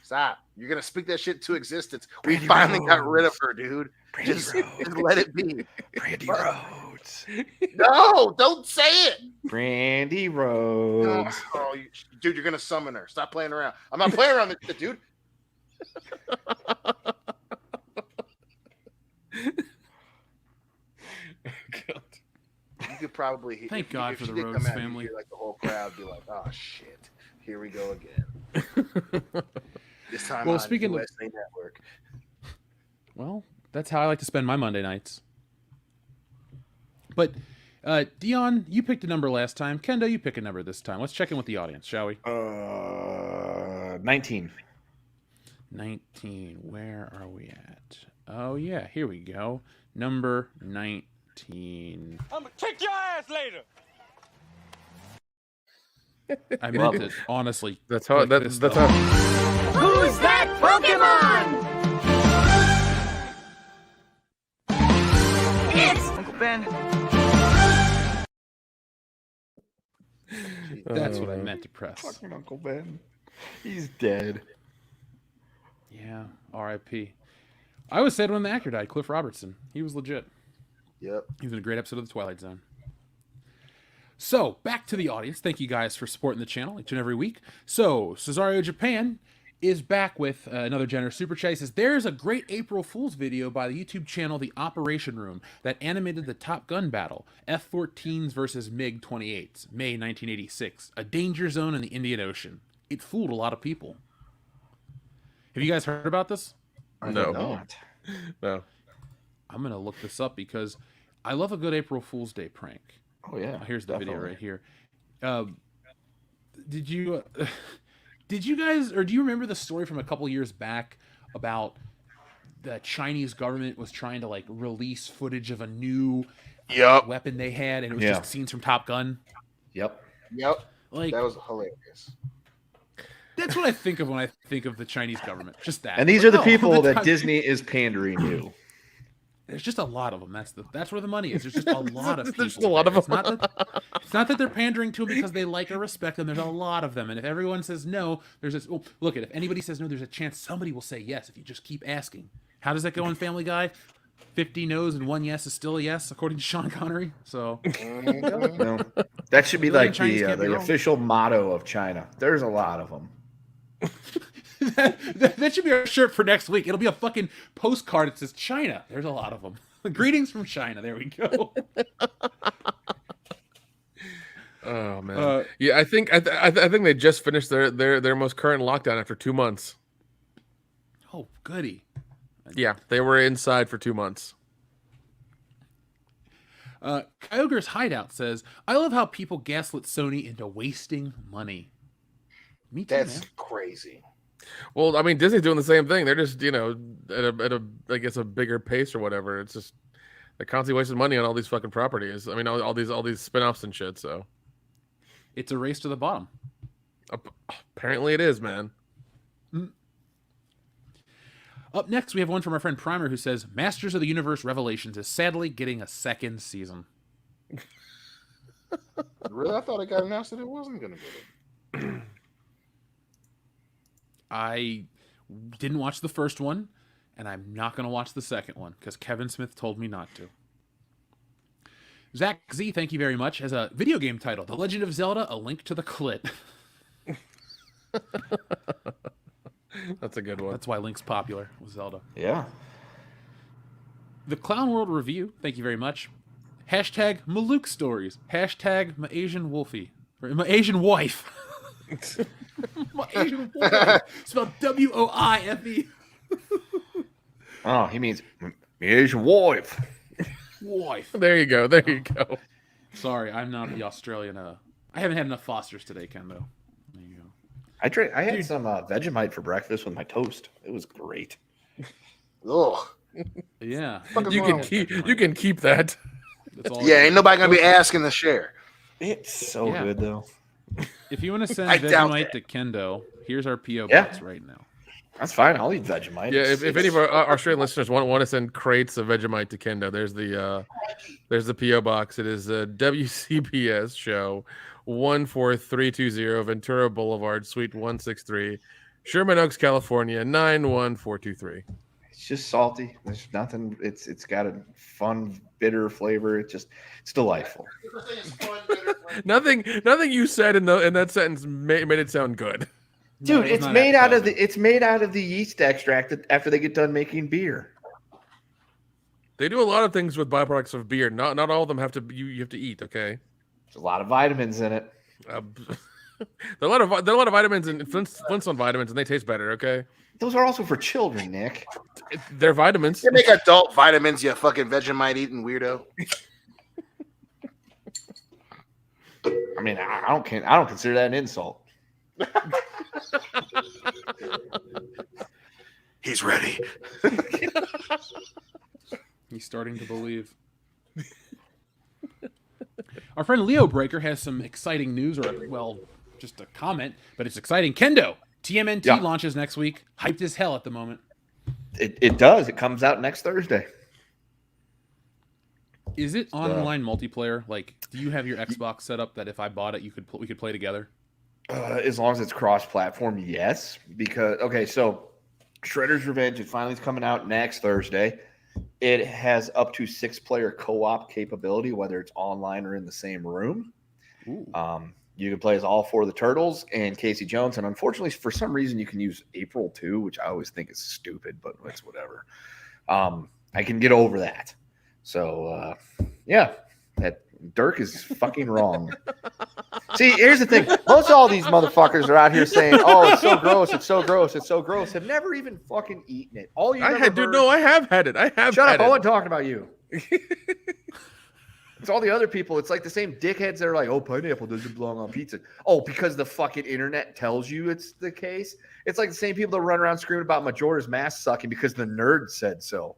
Stop. You're gonna speak that shit to existence. We finally got rid of her, dude. Just let it be. Brandy Rhodes. No, don't say it. Brandy Rhodes. Oh, dude, you're gonna summon her. Stop playing around. I'm not playing around with this, dude. You could probably thank God for the Rhodes Rhodes family. Like the whole crowd be like, "Oh shit, here we go again." This time, well, on speaking USA Network. Well, that's how I like to spend my Monday nights. But Dion, you picked a number last time. Kendo, you pick a number this time. Let's check in with the audience, shall we? 19. 19. Where are we at? Oh, yeah. Here we go. Number 19. I'm gonna kick your ass later. I meant to honestly. That's how. That's how. Who's that Pokemon? It's Uncle Ben. That's what I meant to press. Fucking Uncle Ben. He's dead. Yeah. R.I.P. I was sad when the actor died, Cliff Robertson. He was legit. Yep. He was in a great episode of The Twilight Zone. So, back to the audience. Thank you guys for supporting the channel each and every week. So, Cesario Japan is back with another generous super chat. He says, there's a great April Fool's video by the YouTube channel The Operation Room that animated the Top Gun battle, F-14s versus MiG-28s, May 1986, a danger zone in the Indian Ocean. It fooled a lot of people. Have you guys heard about this? No. No. I'm going to look this up because I love a good April Fool's Day prank. Oh yeah. Here's the definitely. video right here. Did you guys, or do you remember the story from a couple years back about the Chinese government was trying to like release footage of a new weapon they had, and it was just scenes from Top Gun? Yep. Like That was hilarious. that's what I think of when I think of the Chinese government. Just that. And these But are the no, people that's that not- Disney is pandering to. There's just a lot of them. That's where the money is. There's just a lot of people. There's just a lot of It's them. it's not that they're pandering to them because they like or respect them. There's a lot of them, and if everyone says no, there's this. Oh, look at if anybody says no, there's a chance somebody will say yes if you just keep asking. How does that go in Family Guy? 50 no's and 1 yes is still a yes, according to Sean Connery. So No. That should be Billion like Chinese can't be the wrong. official motto of China. There's a lot of them. that should be our shirt for next week. It'll be a fucking postcard that says China. There's a lot of them. Greetings from China. There we go. Oh man. Yeah, I think they just finished their most current lockdown after 2 months. Oh, goody. Yeah, they were inside for 2 months. Kyogre's Hideout says, I love how people gaslit Sony into wasting money. Me too, That's man. crazy. Well, I mean, Disney's doing the same thing. They're just, at a I guess a bigger pace or whatever. It's just they're constantly wasting money on all these fucking properties. I mean, all these spin-offs and shit. So It's a race to the bottom. apparently it is, man. Up next, we have one from our friend Primer who says, Masters of the Universe Revelations is sadly getting a second season. Really? I thought it got announced that it wasn't going to get it. I didn't watch the first one, and I'm not going to watch the second one because Kevin Smith told me not to. Zach Z, thank you very much, has a video game title, The Legend of Zelda, A Link to the Clit. That's a good one. That's why Link's popular with Zelda. Yeah. The Clown World Review, thank you very much. Hashtag Malouk Stories. Hashtag my Asian Wolfie. Or my Asian Wife. My Asian Wife. Spelled W-O-I-F-E. Oh, he means Asian wife. Wife. There you go. There you go. Sorry, I'm not the Australian. I haven't had enough Fosters today, Kendo. There you go. I had some Vegemite for breakfast with my toast. It was great. Ugh. Yeah. You can keep that. That's all Yeah, ain't nobody going to be asking to share. It's so Yeah. good though. If you want to send I doubt Vegemite that. to Kendo, here's our P.O. Yeah. box right now. That's fine. I'll eat Vegemite. Yeah, if any of our Australian listeners want to send crates of Vegemite to Kendo, there's the PO box. It is WCBS show 14320 Ventura Boulevard, Suite 163, Sherman Oaks, California 91423. It's just salty. There's nothing. It's got a fun bitter flavor. It's delightful. Nothing you said in that sentence made it sound good. No, Dude, it was it's not made out of appetizing. the yeast extract after they get done making beer. They do a lot of things with byproducts of beer. Not all of them have to you have to eat. Okay. There's a lot of vitamins in it. There are a lot of vitamins and Flintstone vitamins, and they taste better. Okay. Those are also for children, Nick. They're vitamins. You make adult vitamins, you fucking Vegemite eating weirdo. I mean, I don't consider that an insult. He's ready. He's starting to believe. Our friend Leo Breaker has some exciting news, or, well, just a comment, but it's exciting. Kendo, TMNT launches next week. Hyped as hell at the moment. It does. It comes out next Thursday. Is it online multiplayer? Like, do you have your Xbox set up that if I bought it, we could play together? As long as it's cross-platform, yes. Because, okay, so Shredder's Revenge is finally coming out next Thursday. It has up to 6-player co-op capability, whether it's online or in the same room. You can play as all 4 of the Turtles and Casey Jones. And unfortunately, for some reason, you can use April too, which I always think is stupid, but it's whatever. I can get over that. So, yeah, that Dirk is fucking wrong. See, here's the thing. Most of all these motherfuckers are out here saying, oh, it's so gross, it's so gross, it's so gross. Have never even fucking eaten it. All you I have had it. Shut up. I wasn't talking about you. It's all the other people. It's like the same dickheads that are like, oh, pineapple doesn't belong on pizza. Oh, because the fucking internet tells you it's the case. It's like the same people that run around screaming about Majora's Mask sucking because the nerd said so.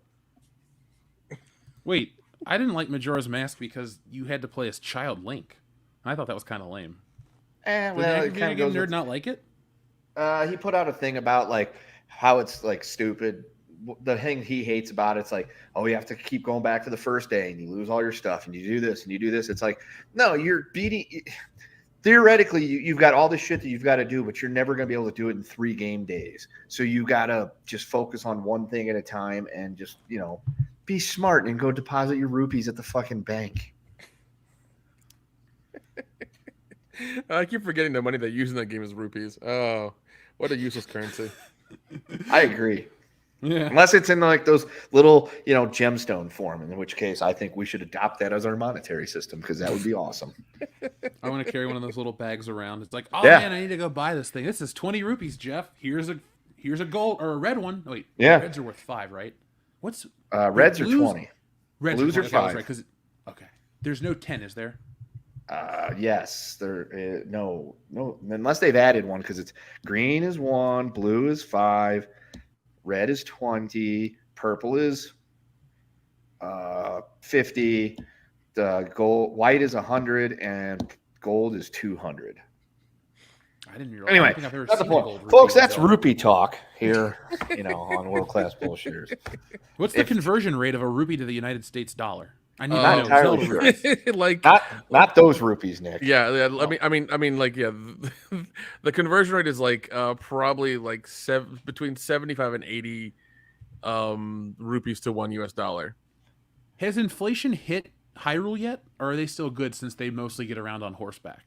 Wait, I didn't like Majora's Mask because you had to play as Child Link. I thought that was kind of lame. Well, Did it the kind of goes nerd with, not like it? he put out a thing about like how it's like stupid. The thing he hates about it's like, oh, you have to keep going back to the first day and you lose all your stuff and you do this and you do this. It's like, no, you're beating. Theoretically, you've got all this shit that you've got to do, but you're never going to be able to do it in 3 game days. So you got to just focus on one thing at a time and just, be smart and go deposit your rupees at the fucking bank. I keep forgetting the money they use in that game is rupees. Oh, what a useless currency. I agree. Yeah. Unless it's in like those little, gemstone form, in which case I think we should adopt that as our monetary system because that would be awesome. I want to carry one of those little bags around. It's like, oh Yeah. man, I need to go buy this thing. This is 20 rupees, Jeff. Here's a gold or a red one. Oh, wait, Yeah. reds are worth 5, right? What's Reds are blues? 20. Reds Blues are 20. Okay, I was 5. right, okay. There's no 10, is there? Yes, there. No, unless they've added one because it's green is 1, blue is 5, red is 20, purple is 50, the white is 100, and gold is 200. I didn't realize. Anyway, I don't think I've ever that's the seen a point. gold Folks, rupee that's myself. rupee talk here, on World Class Bullshitters. What's the conversion rate of a rupee to the United States dollar? I need Not to know. entirely Zelda sure. rupees. Like Not those rupees, Nick. yeah. I mean, like yeah. The conversion rate is like probably like between 75 and 80 rupees to $1. Has inflation hit Hyrule yet, or are they still good since they mostly get around on horseback?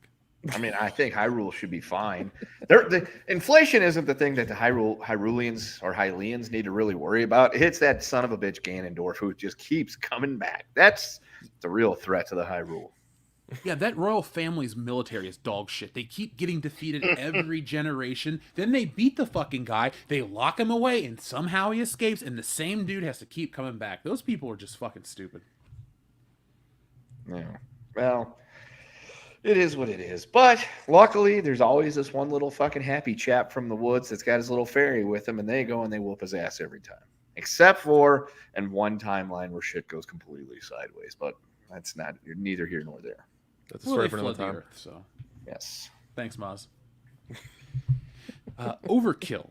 I mean, I think Hyrule should be fine. The inflation isn't the thing that the Hyruleans or Hylians need to really worry about. It's that son of a bitch Ganondorf who just keeps coming back. That's the real threat to the Hyrule. Yeah, that royal family's military is dog shit. They keep getting defeated every generation. Then they beat the fucking guy. They lock him away, and somehow he escapes, and the same dude has to keep coming back. Those people are just fucking stupid. Yeah. Well, it is what it is. But luckily, there's always this one little fucking happy chap from the woods that's got his little fairy with him, and they go and they whoop his ass every time. Except for in one timeline where shit goes completely sideways. But that's neither here nor there. That's a Well, story they for another flood the time. earth, so Yes. thanks, Maz. Overkill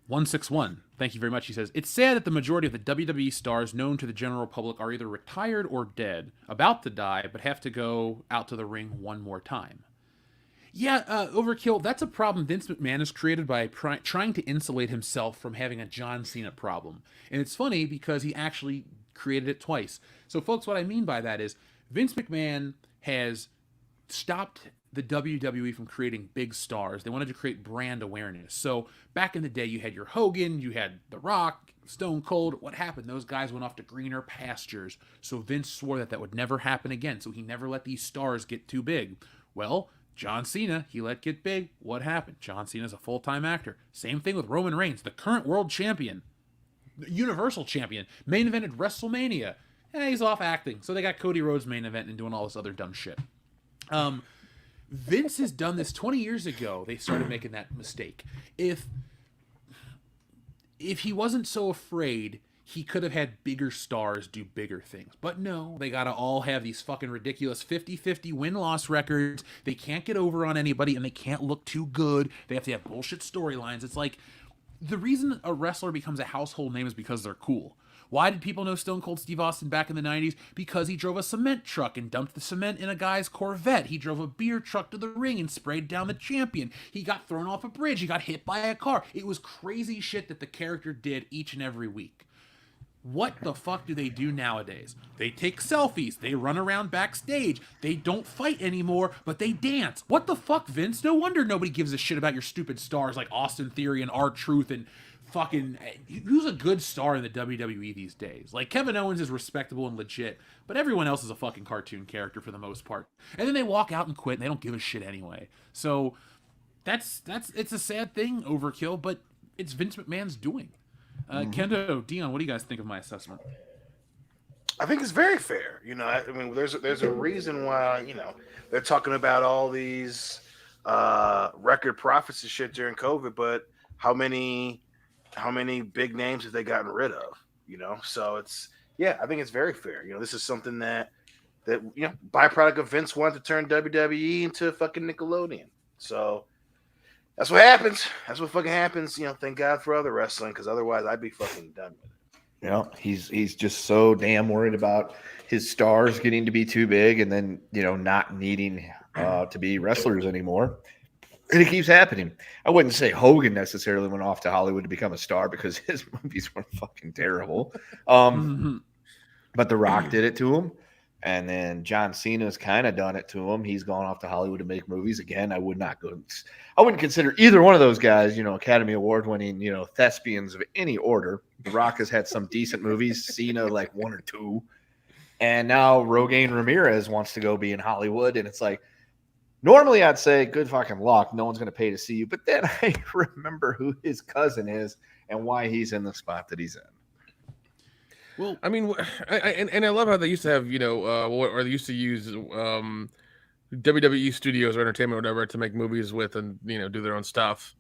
161. Thank you very much. He says, it's sad that the majority of the WWE stars known to the general public are either retired or dead, about to die, but have to go out to the ring one more time. Yeah, Overkill, that's a problem Vince McMahon has created by trying to insulate himself from having a John Cena problem. And it's funny because he actually created it twice. So, folks, what I mean by that is Vince McMahon has stopped the WWE from creating big stars. They wanted to create brand awareness. So back in the day, you had your Hogan, you had The Rock, Stone Cold. What happened? Those guys went off to greener pastures. So Vince swore that would never happen again. So he never let these stars get too big. Well, John Cena, he let get big. What happened? John Cena's a full-time actor. Same thing with Roman Reigns, the current world champion, Universal champion, main evented WrestleMania. He's off acting. So they got Cody Rhodes main event and doing all this other dumb shit. Vince has done this 20 years ago. They started making that mistake. If if he wasn't so afraid, he could have had bigger stars do bigger things. But no, they gotta all have these fucking ridiculous 50-50 win-loss records. They can't get over on anybody, and they can't look too good. They have to have bullshit storylines. It's like, the reason a wrestler becomes a household name is because they're cool. Why did people know Stone Cold Steve Austin back in the 90s? Because he drove a cement truck and dumped the cement in a guy's Corvette. He drove a beer truck to the ring and sprayed down the champion. He got thrown off a bridge. He got hit by a car. It was crazy shit that the character did each and every week. What the fuck do they do nowadays? They take selfies. They run around backstage. They don't fight anymore, but they dance. What the fuck, Vince? No wonder nobody gives a shit about your stupid stars like Austin Theory and R-Truth and fucking... Who's a good star in the WWE these days? Like, Kevin Owens is respectable and legit, but everyone else is a fucking cartoon character for the most part. And then they walk out and quit, and they don't give a shit anyway. So, it's a sad thing, Overkill, but it's Vince McMahon's doing. Kendo, Dion, what do you guys think of my assessment? I think it's very fair. You know, I mean, there's a reason why, you know, they're talking about all these record profits and shit during COVID, but how many big names have they gotten rid of? You know, so I think it's very fair. You know, this is something that you know, byproduct of Vince wanted to turn WWE into fucking Nickelodeon. So that's what happens. That's what fucking happens. You know, thank God for other wrestling, because otherwise I'd be fucking done with it. You know, he's just so damn worried about his stars getting to be too big and then, you know, not needing to be wrestlers anymore. And it keeps happening. I wouldn't say Hogan necessarily went off to Hollywood to become a star because his movies were fucking terrible. But The Rock did it to him. And then John Cena's kind of done it to him. He's gone off to Hollywood to make movies again. I wouldn't consider either one of those guys, you know, Academy Award winning, you know, thespians of any order. The Rock has had some decent movies. Cena like one or two. And now Rogaine Ramirez wants to go be in Hollywood. And it's like, normally I'd say good fucking luck. No one's going to pay to see you. But then I remember who his cousin is and why he's in the spot that he's in. Well, I mean, I love how they used to have, you know, or they used to use WWE studios or entertainment or whatever to make movies with and, you know, do their own stuff.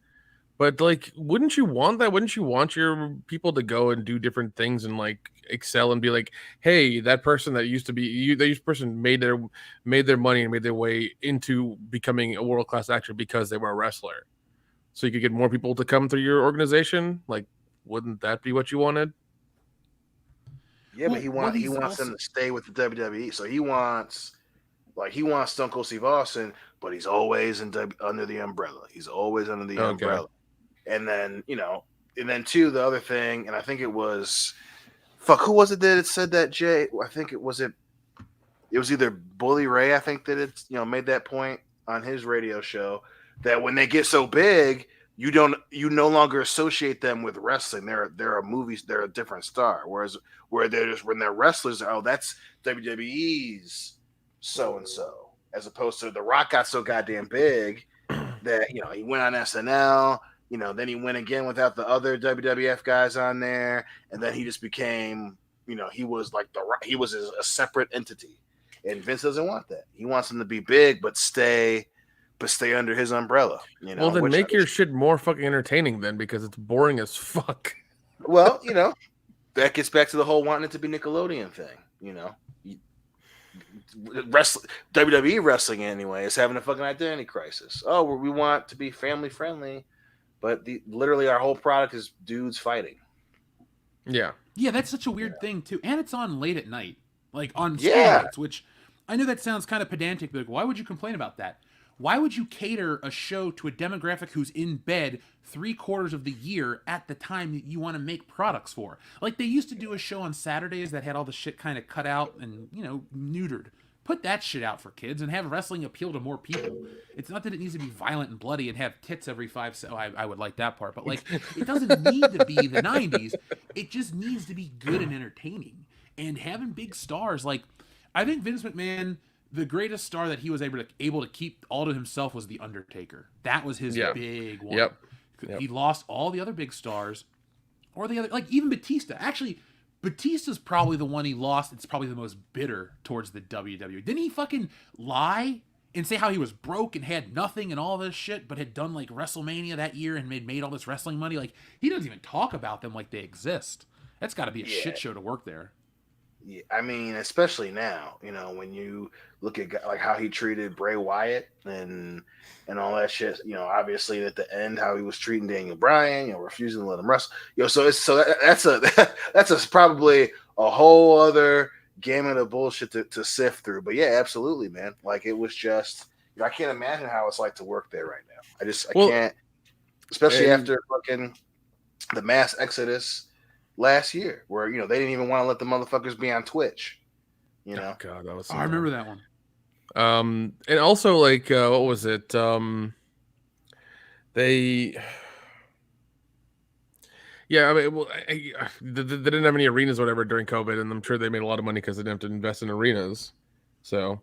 But, like, wouldn't you want that? Wouldn't you want your people to go and do different things and, like, excel and be like, hey, that person that used to be you, that person made their money and made their way into becoming a world-class actor because they were a wrestler. So you could get more people to come through your organization? Like, wouldn't that be what you wanted? Yeah, but he wants them to stay with the WWE. So he wants Stone Cold Steve Austin, but he's always under the umbrella. He's always under the umbrella. And then, you know, too, the other thing, and I think it was, who was it that said that, Jay? I think it was either Bully Ray, I think, that it's, you know, made that point on his radio show that when they get so big, you no longer associate them with wrestling. They're movies, they're a different star. Whereas when they're wrestlers, oh, that's WWE's so and so. As opposed to The Rock got so goddamn big that, you know, he went on SNL, you know, then he went again without the other WWF guys on there, and then he just became, you know, he was like he was a separate entity. And Vince doesn't want that. He wants them to be big but stay under his umbrella. You know, well, then make your shit more fucking entertaining then, because it's boring as fuck. Well, you know, that gets back to the whole wanting it to be Nickelodeon thing. You know, WWE wrestling anyway is having a fucking identity crisis. Oh, we want to be family friendly, but literally our whole product is dudes fighting. Yeah, that's such a weird thing too, and it's on late at night, like on school nights, which I know that sounds kind of pedantic, but why would you complain about that? Why would you cater a show to a demographic who's in bed 3/4 of the year at the time that you want to make products for? Like, they used to do a show on Saturdays that had all the shit kind of cut out and, you know, neutered. Put that shit out for kids and have wrestling appeal to more people. It's not that it needs to be violent and bloody and have tits every 5 seconds. I would like that part. But, like, it doesn't need to be the 90s. It just needs to be good and entertaining. And having big stars, like, I think Vince McMahon... the greatest star that he was able to keep all to himself was The Undertaker. That was his big one. Yep. He lost all the other big stars, or the other, like even Batista. Actually, Batista's probably the one he lost. It's probably the most bitter towards the WWE. Didn't he fucking lie and say how he was broke and had nothing and all this shit, but had done like WrestleMania that year and made all this wrestling money. Like, he doesn't even talk about them like they exist. That's got to be a shit show to work there. Yeah, I mean, especially now, when you look at like how he treated Bray Wyatt and all that shit. Obviously at the end how he was treating Daniel Bryan, refusing to let him wrestle. That's probably a whole other gamut of bullshit to sift through. But yeah, absolutely, man. Like, it was just, I can't imagine how it's like to work there right now. I can't, especially after fucking the mass exodus last year, where they didn't even want to let the motherfuckers be on Twitch. Oh God, that was. So I remember that one. And also, like, what was it? Yeah, I mean, well, they didn't have any arenas or whatever during COVID, and I'm sure they made a lot of money because they didn't have to invest in arenas. So,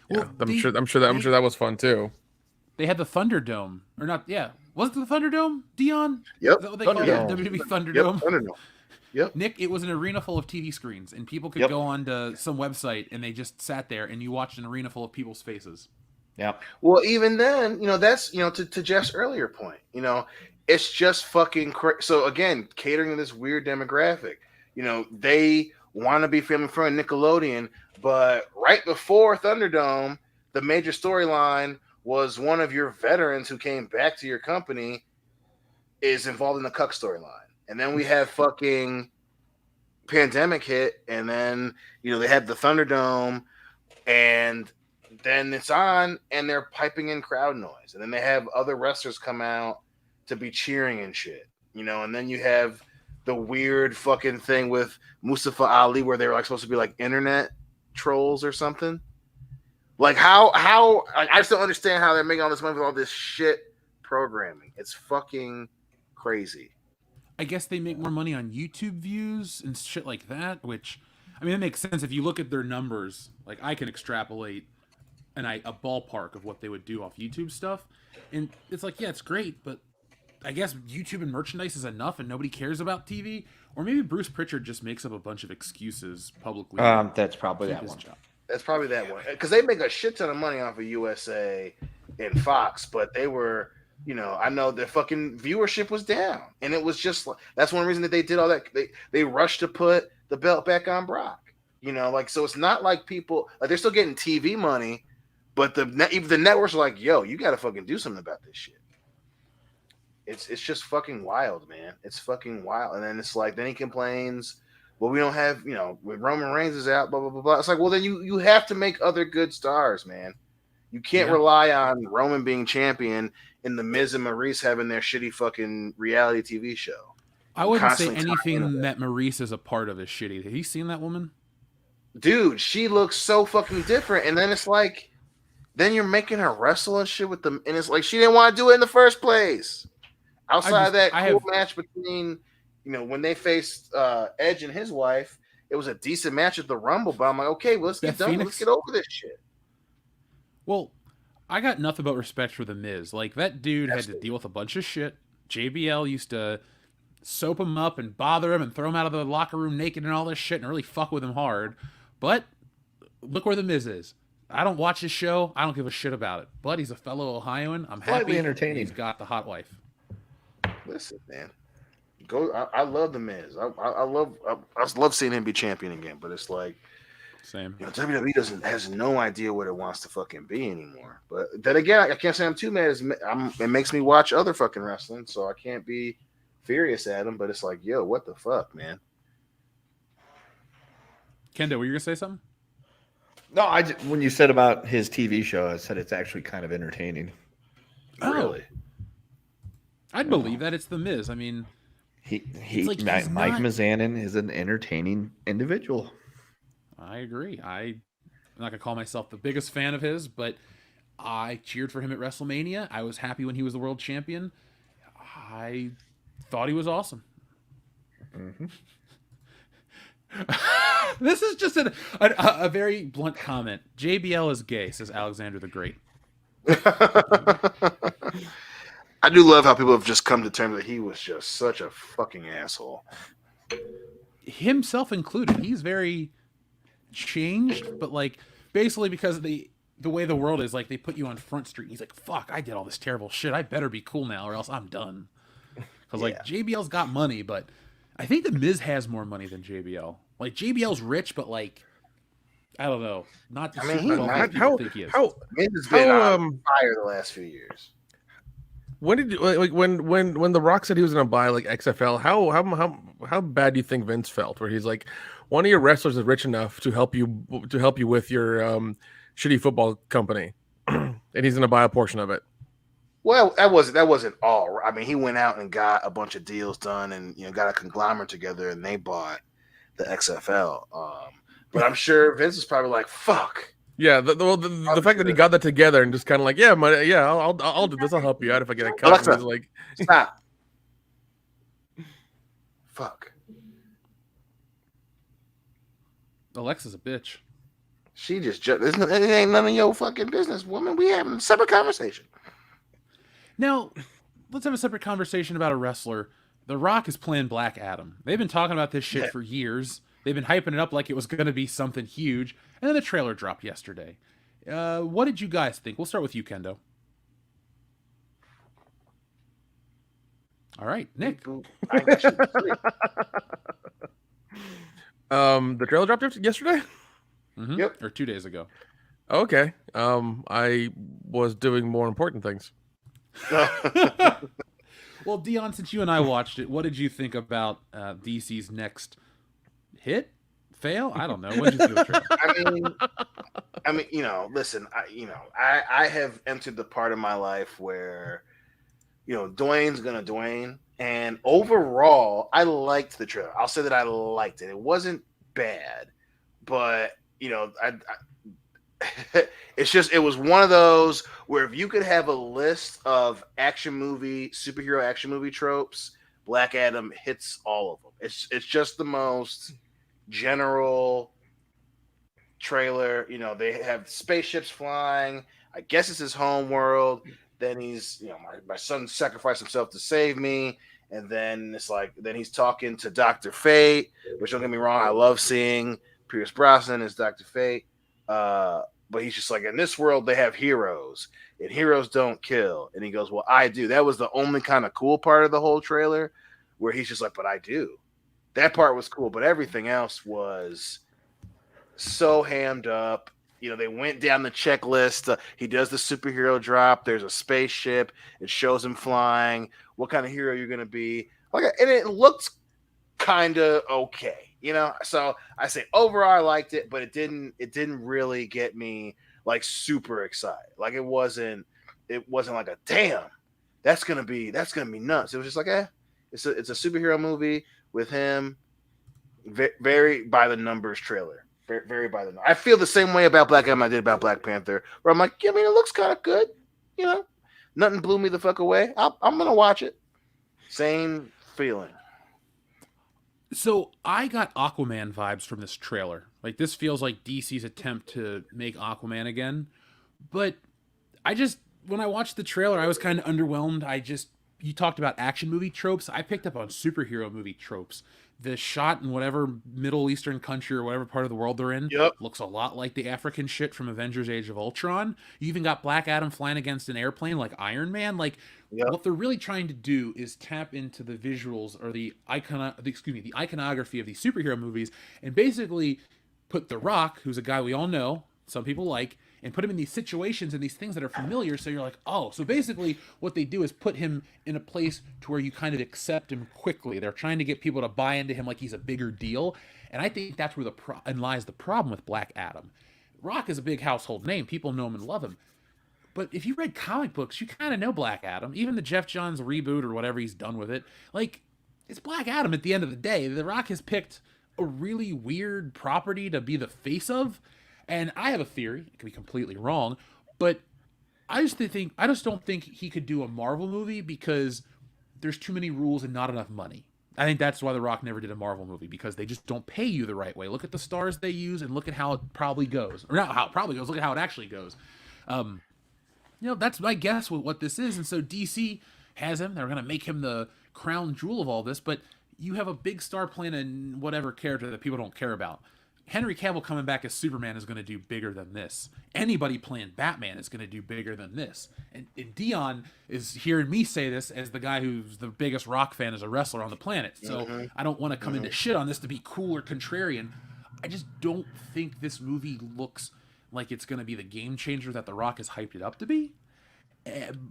yeah, I'm sure that was fun too. They had the Thunderdome, or not? Yeah, was it the Thunderdome, Dion? Yep, Is that what they call it? WWE Thunderdome. Yep, Thunderdome. Yep. Nick, it was an arena full of TV screens, and people could go on to some website, and they just sat there, and you watched an arena full of people's faces. Yeah. Well, even then, that's to Jeff's earlier point. It's just fucking crazy. So again, catering to this weird demographic. They want to be family friendly Nickelodeon, but right before Thunderdome, the major storyline was one of your veterans who came back to your company is involved in the cuck storyline. And then we have fucking pandemic hit, and then they had the Thunderdome, and then it's on, and they're piping in crowd noise, and then they have other wrestlers come out to be cheering and shit, and then you have the weird fucking thing with Mustafa Ali where they were like supposed to be like internet trolls or something. Like, how I just don't understand how they're making all this money with all this shit programming. It's fucking crazy. I guess they make more money on YouTube views and shit like that, which, I mean, it makes sense if you look at their numbers. Like, I can extrapolate a ballpark of what they would do off YouTube stuff, and it's like, yeah, it's great, but I guess YouTube and merchandise is enough, and nobody cares about TV. Or maybe Bruce Pritchard just makes up a bunch of excuses publicly. That's probably that one. That's probably that one, because they make a shit ton of money off of USA and Fox, but they were. I know their fucking viewership was down, and it was just that's one reason that they did all that. They rushed to put the belt back on Brock. So it's not like people they're still getting TV money, but even the networks are like, yo, you got to fucking do something about this shit. It's just fucking wild, man. It's fucking wild, and then it's like then he complains, well, we don't have when Roman Reigns is out, blah blah blah blah. It's like, well, then you have to make other good stars, man. You can't rely on Roman being champion and the Miz and Maurice having their shitty fucking reality TV show. I wouldn't say anything that Maurice is a part of is shitty. Have you seen that woman? Dude, she looks so fucking different. And then it's like, then you're making her wrestle and shit with them. And it's like, she didn't want to do it in the first place. Outside of that cool match between, when they faced Edge and his wife, it was a decent match at the Rumble. But I'm like, okay, well, let's get done. Let's get over this shit. Well, I got nothing but respect for The Miz. Like, that dude had to deal with a bunch of shit. JBL used to soap him up and bother him and throw him out of the locker room naked and all this shit and really fuck with him hard. But look where The Miz is. I don't watch his show. I don't give a shit about it. But he's a fellow Ohioan. I'm happy. Entertaining. He's got the hot wife. Listen, man. I love The Miz. I love seeing him be champion again. But it's like, same. WWE has no idea what it wants to fucking be anymore. But then again, I can't say I'm too mad. It makes me watch other fucking wrestling, so I can't be furious at him. But it's like, yo, what the fuck, man? Kendo, were you gonna say something? No, when you said about his TV show, I said it's actually kind of entertaining. Really? I'd believe that. It's The Miz. I mean, Mike Mizanin is an entertaining individual. I agree. I'm not gonna call myself the biggest fan of his, but I cheered for him at WrestleMania. I was happy when he was the world champion. I thought he was awesome. Mm-hmm. This is just a very blunt comment. JBL is gay, says Alexander the Great. I do love how people have just come to terms that he was just such a fucking asshole. Himself included. He's very changed, but like basically because the way the world is, like they put you on Front Street. And he's like, "Fuck, I did all this terrible shit. I better be cool now, or else I'm done." Because like JBL's got money, but I think the Miz has more money than JBL. Like JBL's rich, but like I don't know, not. I mean, he might think he is. Miz has been on fire the last few years. When did when The Rock said he was going to buy like XFL? How bad do you think Vince felt? Where he's like, one of your wrestlers is rich enough to help you with your shitty football company, and he's going to buy a portion of it. Well, that wasn't all. I mean, he went out and got a bunch of deals done, and got a conglomerate together, and they bought the XFL. But I'm sure Vince is probably like, "Fuck." Yeah, the fact that he got that together and just kind of like, I'll do this. I'll help you out if I get a cut. Alexa, like, stop. Fuck. Alexa's a bitch. She just it ain't none of your fucking business, woman. We having a separate conversation. Now, let's have a separate conversation about a wrestler. The Rock is playing Black Adam. They've been talking about this shit for years. They've been hyping it up like it was going to be something huge. And then the trailer dropped yesterday. What did you guys think? We'll start with you, Kendo. All right, Nick. The trailer dropped yesterday? Mm-hmm. Yep. Or 2 days ago. Okay. I was doing more important things. Well, Dion, since you and I watched it, what did you think about DC's next hit? Fail? I don't know. What did you think of the trailer? I mean, listen, I have entered the part of my life where, Dwayne's gonna Dwayne, and overall, I liked the trailer. I'll say that I liked it. It wasn't bad, but it was one of those where if you could have a list of superhero action movie tropes, Black Adam hits all of them. It's just the most general trailer. They have spaceships flying. I guess it's his home world. Then he's, my son sacrificed himself to save me. And then then he's talking to Dr. Fate, which, don't get me wrong, I love seeing Pierce Brosnan as Dr. Fate. But he's just like, in this world, they have heroes, and heroes don't kill. And he goes, well, I do. That was the only kind of cool part of the whole trailer, where he's just like, but I do. That part was cool, but everything else was so hammed up. They went down the checklist. He does the superhero drop. There's a spaceship. It shows him flying. What kind of hero you're going to be. And it looked kind of okay. So I say overall I liked it, but it didn't really get me like super excited. Like it wasn't like a damn, that's gonna be nuts. It was just like, it's a superhero movie with him, very by the numbers trailer, very by the numbers. I feel the same way about Black Adam I did about Black Panther, where I'm like, it looks kind of good, nothing blew me the fuck away. I'm gonna watch it. Same feeling. So I got Aquaman vibes from this trailer. Like, this feels like DC's attempt to make Aquaman again. But when I watched the trailer, I was kind of underwhelmed. You talked about action movie tropes. I picked up on superhero movie tropes. The shot in whatever Middle Eastern country or whatever part of the world they're in looks a lot like the African shit from Avengers Age of Ultron. You even got Black Adam flying against an airplane like Iron Man. Like, what they're really trying to do is tap into the visuals or the iconography of these superhero movies and basically put The Rock, who's a guy we all know, some people like, and put him in these situations and these things that are familiar. So you're like, oh, so basically what they do is put him in a place to where you kind of accept him quickly. They're trying to get people to buy into him like he's a bigger deal. And I think that's where lies the problem with Black Adam. Rock is a big household name. People know him and love him. But if you read comic books, you kind of know Black Adam. Even the Jeff Johns reboot or whatever he's done with it. Like, it's Black Adam at the end of the day. The Rock has picked a really weird property to be the face of. And I have a theory, it could be completely wrong, but I just don't think he could do a Marvel movie because there's too many rules and not enough money. I think that's why The Rock never did a Marvel movie, because they just don't pay you the right way. Look at the stars they use and look at how it probably goes. Or not how it probably goes, look at how it actually goes. That's my guess with what this is. And so DC has him. They're going to make him the crown jewel of all this, but you have a big star playing in whatever character that people don't care about. Henry Cavill coming back as Superman is going to do bigger than this. Anybody playing Batman is going to do bigger than this. And Dion is hearing me say this as the guy who's the biggest Rock fan as a wrestler on the planet. So I don't want to come into shit on this to be cool or contrarian. I just don't think this movie looks like it's going to be the game changer that The Rock has hyped it up to be.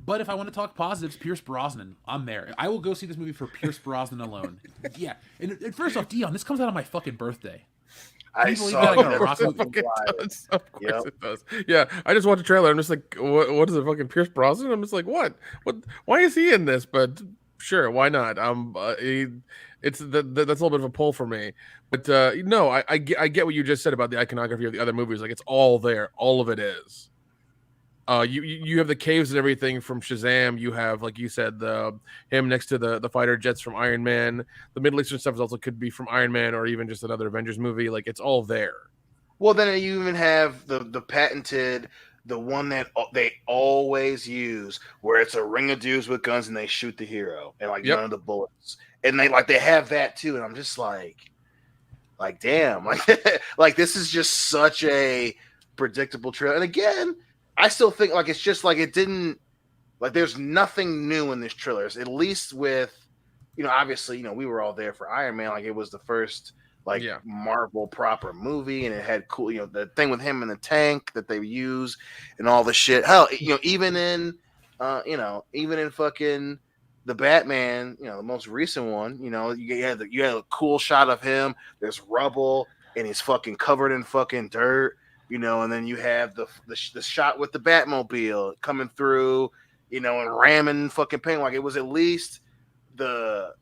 But if I want to talk positives, Pierce Brosnan, I'm there. I will go see this movie for Pierce Brosnan alone. Yeah. And first off, Dion, this comes out on my fucking birthday. I People saw even that. Rock movie. Of course it does. Yeah, I just watched the trailer. I'm just like, what is it? Fucking Pierce Brosnan? I'm just like, what? Why is he in this? But sure, why not? That's a little bit of a pull for me. But no, I get what you just said about the iconography of the other movies. Like, it's all there. All of it is. You have the caves and everything from Shazam. You have, like you said, him next to the fighter jets from Iron Man. The Middle Eastern stuff is also could be from Iron Man or even just another Avengers movie. Like, it's all there. Well, then you even have the patented, the one that they always use, where it's a ring of dudes with guns and they shoot the hero and like none of the bullets, and they have that too. And I'm just like damn, like this is just such a predictable trailer. And again, I still think like it's just like it didn't like there's nothing new in this trailer. At least with obviously we were all there for Iron Man. Like it was the first Marvel proper movie, and it had cool the thing with him in the tank that they use and all the shit. Hell, even in fucking the Batman, the most recent one, you had a cool shot of him. There's rubble and he's fucking covered in fucking dirt. And then you have the shot with the Batmobile coming through, and ramming fucking paint. Like it was at least the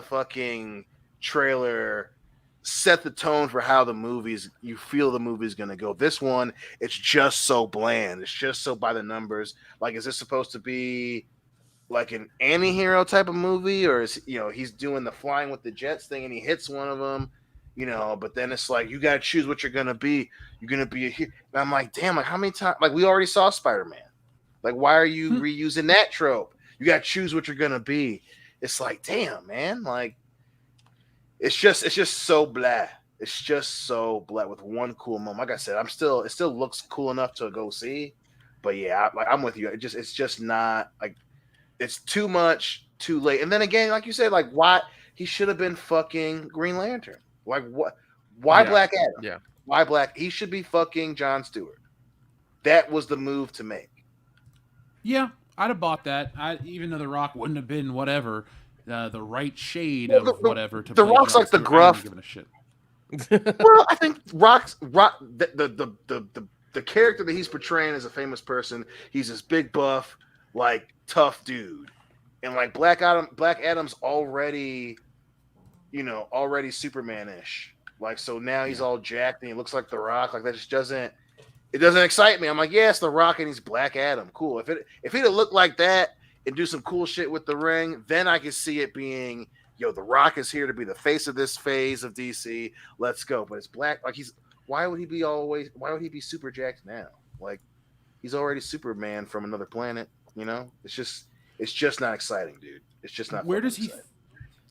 fucking trailer set the tone for how you feel the movie's gonna go. This one, it's just so bland. It's just so by the numbers. Like, is this supposed to be like an anti-hero type of movie, or is he's doing the flying with the jets thing and he hits one of them? But then it's like you got to choose what you're gonna be. You're gonna be a hero. And I'm like, damn, like how many times? Like we already saw Spider-Man. Like why are you reusing that trope? You got to choose what you're gonna be. It's like, damn, man. Like it's just so blah. It's just so blah with one cool moment. Like I said, it still looks cool enough to go see. But yeah, I'm with you. It's just not like it's too much, too late. And then again, like you said, like why he should have been fucking Green Lantern. Like what? Why Black Adam? Yeah. Why Black? He should be fucking Jon Stewart. That was the move to make. Yeah, I'd have bought that. Even though The Rock wouldn't have been whatever, the right shade of whatever. To the play Rock's Jon like the Stewart. gruff. Giving a shit. Well, I think Rock the character that he's portraying as a famous person. He's this big buff, like tough dude, and like Black Adam's already. Already Superman-ish. Like, so now he's all jacked and he looks like The Rock. Like, that just doesn't excite me. I'm like, yeah, it's The Rock and he's Black Adam. Cool. If he'd have looked like that and do some cool shit with the ring, then I could see it being, The Rock is here to be the face of this phase of DC. Let's go. But it's Black. Like, why would he be super jacked now? Like, he's already Superman from another planet, It's just not exciting, dude. It's just not. Where does he exciting.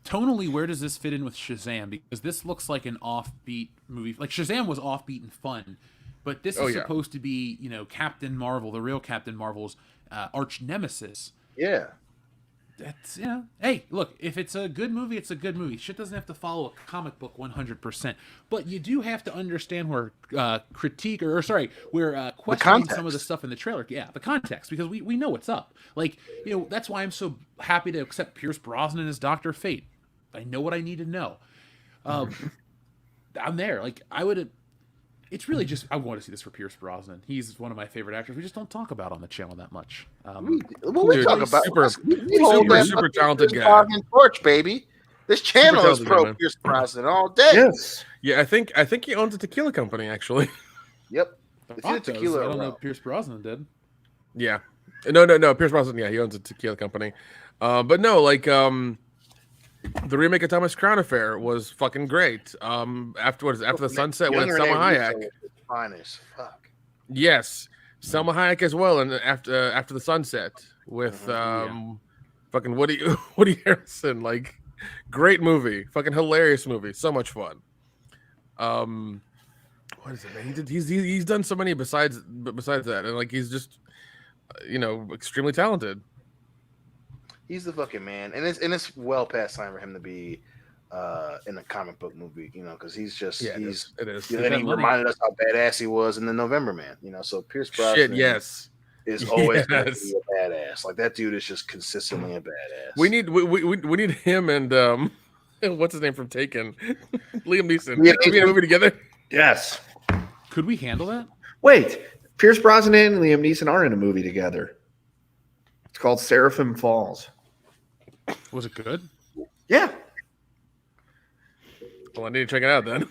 Tonally, where does this fit in with Shazam? Because this looks like an offbeat movie. Like Shazam was offbeat and fun, but this is supposed to be, Captain Marvel, the real Captain Marvel's arch nemesis. Yeah. That's Hey, look, if it's a good movie, it's a good movie. Shit doesn't have to follow a comic book 100%, but you do have to understand where questioning some of the stuff in the trailer. Yeah, the context, because we know what's up. Like, that's why I'm so happy to accept Pierce Brosnan as Dr. Fate. I know what I need to know. I'm there. Like, I would. It's really just I want to see this for Pierce Brosnan. He's one of my favorite actors. We just don't talk about on the channel that much. We talk about super talented guy. Torch, baby. This channel is pro Pierce Brosnan all day. Yes. Yeah, I think he owns a tequila company actually. Yep. I don't know if Pierce Brosnan did. Yeah. No. Pierce Brosnan. Yeah, he owns a tequila company. But no, like the remake of Thomas Crown Affair was fucking great. After the Sunset with Selma Hayek. Fine as fuck. Yes, Selma Hayek as well, and after the Sunset with fucking Woody Harrelson. Like, great movie, fucking hilarious movie, so much fun. What is it, man? He's done so many besides that, and like he's just extremely talented. He's the fucking man, and it's well past time for him to be in a comic book movie, because he's just It is. Then he reminded us how badass he was in the November Man, so Pierce Brosnan is always going to be a badass. Like that dude is just consistently a badass. We need him and what's his name from Taken, Liam Neeson. Yeah, Can we get a movie together? Yes. Could we handle that? Wait, Pierce Brosnan and Liam Neeson are in a movie together. It's called Seraphim Falls. Was it good? Yeah. Well, I need to check it out then.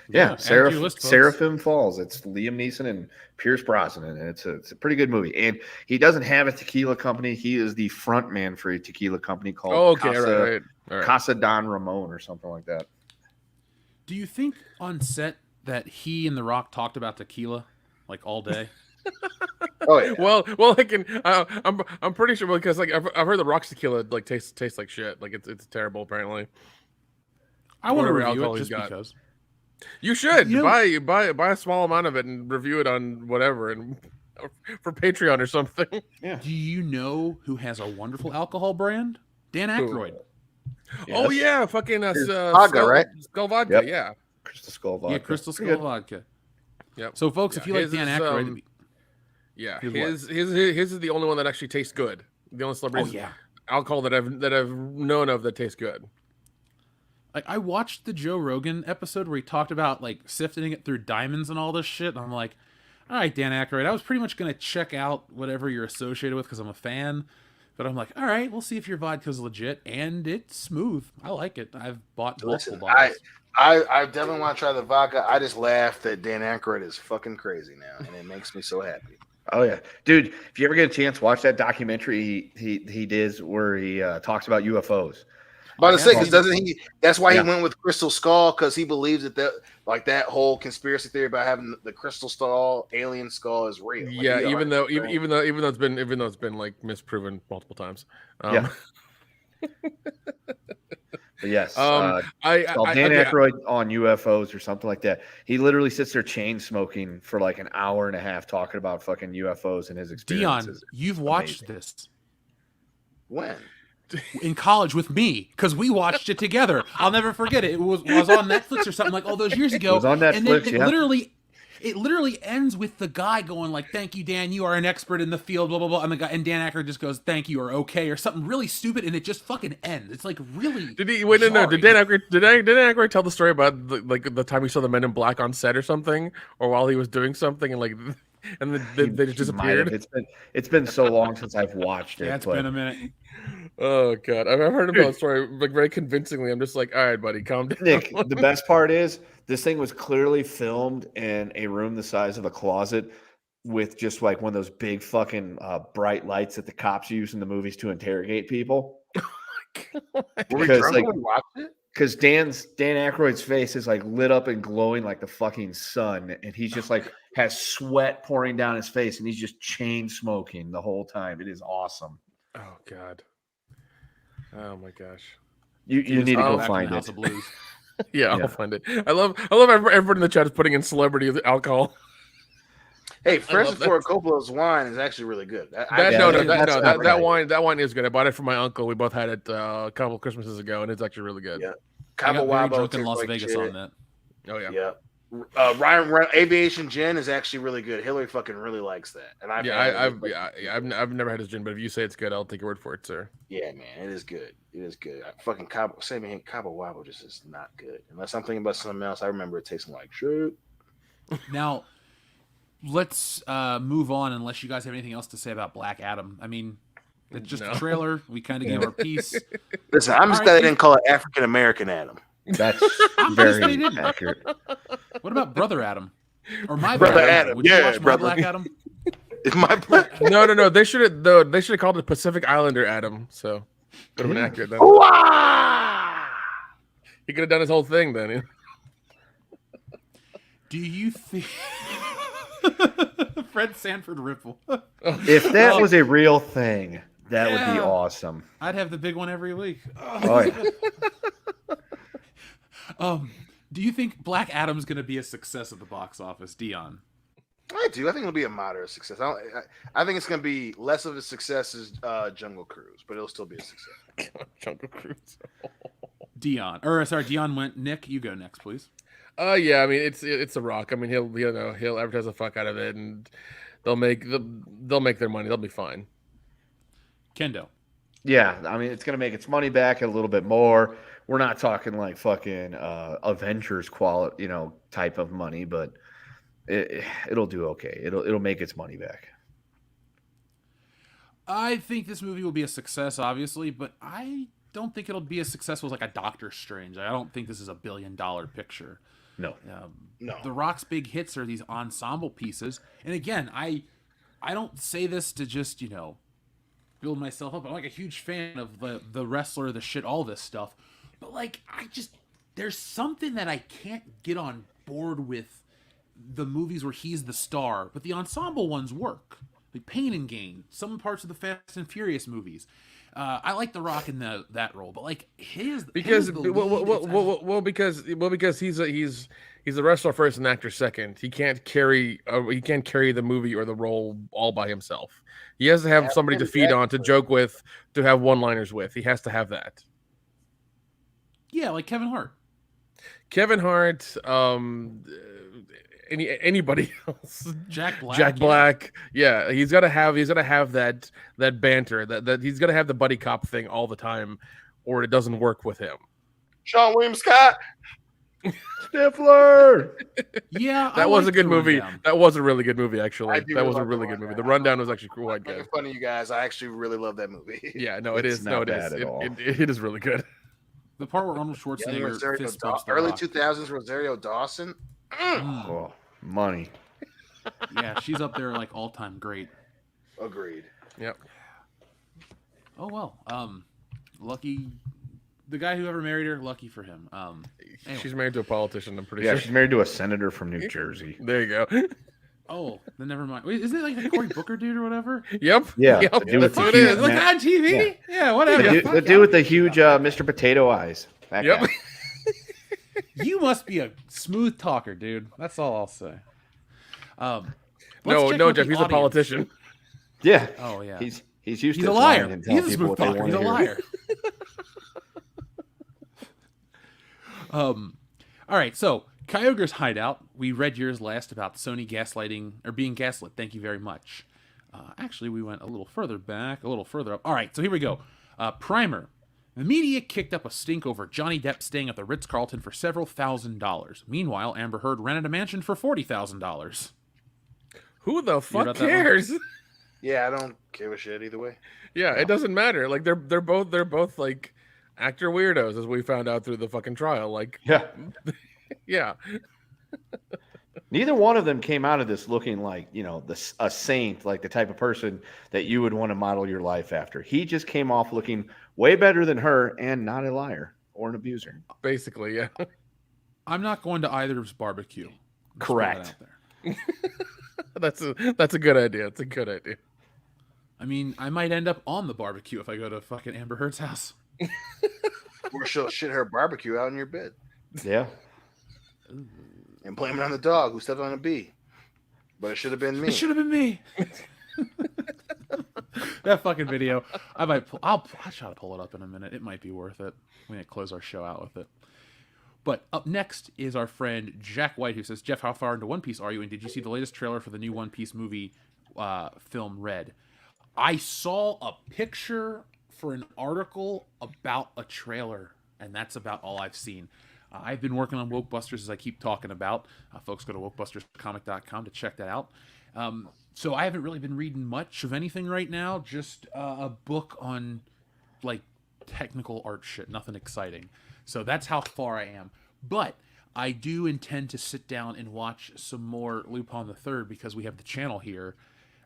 Yeah, add to your list, folks. Seraphim Falls. It's Liam Neeson and Pierce Brosnan, and it's a pretty good movie. And he doesn't have a tequila company. He is the front man for a tequila company called Right. Casa Don Ramon or something like that. Do you think on set that he and The Rock talked about tequila like all day? Oh yeah. Well, I can. I'm pretty sure because like I've heard the Rock's tequila like tastes like shit. Like it's terrible apparently. I want to Whatever review alcohol it he's just got. because. You should You know- buy a small amount of it and review it on whatever and for Patreon or something. Yeah. Do you know who has a wonderful alcohol brand? Dan Aykroyd. Oh yeah, fucking vodka, right? Skull vodka, Yep. yeah. Crystal Skull vodka. Yeah, Crystal Pretty Skull good. vodka. Yep. So, folks, if Yeah, you like his Dan is, Aykroyd, Yeah, His his is the only one that actually tastes good. The only celebrity alcohol that I've known of that tastes good. like I watched the Joe Rogan episode where he talked about like sifting it through diamonds and all this shit. And I'm like, all right, Dan Aykroyd, I was pretty much gonna check out whatever you're associated with because I'm a fan. But I'm like, all right, we'll see if your vodka's legit, and it's smooth. I like it. I've bought multiple bottles. I definitely want to try the vodka. I just laughed that Dan Aykroyd is fucking crazy now, and it makes me so happy. Oh yeah, dude! If you ever get a chance, watch that documentary he did where he talks about UFOs. About to say, because doesn't he? That's why Yeah. he went with Crystal Skull, because he believes that whole conspiracy theory about having the Crystal Skull, alien skull, is real. Like, Yeah, he even though already- it's been like misproven multiple times. Yeah. But yes, I Dan Aykroyd on UFOs or something like that. He literally sits there chain smoking for like an hour and a half talking about fucking UFOs and his Dion, experiences. you've watched this When? in college with me because we watched it together. I'll never forget it. It was on Netflix or something like all those years ago. It was on and then Netflix, it literally ends with the guy going like, "Thank you, Dan. You are an expert in the field." Blah blah blah. And the guy and Dan Aykroyd just goes, "Thank you," or "Okay," or something really stupid, and it just fucking ends. It's like really. Did he? Wait, no. jarring. Did Dan Aykroyd tell the story about the time he saw the Men in Black on set or something, or while he was doing something and then they just Might have. disappeared? It's been so long since I've watched it. Yeah, it's but been a minute. Oh god, I've heard about the story like very convincingly. I'm just like, all right, buddy, calm down. Nick, the best part is this thing was clearly filmed in a room the size of a closet with just like one of those big fucking bright lights that the cops use in the movies to interrogate people. Were we Because, drunk like- when we watched it? Because Dan Aykroyd's face is like lit up and glowing like the fucking sun, and he's just like has sweat pouring down his face, and he's just chain smoking the whole time. It is awesome. Oh god. Oh my gosh. You need to go Back in find the House it. of Blues. Yeah, Yeah. I'll find it. I love everyone in the chat is putting in celebrity alcohol. Hey, Francis that. Ford Coppola's wine is actually really good. that's not right. That wine is good. I bought it from my uncle. We both had it a couple Christmases ago, and it's actually really good. Yeah. I got Cabo very Wabo drunk in tastes Las like Vegas shit. on that. Oh yeah. Yeah. Ryan Aviation Gin is actually really good. Hillary fucking really likes that, and I've I've never had his gin, but if you say it's good, I'll take your word for it, sir. yeah, man, it is good. It is good. Fucking Cabo Wabo just is not good unless I'm thinking about something else. I remember it tasting like shit. Now, let's move on. Unless you guys have anything else to say about Black Adam. I mean, it's just a trailer. We kind of gave our piece. Listen, I'm just glad they didn't call it African American Adam. That's I'm very pissed they didn't. accurate. What about Brother Adam? Or my Brother Black Adam, Would you yeah, watch my brother. Black Adam? It's my black. No. They should have called it Pacific Islander Adam. So would have been accurate then. Wow. He could have done his whole thing then. Do you think Fred Sanford Ripple? If that was a real thing, that would be Yeah. awesome. I'd have the big one every week. Oh, yeah. Do you think Black Adam's going to be a success at the box office, Dion? I do. I think it'll be a moderate success. I think it's going to be less of a success as Jungle Cruise, but it'll still be a success. Jungle Cruise. Dion went. Nick, you go next, please. Yeah, I mean it's a Rock. I mean he'll advertise the fuck out of it, and they'll make their money. They'll be fine. Kendo. Yeah, I mean it's gonna make its money back a little bit more. We're not talking like fucking Avengers quality, type of money, but it'll do okay. It'll make its money back. I think this movie will be a success, obviously, but I don't think it'll be as successful as like a Doctor Strange. I don't think this is a $1 billion picture. No. No. The Rock's big hits are these ensemble pieces, and again, I don't say this to just build myself up. I'm like a huge fan of the wrestler, the shit, all this stuff, but like there's something that I can't get on board with the movies where he's the star, but the ensemble ones work. Like Pain and Gain, some parts of the Fast and Furious movies. I like The Rock in that role, but like because he's a wrestler first and actor second. He can't carry the movie or the role all by himself. He has to have somebody to feed on, to joke with, to have one-liners with. He has to have that. Yeah, like Kevin Hart. Anybody else? Jack Black. Yeah, he's got to have that banter. That he's got to have the buddy cop thing all the time, or it doesn't work with him. Sean William Scott. Stifler. Yeah, that was a good movie. Rundown. That was a really good movie, actually. That was a really good movie. The Rundown was actually quite good. Making fun of you guys. I actually really love that movie. Yeah, no, it is. No, it is. It is really good. The part where Arnold Schwarzenegger fist bumps the early Rock. 2000s Rosario Dawson. Oh, money. Yeah, she's up there like all-time great. Agreed. Yep. Oh well. Lucky the guy who ever married her, lucky for him. Anyway. She's married to a politician, I'm pretty Yeah, sure. she's married to a senator from New Jersey. There you go. Oh, then never mind. Wait, isn't it like the Cory Booker dude or whatever? Yep. Yeah. Yep. The dude with That's the what it huge is. Like on TV? Yeah, whatever. The dude with the huge Mr. Potato Eyes. That Yep. guy. You must be a smooth talker, dude. That's all I'll say. No, check Jeff, with the he's a audience. politician. Yeah. Oh yeah. He's used He's to a lying liar. and telling He's a people smooth what they talker. He's a want to hear. liar. All right, so Kyogre's hideout. We read yours last about Sony gaslighting or being gaslit. Thank you very much. Actually, we went a little further back, a little further up. All right, so here we go. Primer. The media kicked up a stink over Johnny Depp staying at the Ritz-Carlton for several $1,000s. Meanwhile, Amber Heard rented a mansion for $40,000. Who the fuck about that one? cares? Yeah, I don't give a shit either way. Yeah, it doesn't matter. Like they're both like actor weirdos, as we found out through the fucking trial. Like, Yeah. yeah. Neither one of them came out of this looking like, a saint, like the type of person that you would want to model your life after. He just came off looking way better than her and not a liar or an abuser. Basically, yeah. I'm not going to either's barbecue. Just Correct. throw that out there. That's a good idea. It's a good idea. I mean, I might end up on the barbecue if I go to fucking Amber Heard's house. Or she'll shit her barbecue out in your bed Yeah. and blame it on the dog who stepped on a bee. But it should have been me. It should have been me. That fucking video. I'll try to pull it up in a minute. It might be worth it. We need to close our show out with it. But up next is our friend Jack White, who says, Jeff, how far into One Piece are you? And did you see the latest trailer for the new One Piece movie film, Red? I saw a picture for an article about a trailer, and that's about all I've seen. I've been working on Wokebusters, as I keep talking about. Folks, go to wokebusterscomic.com to check that out. So I haven't really been reading much of anything right now, just a book on, like, technical art shit, nothing exciting. So that's how far I am. But I do intend to sit down and watch some more Lupin the Third because we have the channel here.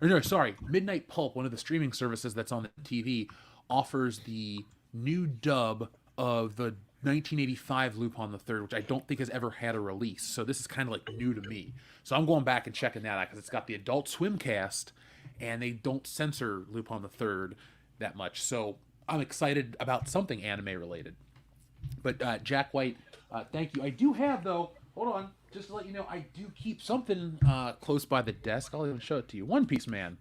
Or no, sorry, Midnight Pulp, one of the streaming services that's on the TV, offers the new dub of the 1985 Lupin the Third, which I don't think has ever had a release. So this is kind of like new to me. So I'm going back and checking that out because it's got the Adult Swim cast, and they don't censor Lupin the Third that much. So I'm excited about something anime related. But Jack White, thank you. I do have, though, hold on, just to let you know, I do keep something close by the desk. I'll even show it to you. One Piece Man.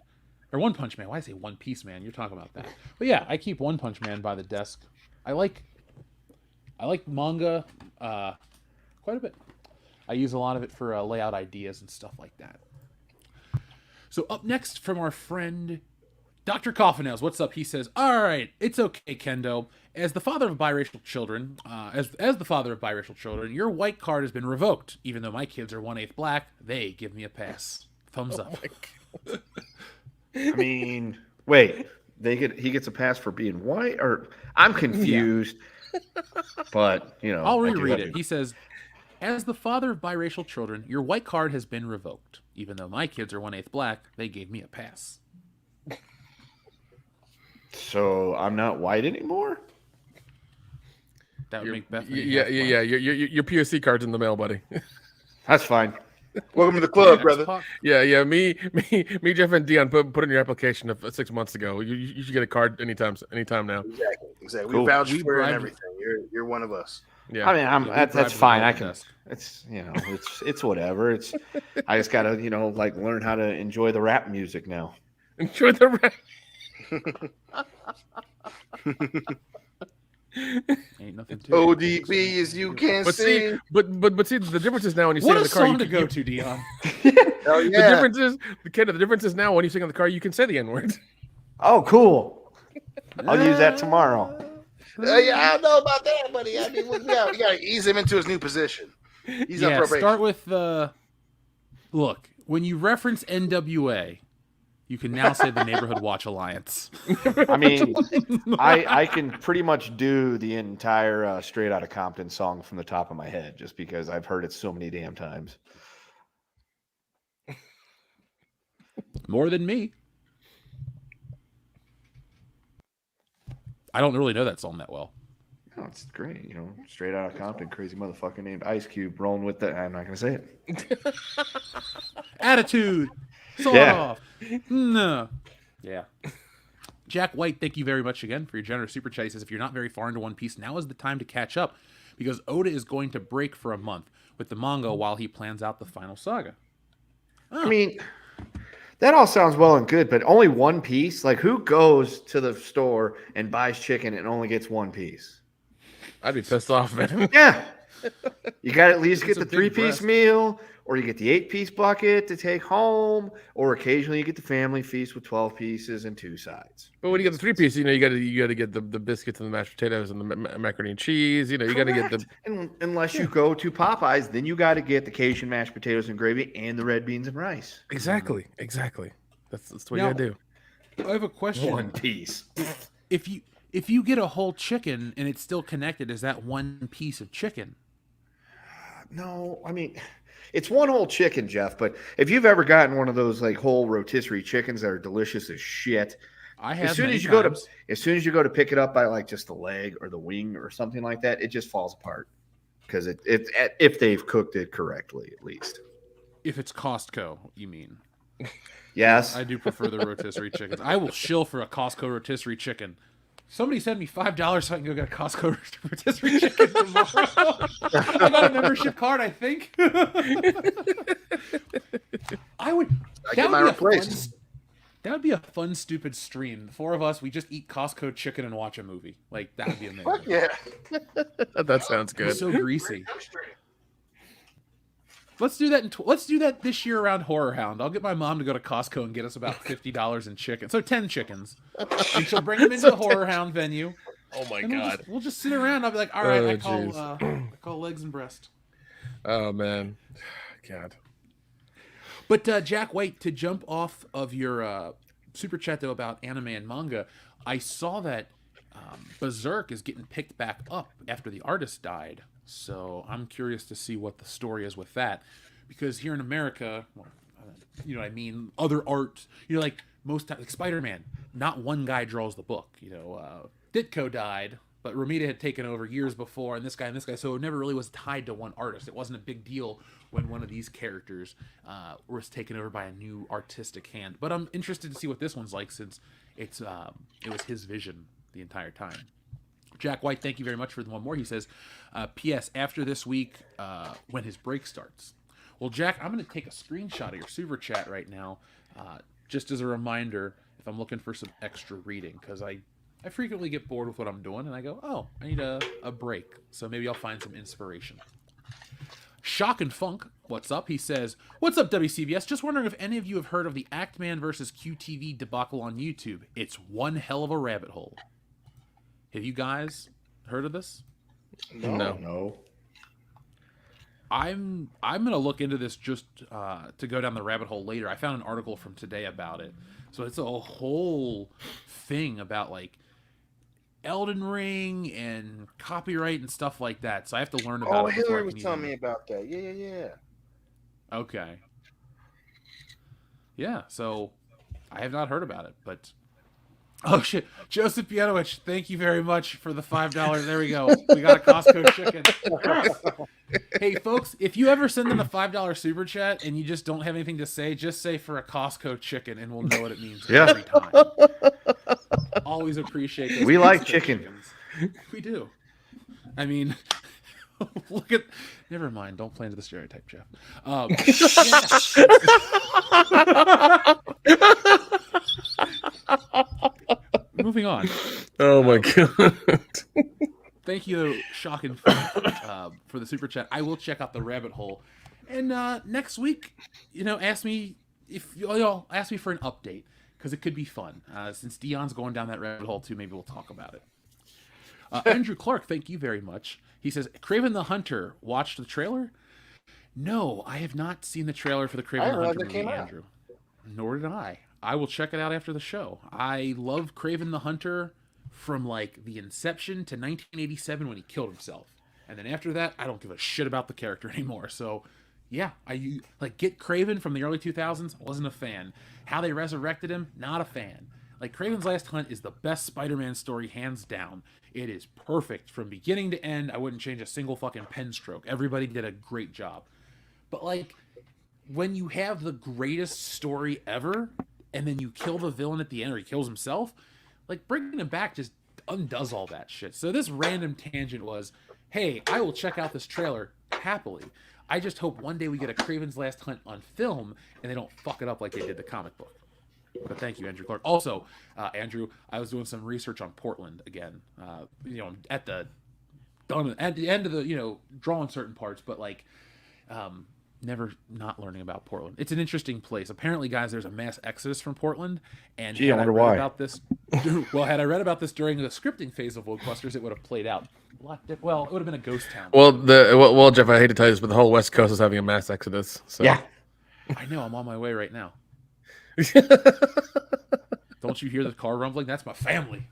Or One Punch Man. Why did I say One Piece Man? You're talking about that. But yeah, I keep One Punch Man by the desk. I like manga quite a bit. I use a lot of it for layout ideas and stuff like that. So up next from our friend Dr. Coffinails, what's up? He says, "All right, it's okay, Kendo. As the father of biracial children, your white card has been revoked. Even though my kids are 1/8 black, they give me a pass. Thumbs up." I mean, wait, he gets a pass for being white, or I'm confused. But I'll reread it. He says, "As the father of biracial children, your white card has been revoked. Even though my kids are 1/8 black, they gave me a pass." So I'm not white anymore? That would make Bethany. Yeah. Your POC card's in the mail, buddy. That's fine. Welcome to the club, brother. Yeah. Me, Jeff, and Dion put in your application 6 months ago. You should get a card anytime now. Exactly. Cool. We vouch for it and everything. You're one of us. Yeah. I mean, that's fine. I can. It's it's whatever. I just gotta learn how to enjoy the rap music now. Enjoy the rap. Ain't nothing to ODB as you can see. See, but see, the difference is now when you sing What in a the car. song to go to, Dion. Hell yeah. The difference is now when you sing in the car, you can say the N-word. Oh, cool. I'll use that tomorrow. Yeah, I don't know about that, buddy. I mean, we gotta ease him into his new position. He's on probation. Start with look, when you reference NWA, you can now say the Neighborhood Watch Alliance. I mean, I can pretty much do the entire Straight Outta Compton song from the top of my head just because I've heard it so many damn times. More than me. I don't really know that song that well. No, it's great. Straight Outta Compton, crazy motherfucker named Ice Cube rolling with the. I'm not going to say it. Attitude. Sawed off. No. Yeah. Jack White, thank you very much again for your generous super chat. He says, if you're not very far into One Piece, now is the time to catch up because Oda is going to break for a month with the manga while he plans out the final saga. Oh. I mean, that all sounds well and good, but only one piece? Like, who goes to the store and buys chicken and only gets one piece? I'd be pissed off, man. Yeah. You got to at least get the 3-piece meal, or you get the 8-piece bucket to take home, or occasionally you get the family feast with 12 pieces and 2 sides. But when you get the 3-piece, you got to get the biscuits and the mashed potatoes and the macaroni and cheese. You got to get the. Unless you go to Popeyes, then you got to get the Cajun mashed potatoes and gravy and the red beans and rice. Exactly. That's what you got to do. I have a question. One piece. If you get a whole chicken and it's still connected, is that one piece of chicken? No, I mean, it's one whole chicken, Jeff. But if you've ever gotten one of those whole rotisserie chickens that are delicious as shit, I have. As soon as you go to pick it up by just the leg or the wing or something like that, it just falls apart because if they've cooked it correctly, at least. If it's Costco, you mean? Yes, I do prefer the rotisserie chickens. I will shill for a Costco rotisserie chicken. Somebody send me $5 so I can go get a Costco rotisserie chicken tomorrow. I got a membership card, I think. That would be a fun, stupid stream. The 4 of us, we just eat Costco chicken and watch a movie. That would be amazing. Fuck yeah. That sounds good. It's so greasy. Let's do that. Let's do that this year around Horror Hound. I'll get my mom to go to Costco and get us about $50 in chicken. So 10 chickens, and she'll bring them into the Horror Hound venue. Oh my god! We'll just sit around. I'll be like, all right, I call legs and breast. Oh man, God. But Jack White, to jump off of your super chat though about anime and manga, I saw that Berserk is getting picked back up after the artist died. So I'm curious to see what the story is with that, because here in America, you know what I mean, other art, like most times, like Spider-Man, not one guy draws the book. Ditko died, but Romita had taken over years before, and this guy, so it never really was tied to one artist. It wasn't a big deal when one of these characters was taken over by a new artistic hand. But I'm interested to see what this one's like, since it was his vision the entire time. Jack White, thank you very much for the one more. He says, P.S. After this week, when his break starts. Well, Jack, I'm going to take a screenshot of your super chat right now, just as a reminder if I'm looking for some extra reading, because I frequently get bored with what I'm doing, and I go, oh, I need a break. So maybe I'll find some inspiration. Shock and Funk, what's up? He says, what's up, WCBS? Just wondering if any of you have heard of the Actman versus QTV debacle on YouTube. It's one hell of a rabbit hole. Have you guys heard of this? No. I'm gonna look into this just to go down the rabbit hole later. I found an article from today about it, so it's a whole thing about like Elden Ring and copyright and stuff like that. So I have to learn about it. Hillary was telling me about that. Yeah. Okay. Yeah, so I have not heard about it, but oh shit, Joseph Pianowicz, thank you very much for the $5. There we go. We got a Costco chicken. Hey folks, if you ever send them a $5 super chat and you just don't have anything to say, just say for a Costco chicken and we'll know what it means every time. Always appreciate those. We like Costco chicken. chickens. We do. I mean, look at. Never mind. Don't play into the stereotype, Jeff. Moving on. Oh my god. Thank you, Shock and Funk, for the super chat. I will check out the rabbit hole, and next week, ask me if y'all ask me for an update because it could be fun. Since Dion's going down that rabbit hole too, maybe we'll talk about it. Andrew Clark, thank you very much. He says, Kraven the Hunter, watched the trailer? No, I have not seen the trailer for the Kraven the Hunter movie, Andrew. Nor did I. I will check it out after the show. I love Kraven the Hunter from like the inception to 1987 when he killed himself. And then after that, I don't give a shit about the character anymore. So yeah, I like get Kraven from the early 2000s, wasn't a fan. How they resurrected him, not a fan. Like Kraven's Last Hunt is the best Spider-Man story hands down. It is perfect from beginning to end. I wouldn't change a single fucking pen stroke. Everybody did a great job. But like when you have the greatest story ever and then you kill the villain at the end or he kills himself, like bringing him back just undoes all that shit. So this random tangent was, hey, I will check out this trailer happily. I just hope one day we get a Kraven's Last Hunt on film and they don't fuck it up like they did the comic book. But thank you, Andrew Clark. Also, Andrew, I was doing some research on Portland again. At the end of the, drawing certain parts, but like, never not learning about Portland. It's an interesting place. Apparently, guys, there's a mass exodus from Portland. And I wonder why. About this, had I read about this during the scripting phase of Ghostbusters, it would have played out. Well, it would have been a ghost town. Well, Jeff, I hate to tell you this, but the whole West Coast is having a mass exodus. So. Yeah. I know. I'm on my way right now. Don't you hear the car rumbling? That's my family.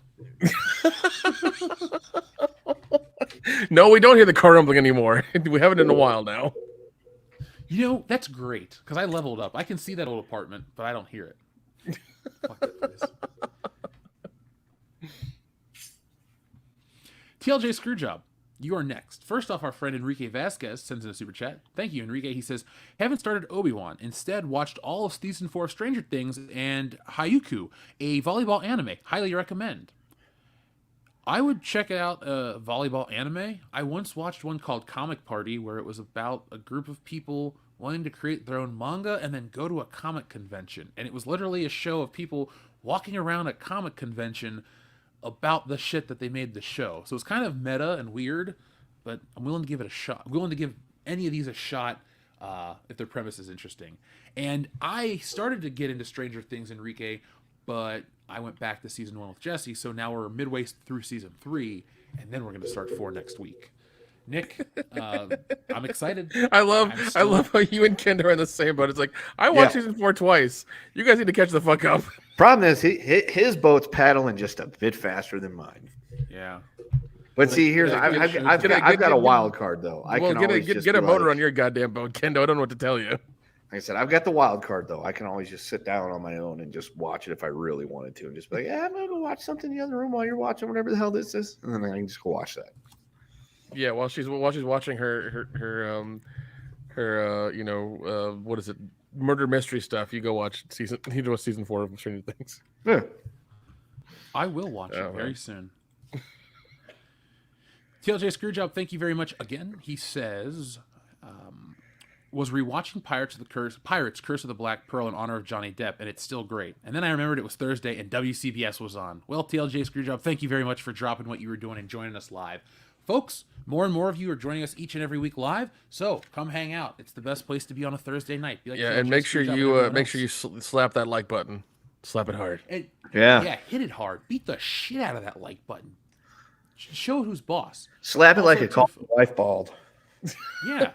No, we don't hear the car rumbling anymore. We haven't in a while now. That's great because I leveled up. I can see that old apartment, but I don't hear it. Fuck that place. TLJ Screwjob, you are next. First off, our friend Enrique Vasquez sends in a super chat. Thank you, Enrique. He says, haven't started Obi-Wan. Instead, watched all of season 4 of Stranger Things and Hayuku, a volleyball anime. Highly recommend. I would check out a volleyball anime. I once watched one called Comic Party where it was about a group of people wanting to create their own manga and then go to a comic convention. And it was literally a show of people walking around a comic convention about the shit that they made the show. So it's kind of meta and weird, but I'm willing to give it a shot. I'm willing to give any of these a shot if their premise is interesting. And I started to get into Stranger Things, Enrique, but I went back to season 1 with Jesse, so now we're midway through season 3, and then we're going to start 4 next week. Nick, I'm excited. I love how you and Ken are in the same boat. It's like, I watched season 4 twice. You guys need to catch the fuck up. Problem is, his boat's paddling just a bit faster than mine. Yeah. But see, I've got a wild card though. Get a motor on your goddamn boat, Kendo. I don't know what to tell you. Like I said, I've got the wild card though. I can always just sit down on my own and just watch it if I really wanted to, and just be like, I'm gonna go watch something in the other room while you're watching whatever the hell this is, and then I can just go watch that. Yeah, while she's watching her what is it, murder mystery stuff, you go watch season 4 of Stranger Things. Yeah. I will watch it very soon. TLJ Screwjob, thank you very much again. He says, was rewatching Pirates Curse of the Black Pearl in honor of Johnny Depp, and it's still great. And then I remembered it was Thursday and WCBS was on. Well, TLJ Screwjob, thank you very much for dropping what you were doing and joining us live. Folks, more and more of you are joining us each and every week live, so come hang out. It's the best place to be on a Thursday night. Be like Yeah, TLJ and make sure Screwjob you slap that like button. Slap it hard. Yeah, hit it hard. Beat the shit out of that like button. Show who's boss. Slap it Also, like a call wife bald. Yeah.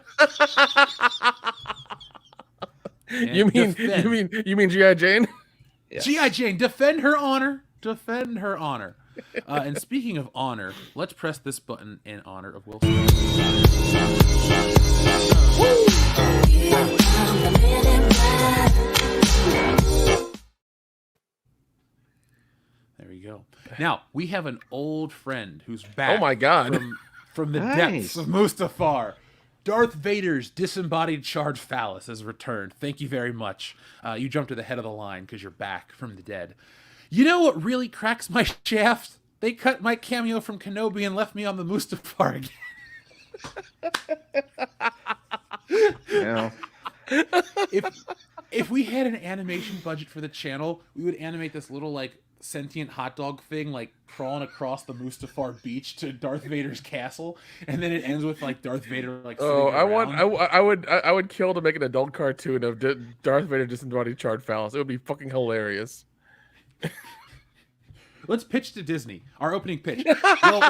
You mean G.I. Jane? Yes. G.I. Jane, defend her honor. Defend her honor. And speaking of honor, let's press this button in honor of Will Smith. There we go. Now, we have an old friend who's back. Oh my God. From the Nice. depths of Mustafar. Darth Vader's disembodied charred phallus has returned. Thank you very much. You jumped to the head of the line because you're back from the dead. You know what really cracks my shaft? They cut my cameo from Kenobi and left me on the Mustafar again. You know, If we had an animation budget for the channel, we would animate this little like sentient hot dog thing like crawling across the Mustafar beach to Darth Vader's castle, and then it ends with like Darth Vader like. Oh, around. I would kill to make an adult cartoon of Darth Vader disembodied charred phallus. It would be fucking hilarious. Let's pitch to Disney. Our opening pitch. Well,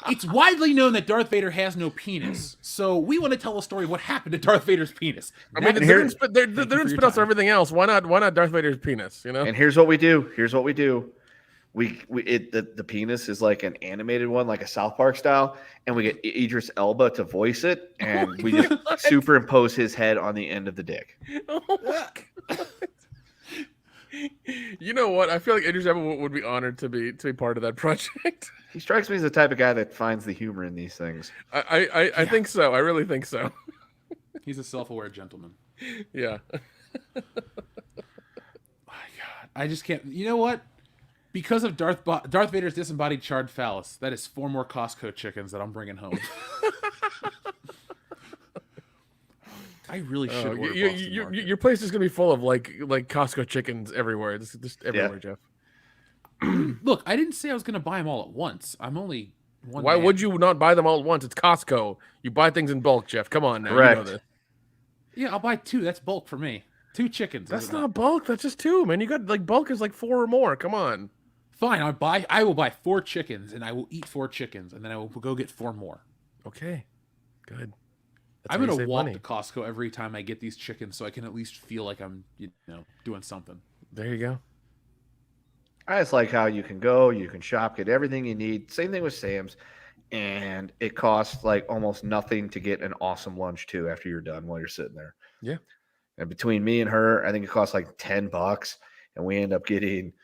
it's widely known that Darth Vader has no penis, so we want to tell a story of what happened to Darth Vader's penis. I mean, they're in spin offs for everything else. Why not Darth Vader's penis? You know. and here's what we do. The penis is like an animated one, like a South Park style, and we get Idris Elba to voice it, and we just superimpose his head on the end of the dick. Oh my God. You know what? I feel like Idris Elba would be honored to be part of that project. He strikes me as the type of guy that finds the humor in these things. I think so. I really think so. He's a self-aware gentleman. Yeah. My God, I just can't. You know what? Because of Darth Vader's disembodied charred phallus, that is 4 more Costco chickens that I'm bringing home. I really should order Boston Market. Your place is gonna be full of like Costco chickens everywhere. Just everywhere, Jeff. Look, I didn't say I was going to buy them all at once. I'm only one. Why man. would you not buy them all at once? It's Costco. You buy things in bulk, Jeff. Come on now. Correct. You know this. Yeah, I'll buy 2. That's bulk for me. 2 chickens. That's not bulk. That's just 2, man. You got like bulk is like 4 or more. Come on. Fine. I will buy 4 chickens, and I will eat 4 chickens, and then I will go get 4 more. Okay. Good. I'm going to walk to Costco every time I get these chickens so I can at least feel like I'm, doing something. There you go. I just like how you can go, you can shop, get everything you need. Same thing with Sam's. And it costs like almost nothing to get an awesome lunch too after you're done while you're sitting there. Yeah. And between me and her, I think it costs like $10. And we end up getting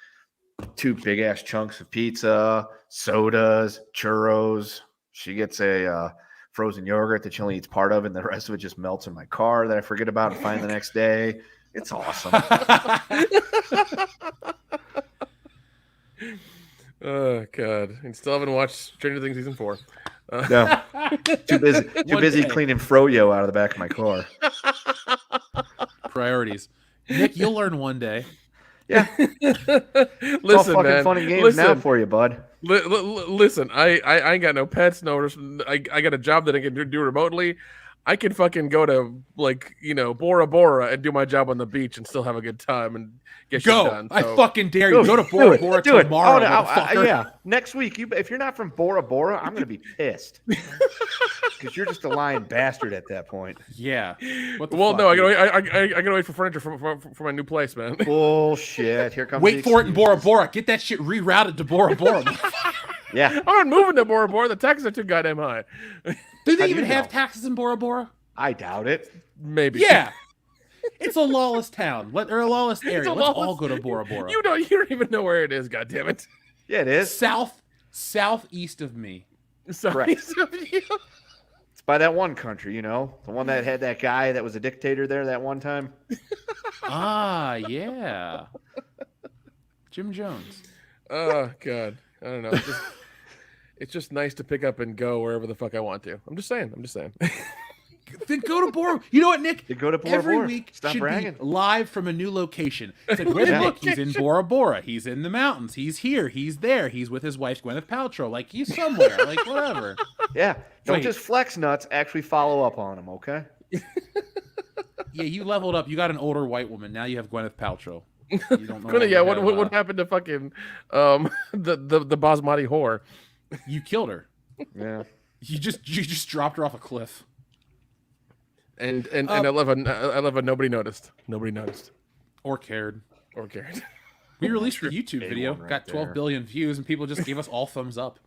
2 big ass chunks of pizza, sodas, churros. She gets a frozen yogurt that she only eats part of, and the rest of it just melts in my car that I forget about and find the next day. It's awesome. Oh God! I still haven't watched Stranger Things season 4. No, too busy cleaning froyo out of the back of my car. Priorities. Nick, you'll learn one day. Yeah, Listen, all fucking man. fun and games now for you, bud. Listen, I ain't got no pets. I got a job that I can do remotely. I can fucking go to Bora Bora and do my job on the beach and still have a good time and get shit done. So. I fucking dare you. Go to Bora Bora tomorrow. Yeah, next week. If you're not from Bora Bora, I'm gonna be pissed because you're just a lying bastard at that point. Yeah. Well, no, I gotta wait for furniture for my new place, man. Bullshit. Here comes. Wait for it in Bora Bora. Get that shit rerouted to Bora Bora. Yeah. I'm not moving to Bora Bora. The taxes are too goddamn high. Do they even have taxes in Bora Bora? I doubt it. Maybe. Yeah. It's a lawless town. Or a lawless area. Let's all go to Bora Bora. You don't even know where it is, goddammit. Yeah, it is. Southeast of me. Southeast of you. It's by that one country, the one that had that guy that was a dictator there that one time. Ah, yeah. Jim Jones. Oh God. I don't know. it's just nice to pick up and go wherever the fuck I want to. I'm just saying. Then go to Bora. You know what, Nick? Then go to Bora Every Bora. week Stop should bragging. be live from a new location. It's like, where's Nick? He's in Bora Bora. He's in the mountains. He's here. He's there. He's with his wife, Gwyneth Paltrow. Like, he's somewhere. Like, whatever. Yeah. Don't Wait. just flex nuts. Actually follow up on them, okay? Yeah, you leveled up. You got an older white woman. Now you have Gwyneth Paltrow. You don't know. Yeah, what happened to fucking the Basmati whore? You killed her. Yeah. You just dropped her off a cliff. And I love a nobody noticed. Nobody noticed. Or cared. We released the YouTube video, right got 12 there. billion views, and people just gave us all thumbs up.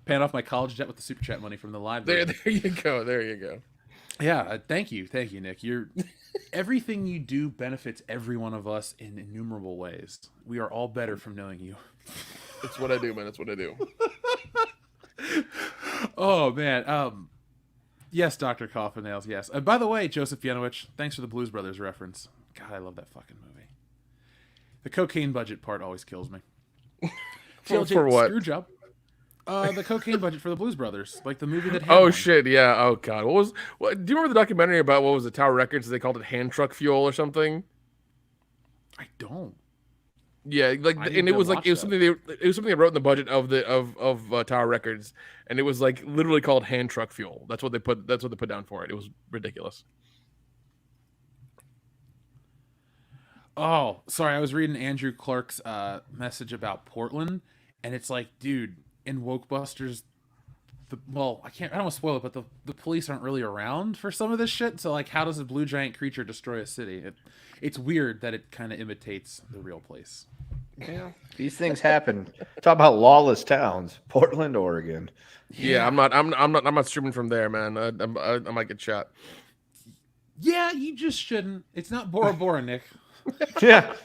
Paying off my college debt with the super chat money from the live. There you go. Yeah, thank you, Nick. Everything you do benefits every one of us in innumerable ways. We are all better from knowing you. That's what I do, man. That's what I do. Oh man. Yes, Dr. Coffin Nails. Yes. By the way, Joseph Yanowich, thanks for the Blues Brothers reference. God, I love that fucking movie. The cocaine budget part always kills me. For what? Screw job. The cocaine budget for the Blues Brothers, like the movie that. Had Oh one. shit! Yeah. Oh god. Do you remember the documentary about what was the Tower Records? They called it hand truck fuel or something. I don't. Yeah, like, I need and it to was like watch it was something they wrote in the budget of Tower Records, and it was like literally called hand truck fuel. That's what they put down for it. It was ridiculous. Oh, sorry. I was reading Andrew Clark's message about Portland, and it's like, dude, in Wokebusters, I don't want to spoil it, but the police aren't really around for some of this shit. So, like, how does a blue giant creature destroy a city? It's weird that it kind of imitates the real place. Yeah. These things happen. Talk about lawless towns. Portland, Oregon. Yeah, I'm not streaming from there, man. I might get shot. Yeah, you just shouldn't. It's not Bora Bora, Nick. Yeah.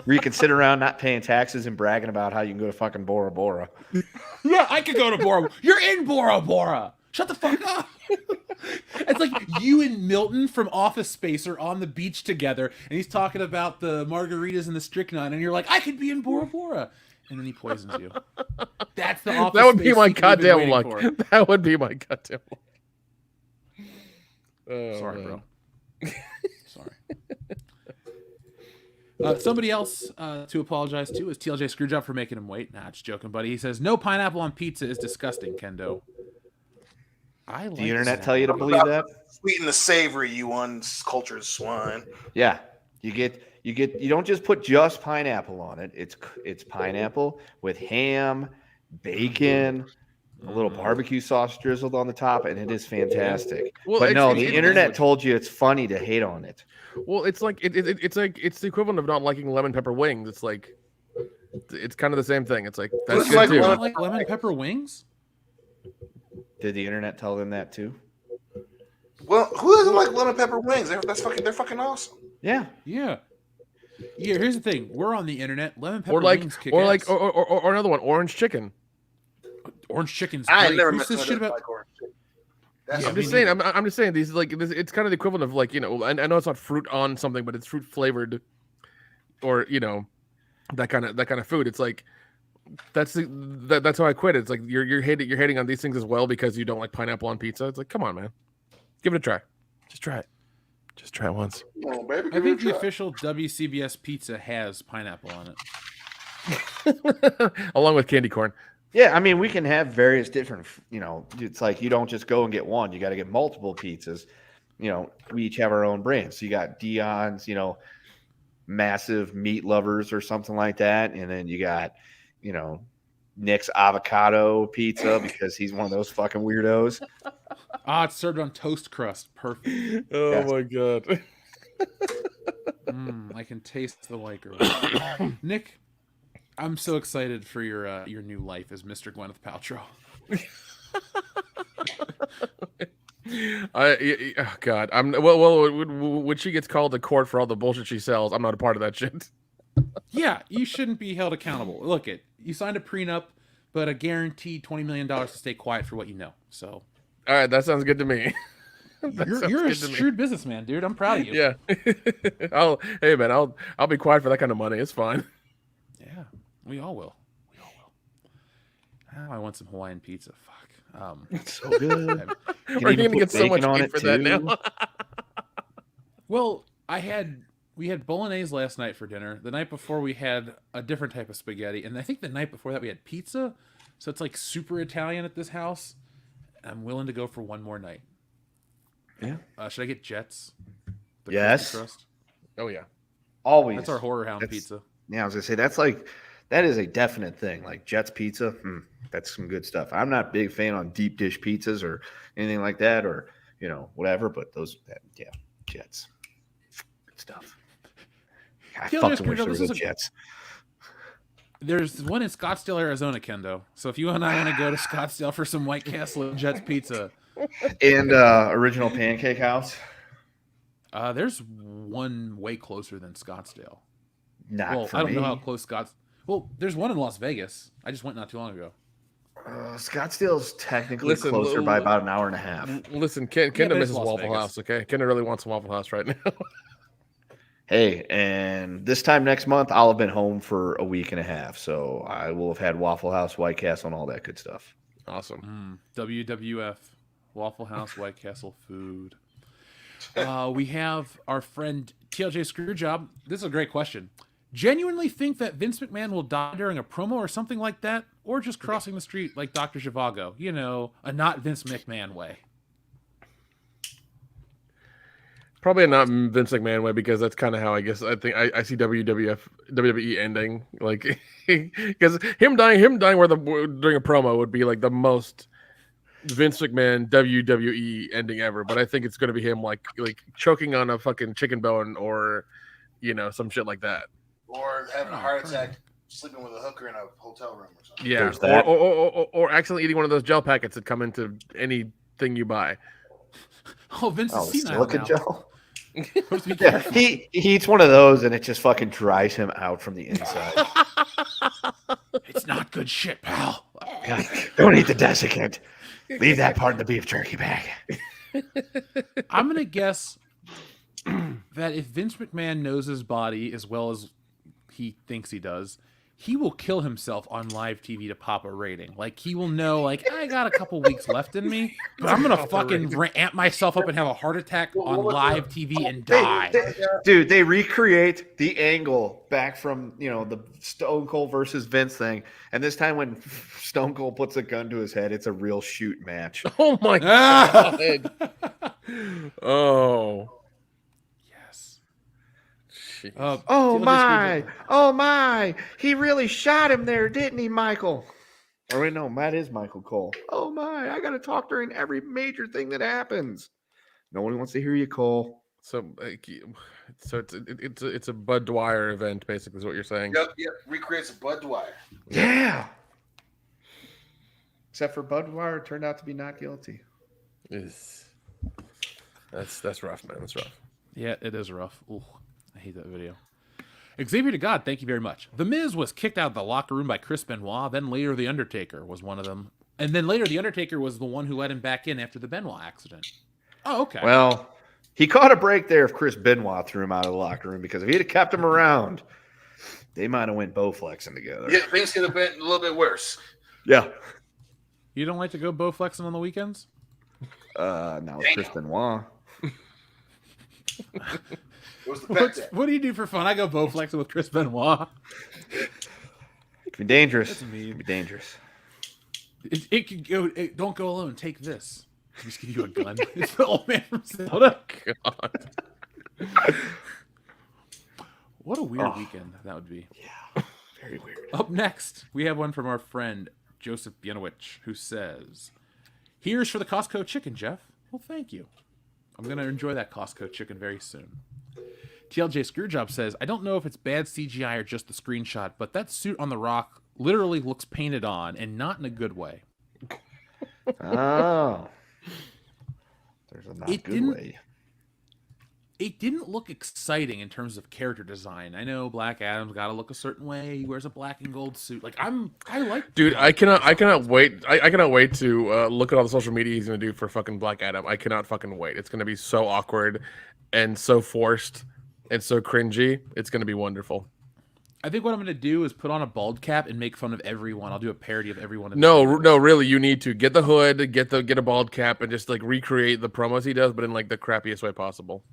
Where you can sit around not paying taxes and bragging about how you can go to fucking Bora Bora. Yeah, I could go to Bora Bora. You're in Bora Bora. Shut the fuck up. It's like you and Milton from Office Space are on the beach together, and he's talking about the margaritas and the strychnine, and you're like, I could be in Bora Bora. And then he poisons you. That's the Office That would be Space my sequel we've been goddamn waiting luck. for. That would be my goddamn luck. Oh, Sorry, man. bro. Sorry. Somebody else to apologize to is TLJ Screwjob for making him wait. Nah, just joking, buddy. He says, no pineapple on pizza is disgusting, Kendo. I like The internet that. tell you to believe that? Sweet and the savory, you uncultured swine. Yeah. You don't just put just pineapple on it. It's pineapple with ham, bacon, a little barbecue sauce drizzled on the top, and it is fantastic. Well, but no, it's the internet told you it's funny to hate on it. Well, it's like it's the equivalent of not liking lemon pepper wings. It's like it's kind of the same thing. It's like that's It's good like too. You don't like lemon pepper wings? Did the internet tell them that too? Well, who doesn't like lemon pepper wings? They're fucking awesome. Yeah. Yeah. Yeah, here's the thing. We're on the internet. Lemon pepper Or like wings kick or ass. like or another one, orange chicken. Orange chicken's I great. ain't never Who's met this someone shit that about? like orange chicken. That's Yeah, I'm me just saying. neither. I'm just saying. These it's kind of the equivalent of like I know it's not fruit on something, but it's fruit flavored, or that kind of food. It's like that's how I quit. It's like you're hating on these things as well because you don't like pineapple on pizza. It's like, come on, man, give it a try. Just try it. Just try it once. Oh, baby, I give think it the a try. official WCBS pizza has pineapple on it. Along with candy corn. Yeah, I mean, we can have various different, it's like you don't just go and get one. You got to get multiple pizzas. We each have our own brand. So you got Dion's, massive meat lovers or something like that. And then you got, Nick's avocado pizza because he's one of those fucking weirdos. It's served on toast crust. Perfect. Oh Yes. my god. I can taste the white girl. Nick, I'm so excited for your new life as Mr. Gwyneth Paltrow. Oh god. Well, when she gets called to court for all the bullshit she sells, I'm not a part of that shit. Yeah, you shouldn't be held accountable. Look, you signed a prenup, but a guaranteed $20 million to stay quiet for what you know. So, All right, that sounds good to me. you're a shrewd businessman, dude. I'm proud of you. Yeah. I'll be quiet for that kind of money. It's fine. Yeah, we all will. Oh, I want some Hawaiian pizza. Fuck. So good. We're going to get so much hate for that now. Well, we had bolognese last night for dinner. The night before we had a different type of spaghetti, and I think the night before that we had pizza. So it's like super Italian at this house. I'm willing to go for one more night. Yeah. Should I get Jets? The Yes. crispy crust? Oh, yeah. Always. That's our horror hound pizza. Yeah, I was gonna say that is a definite thing. Like Jets pizza, that's some good stuff. I'm not a big fan on deep dish pizzas or anything like that, or whatever. But Jets, good stuff. I fucking wish there was Jets. There's one in Scottsdale, Arizona, Kendo. So if you and I want to go to Scottsdale for some White Castle and Jets pizza, and Original Pancake House. There's one way closer than Scottsdale. Not for I don't me. know how close Well, there's one in Las Vegas. I just went not too long ago. Scottsdale's technically closer by about an hour and a half. Listen, Kendo misses Las Waffle Vegas. House, okay? Kendo really wants a Waffle House right now. Hey, and this time next month, I'll have been home for a week and a half, so I will have had Waffle House, White Castle, and all that good stuff. Awesome. WWF, Waffle House, White Castle food. We have our friend TLJ Screwjob. This is a great question. Genuinely think that Vince McMahon will die during a promo or something like that? Or just crossing the street like Dr. Zhivago? A not Vince McMahon way. Probably a not Vince McMahon way, because that's kind of how I I see WWE ending. Like, because him dying during a promo would be like the most Vince McMahon WWE ending ever. But I think it's going to be him like choking on a fucking chicken bone or some shit like that. Or having a heart attack, sleeping with a hooker in a hotel room or something. Yeah, or accidentally eating one of those gel packets that come into anything you buy. Oh, Vince is senile silicone now. gel. Yeah, he eats one of those and it just fucking dries him out from the inside. It's not good shit, pal. God, don't eat the desiccant. Leave that part in the beef jerky bag. I'm going to guess that if Vince McMahon knows his body as well as he thinks he does, he will kill himself on live TV to pop a rating. Like, he will know, I got a couple weeks left in me, but I'm going to fucking amp myself up and have a heart attack on live TV and die. Dude, they recreate the angle back from, the Stone Cold versus Vince thing. And this time when Stone Cold puts a gun to his head, it's a real shoot match. Oh, my God. Oh. Oh my! He really shot him there, didn't he, Michael? Or wait, no, Matt is Michael Cole. Oh my! I got to talk during every major thing that happens. No one wants to hear you, Cole. So it's a Bud Dwyer event, basically, is what you're saying. Yep. Recreates a Bud Dwyer. Yeah. Except for Bud Dwyer turned out to be not guilty. That's rough, man. That's rough. Yeah, it is rough. Ooh. I hate that video. Xavier to God, thank you very much. The Miz was kicked out of the locker room by Chris Benoit. Then later, The Undertaker was one of them. And then later, The Undertaker was the one who let him back in after the Benoit accident. Oh, okay. Well, he caught a break there if Chris Benoit threw him out of the locker room, because if he'd have kept him around, they might have went Bowflexing together. Yeah, things could have been a little bit worse. Yeah. You don't like to go Bowflexing on the weekends? Now it's Chris Benoit. What do you do for fun? I go Bowflexing with Chris Benoit. It could be dangerous. It could be dangerous. It could go. Don't go alone. Take this. I'll just give you a gun. It's the old man from Zelda. God. What a weird weekend that would be. Yeah, very weird. Up next, we have one from our friend Joseph Bienowicz, who says, "Here's for the Costco chicken, Jeff." Well, thank you. I'm going to enjoy that Costco chicken very soon. TLJ Screwjob says, I don't know if it's bad CGI or just the screenshot, but that suit on The Rock literally looks painted on, and not in a good way. Oh. There's a not good way. It didn't look exciting in terms of character design. I know Black Adam's got to look a certain way. He wears a black and gold suit. Dude, I cannot wait. I cannot wait to look at all the social media he's gonna do for fucking Black Adam. I cannot fucking wait. It's gonna be so awkward and so forced and so cringy. It's gonna be wonderful. I think what I'm going to do is put on a bald cap and make fun of everyone. I'll do a parody of everyone. No, really, you need to get the hood, get a bald cap, and just like recreate the promos he does, but in like the crappiest way possible.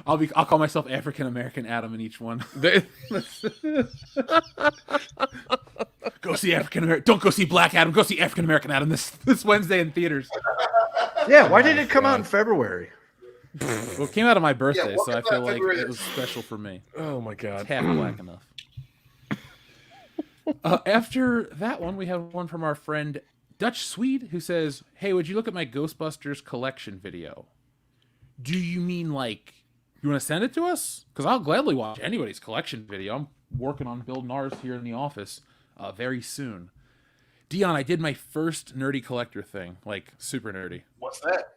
I'll call myself African American Adam in each one. Go see African American. Don't go see Black Adam. Go see African American Adam this Wednesday in theaters. Yeah, why did it come out in February? Well, it came out on my birthday, so I feel like February? it was special for me. Oh my god, It's half black enough. After that one, we have one from our friend Dutch Swede, who says, "Hey, would you look at my Ghostbusters collection video? Do you mean like you want to send it to us? Because I'll gladly watch anybody's collection video. I'm working on building ours here in the office very soon. Dion, I did my first nerdy collector thing, like super nerdy. What's that?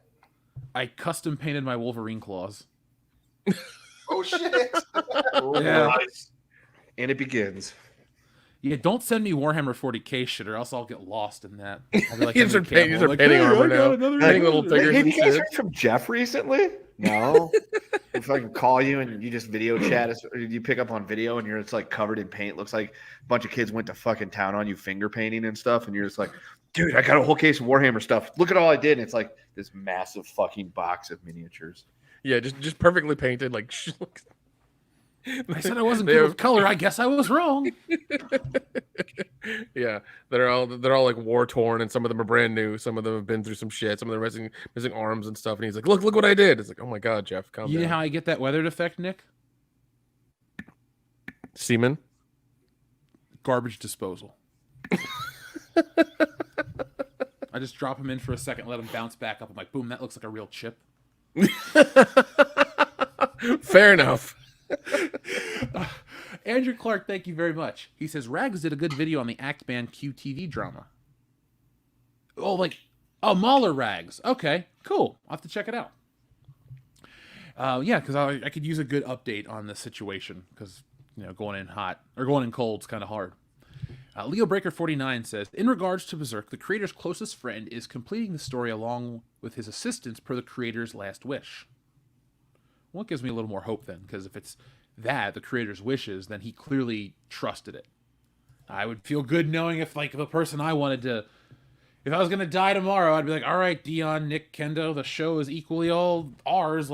I custom painted my Wolverine claws. Oh shit! Yeah. Nice. And it begins. Yeah, don't send me Warhammer 40k shit, or else I'll get lost in that. I'll be like, You start painting armor now. Painting little figures Have and you guys shit. heard from Jeff recently? No. If I can call you and you just video chat, you pick up on video and it's like covered in paint. Looks like a bunch of kids went to fucking town on you finger painting and stuff. And you're just like, dude, I got a whole case of Warhammer stuff. Look at all I did. And it's like this massive fucking box of miniatures. Yeah, just perfectly painted. Like, I said I wasn't good with color. I guess I was wrong. yeah, they're all like war torn, and some of them are brand new. Some of them have been through some shit. Some of them are missing arms and stuff. And he's like, "Look what I did!" It's like, "Oh my god, Jeff, calm You down." know how I get that weathered effect, Nick? Semen, garbage disposal. I just drop him in for a second, let him bounce back up. I'm like, boom, that looks like a real chip. Fair enough. Andrew Clark, thank you very much. He says, Rags did a good video on the Act Man QTV drama. Mahler Rags. Okay, cool. I'll have to check it out. Yeah, because I could use a good update on the situation, because, going in hot, or going in cold is kind of hard. Leo Breaker 49 says, in regards to Berserk, the creator's closest friend is completing the story along with his assistants per the creator's last wish. Well, it gives me a little more hope then, because if it's that, the creator's wishes, then he clearly trusted it. I would feel good knowing if, the person I wanted to... If I was going to die tomorrow, I'd be like, all right, Dion, Nick, Kendo, the show is equally all ours.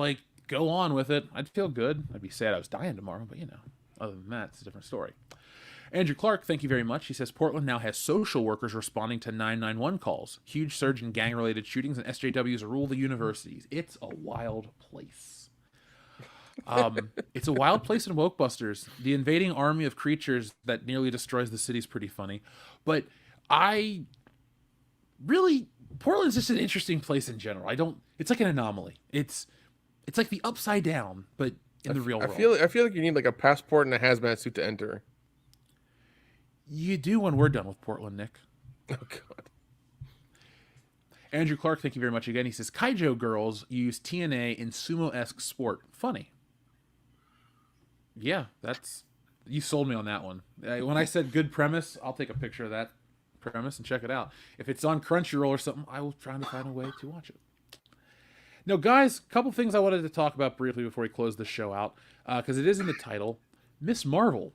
Go on with it. I'd feel good. I'd be sad I was dying tomorrow, but, other than that, it's a different story. Andrew Clark, thank you very much. He says, Portland now has social workers responding to 911 calls. Huge surge in gang-related shootings, and SJWs rule the universities. It's a wild place. It's a wild place in Wokebusters. The invading army of creatures that nearly destroys the city is pretty funny. But Portland's just an interesting place in general. It's like an anomaly. It's like the Upside Down, but in the real world. I feel like you need a passport and a hazmat suit to enter. You do when we're done with Portland, Nick. Oh, God. Andrew Clark, thank you very much again. He says, Kaijo girls use TNA in sumo-esque sport. Funny. Yeah, you sold me on that one. When I said good premise, I'll take a picture of that premise and check it out. If it's on Crunchyroll or something, I will try to find a way to watch it. Now, guys, a couple things I wanted to talk about briefly before we close the show out, because it is in the title, Ms.Marvel.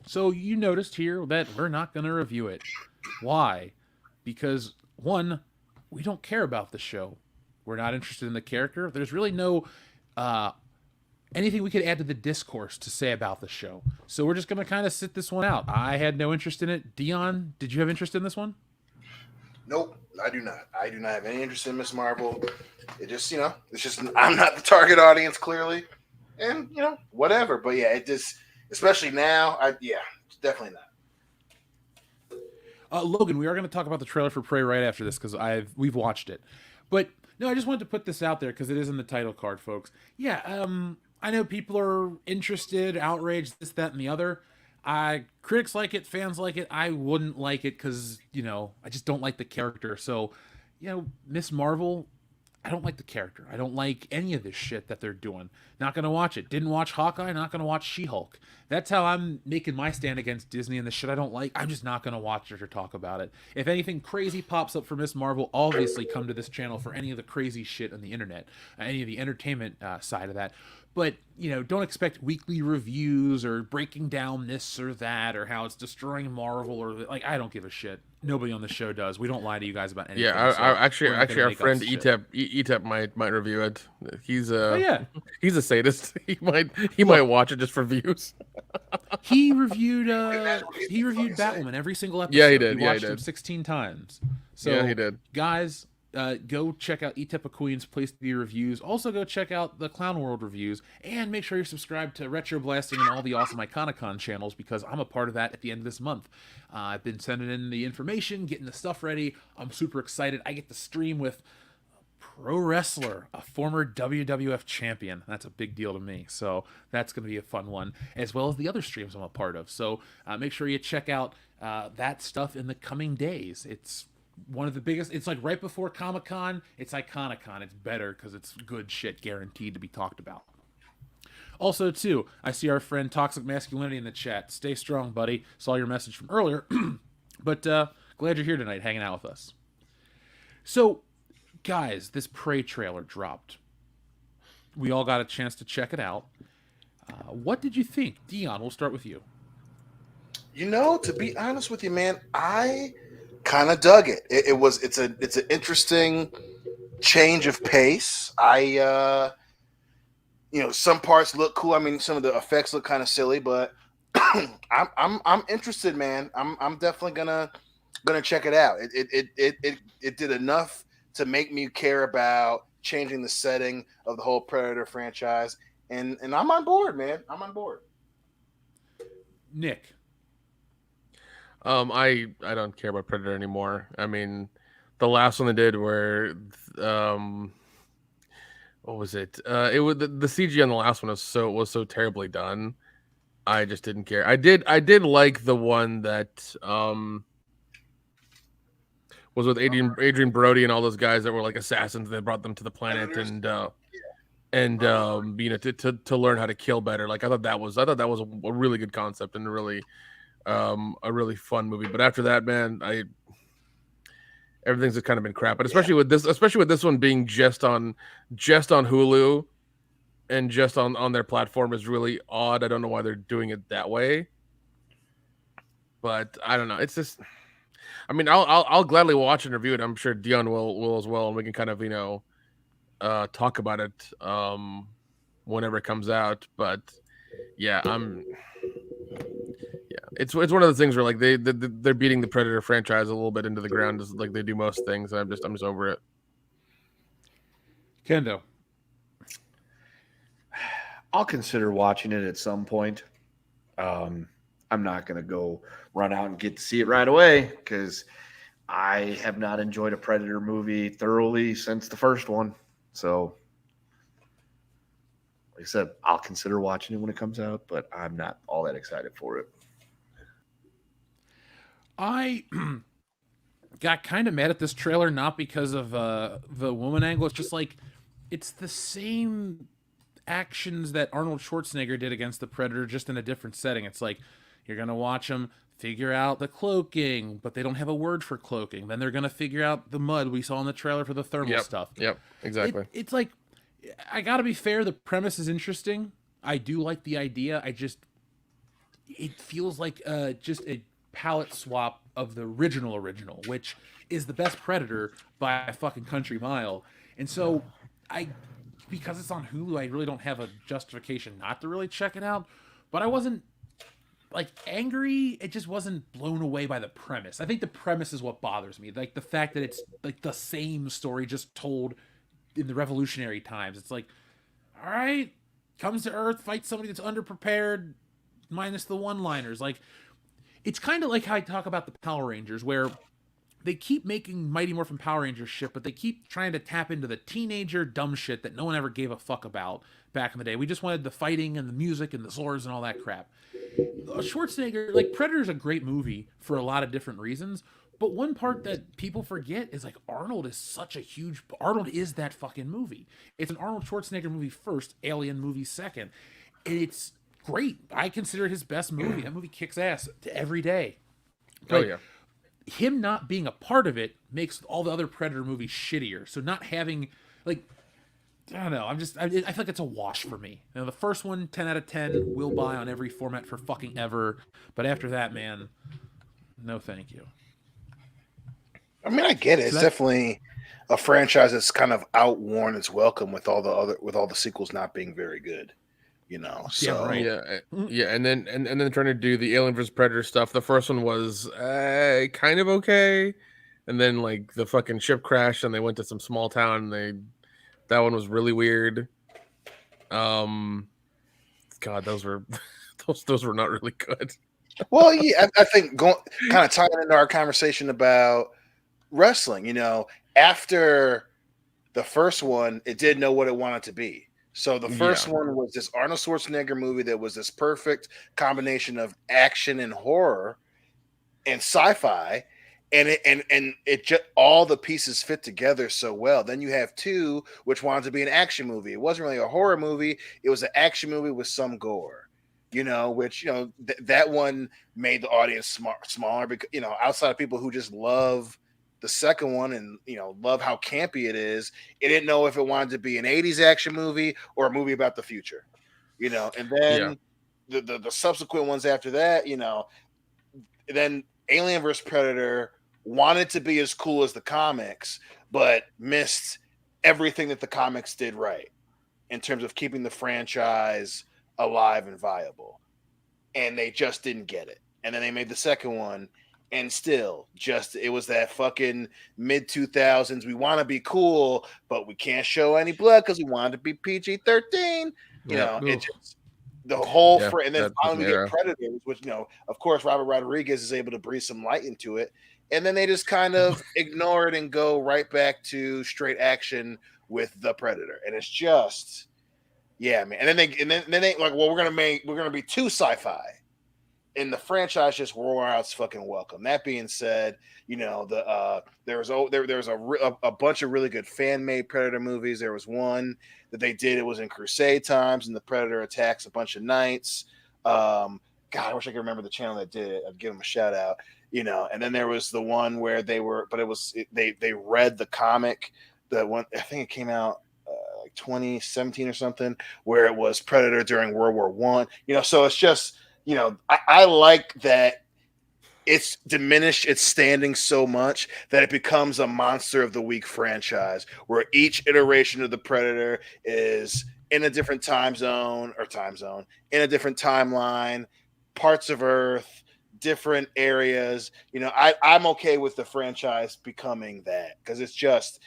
So you noticed here that we're not going to review it. Why? Because, one, we don't care about the show. We're not interested in the character. There's really no anything we could add to the discourse to say about the show. So we're just going to kind of sit this one out. I had no interest in it. Dion, did you have interest in this one? Nope, I do not. I do not have any interest in Ms.Marvel. It just, it's just I'm not the target audience, clearly. And, whatever. But yeah, it just, especially now, it's definitely not. Logan, we are going to talk about the trailer for Prey right after this because we've watched it. But no, I just wanted to put this out there because it is in the title card, folks. Yeah, I know people are interested, outraged, this, that, and the other. Critics like it, fans like it. I wouldn't like it because, I just don't like the character. So, Ms.Marvel, I don't like the character. I don't like any of this shit that they're doing. Not going to watch it. Didn't watch Hawkeye, not going to watch She-Hulk. That's how I'm making my stand against Disney and the shit I don't like. I'm just not going to watch it or talk about it. If anything crazy pops up for Ms.Marvel, obviously come to this channel for any of the crazy shit on the internet, any of the entertainment side of that. But, don't expect weekly reviews or breaking down this or that or how it's destroying Marvel or I don't give a shit. Nobody on the show does. We don't lie to you guys about anything. Yeah, so actually, we're not gonna our make up friend shit. Etep might review it. He's yeah. he's a sadist. He might watch it just for views. He reviewed Batwoman every single episode. Yeah, he did. He Yeah, he watched him did. 16 times. So Yeah, he did. Guys, go check out Etep Queen's Place to Be reviews. Also go check out the Clown World reviews, and make sure you're subscribed to Retro Blasting and all the awesome Iconicon channels, because I'm a part of that at the end of this month. I've been sending in the information, getting the stuff ready. I'm super excited. I get to stream with pro wrestler, a former WWF champion. That's a big deal to me. So that's going to be a fun one, as well as the other streams I'm a part of. So make sure you check out that stuff in the coming days. It's one of the biggest. It's like right before Comic-Con. It's Iconicon. It's better because it's good shit guaranteed to be talked about. Also, too, I see our friend Toxic Masculinity in the chat. Stay strong, buddy. Saw your message from earlier. But glad you're here tonight hanging out with us. So, guys, this Prey trailer dropped. We all got a chance to check it out. What did you think? Dion, we'll start with you. To be honest with you, man, I kind of dug it. It's an interesting change of pace. Some parts look cool. I mean, some of the effects look kind of silly, but I'm interested, man. I'm definitely gonna check it out. It did enough to make me care about changing the setting of the whole Predator franchise, and I'm on board, man. I'm on board. Nick. I don't care about Predator anymore. I mean, the last one they did where what was it? It was the CG on the last one was so terribly done. I just didn't care. I did like the one that was with Adrian Brody and all those guys that were like assassins. They brought them to the planet to learn how to kill better. Like I thought that was a really good concept and a really fun movie. But after that, man, everything's just kind of been crap. But especially with this one being just on Hulu and just on their platform is really odd. I don't know why they're doing it that way. But I don't know. It's just, I mean, I'll gladly watch and review it. I'm sure Dion will as well, and we can kind of talk about it whenever it comes out. But yeah, it's one of those things where like they're beating the Predator franchise a little bit into the ground, just like they do most things. I'm just over it. Kendo. I'll consider watching it at some point. I'm not going to go run out and get to see it right away because I have not enjoyed a Predator movie thoroughly since the first one. So, like I said, I'll consider watching it when it comes out, but I'm not all that excited for it. I got kind of mad at this trailer, not because of the woman angle. It's just like, it's the same actions that Arnold Schwarzenegger did against the Predator, just in a different setting. It's like, you're going to watch them figure out the cloaking, but they don't have a word for cloaking. Then they're going to figure out the mud we saw in the trailer for the thermal stuff. Yep, exactly. It's like, I got to be fair, the premise is interesting. I do like the idea. It feels like just a palette swap of the original, which is the best Predator by a fucking country mile. And so because it's on Hulu, I really don't have a justification not to really check it out. But I wasn't like angry. It just wasn't blown away by the premise. I think the premise is what bothers me. Like the fact that it's like the same story just told in the revolutionary times. It's like, all right, comes to Earth, fights somebody that's underprepared, minus the one-liners. Like, it's kind of like how I talk about the Power Rangers, where they keep making Mighty Morphin Power Rangers shit, but they keep trying to tap into the teenager dumb shit that no one ever gave a fuck about back in the day. We just wanted the fighting and the music and the swords and all that crap. Schwarzenegger, like, Predator's a great movie for a lot of different reasons, but one part that people forget is, like, Arnold is that fucking movie. It's an Arnold Schwarzenegger movie first, Alien movie second. And it's great. I consider it his best movie. That movie kicks ass every day. But oh yeah. Him not being a part of it makes all the other Predator movies shittier. So not having, like, I don't know. I feel like it's a wash for me. You know, the first one, 10 out of 10, will buy on every format for fucking ever. But after that, man, no thank you. I mean, I get it. So It's that- definitely a franchise that's kind of outworn its welcome with all the sequels not being very good. You know, so right. Yeah, and then trying to do the Alien vs Predator stuff. The first one was kind of okay, and then like the fucking ship crashed, and they went to some small town. And that one was really weird. God, those were those were not really good. well, yeah, I think going kind of tying into our conversation about wrestling. You know, after the first one, it didn't know what it wanted to be. So the first one was this Arnold Schwarzenegger movie that was this perfect combination of action and horror and sci-fi, and it just all the pieces fit together so well. Then you have 2, which wanted to be an action movie. It wasn't really a horror movie; it was an action movie with some gore. You know, which that one made the audience smaller because outside of people who just love the second one and love how campy it is, it didn't know if it wanted to be an 80s action movie or a movie about the future. And then the subsequent ones after that, then Alien vs Predator wanted to be as cool as the comics, but missed everything that the comics did right in terms of keeping the franchise alive and viable. And they just didn't get it. And then they made the second one, and still it was that fucking mid 2000s. We want to be cool, but we can't show any blood because we wanted to be PG-13. It just the whole and then finally we get Predators, which of course Robert Rodriguez is able to breathe some light into it, and then they just kind of ignore it and go right back to straight action with the Predator, and it's just man. And then they like, well, we're gonna be too sci-fi. And the franchise just wore out its fucking welcome. That being said, there was a bunch of really good fan-made Predator movies. There was one that they did. It was in Crusade times, and the Predator attacks a bunch of knights. God, I wish I could remember the channel that did it. I'd give them a shout out. And then there was the one where they read the comic. The one, I think it came out like 2017 or something, where it was Predator during World War I. So it's just. I like that it's diminished its standing so much that it becomes a monster of the week franchise where each iteration of the Predator is in a different time zone, in a different timeline, parts of Earth, different areas. I'm okay with the franchise becoming that because it's just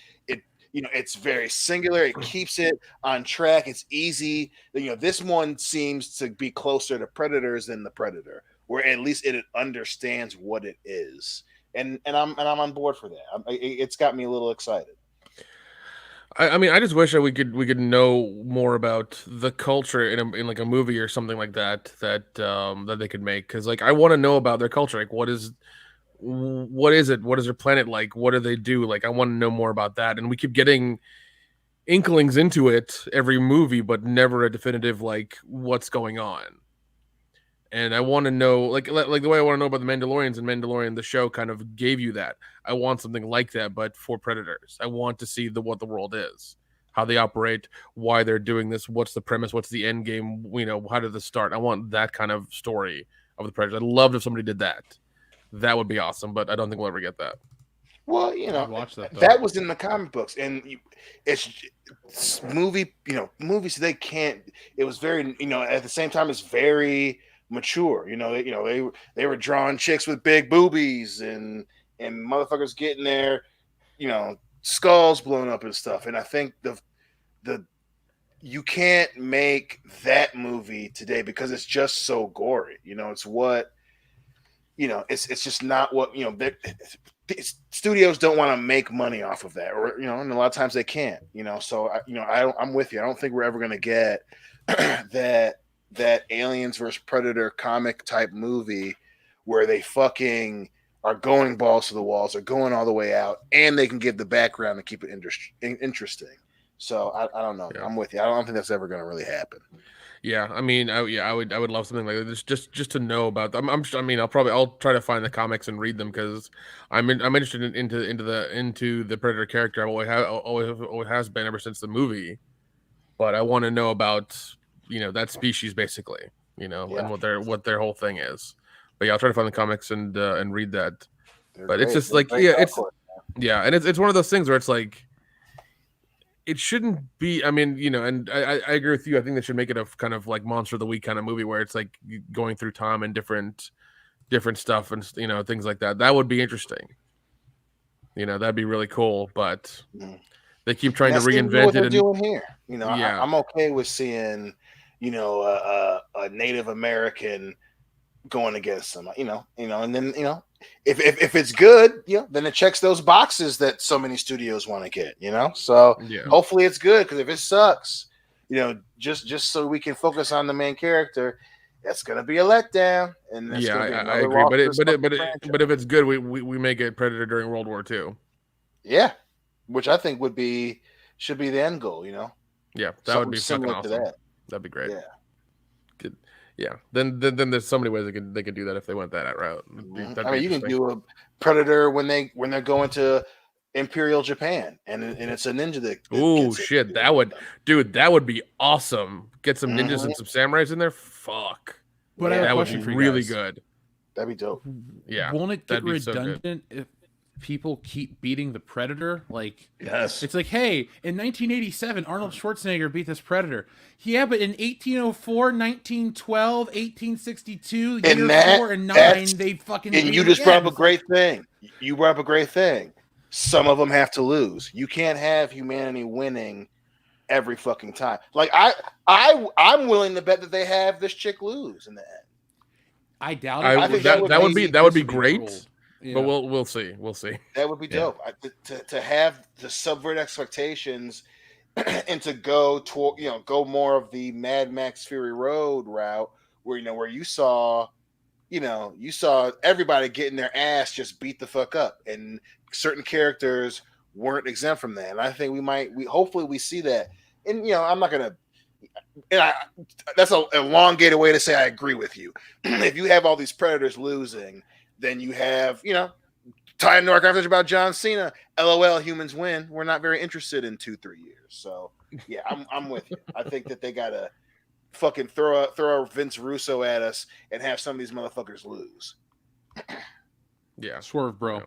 it's very singular. It keeps it on track. It's easy. This one seems to be closer to Predators than the Predator, where at least it understands what it is. And I'm on board for that. It's got me a little excited. I mean, I just wish that we could know more about the culture in like a movie or something like that they could make, because like I want to know about their culture. Like what is it? What is their planet like? What do they do? Like, I want to know more about that. And we keep getting inklings into it every movie, but never a definitive, like, what's going on. And I want to know, like the way I want to know about the Mandalorians, and Mandalorian, the show kind of gave you that. I want something like that, but for Predators. I want to see what the world is, how they operate, why they're doing this, what's the premise, what's the end game, how did this start? I want that kind of story of the Predators. I'd love if somebody did that. That would be awesome, but I don't think we'll ever get that. Well, watch that was in the comic books, and it's movies they can't. It was very, at the same time, it's very mature. They were drawing chicks with big boobies and motherfuckers getting their, skulls blown up and stuff. And I think you can't make that movie today because it's just so gory. It's what. It's just not what studios don't want to make money off of that, or and a lot of times they can't. So I'm with you. I don't think we're ever going to get that Aliens versus Predator comic type movie where they fucking are going balls to the walls, or going all the way out, and they can give the background to keep it interesting. So I don't know. Yeah. I'm with you. I don't think that's ever going to really happen. Yeah, I mean, I would love something like this, just to know about them. I'll try to find the comics and read them, because I'm interested into the Predator character. Always has been ever since the movie. but I want to know about that species basically, and what their whole thing is. But yeah, I'll try to find the comics and read that. But it's just like and it's one of those things where it's like it shouldn't be. I mean, and I agree with you. I think they should make it a kind of like Monster of the Week kind of movie where it's like going through time and different stuff and things like that. That would be interesting. That'd be really cool. But they keep trying to reinvent what they're it. doing here. I'm okay with seeing, a Native American going against them. And then if it's good, then it checks those boxes that so many studios want to get. So hopefully it's good, because if it sucks, just so we can focus on the main character, that's gonna be a letdown. And I agree. But if it's good, we may get Predator during World War II. Yeah, which I think should be the end goal. Yeah, that something would be fucking awesome. That'd be great. Yeah. Good. Yeah. Then there's so many ways they could do that if they went that route. I mean, you can do a Predator when they're going to Imperial Japan, and it's a ninja that oh shit, that would be awesome. Get some ninjas and some samurais in there. Fuck. But that would be really good. That'd be dope. Yeah. Won't it get redundant if people keep beating the Predator? Like, yes, it's like, hey, in 1987, Arnold Schwarzenegger beat this Predator. Yeah, but in 1804, 1912, 1862, year 4 and 9, they fucking. And you just brought up a great thing. You brought up a great thing. Some of them have to lose. You can't have humanity winning every fucking time. Like I'm willing to bet that they have this chick lose in the end. I doubt it. I think that would be great. Yeah. But we'll see. We'll see. That would be dope. To have the subvert expectations and to go to go more of the Mad Max Fury Road route, where where you saw everybody getting their ass just beat the fuck up, and certain characters weren't exempt from that. And I think hopefully we see that. And I'm not gonna. That's a elongated way to say I agree with you. If you have all these Predators losing, then you have, tying to our conversation about John Cena. LOL, humans win. We're not very interested in 2-3 years. So yeah, I'm with you. I think that they gotta fucking throw a Vince Russo at us and have some of these motherfuckers lose. Yeah, swerve, bro.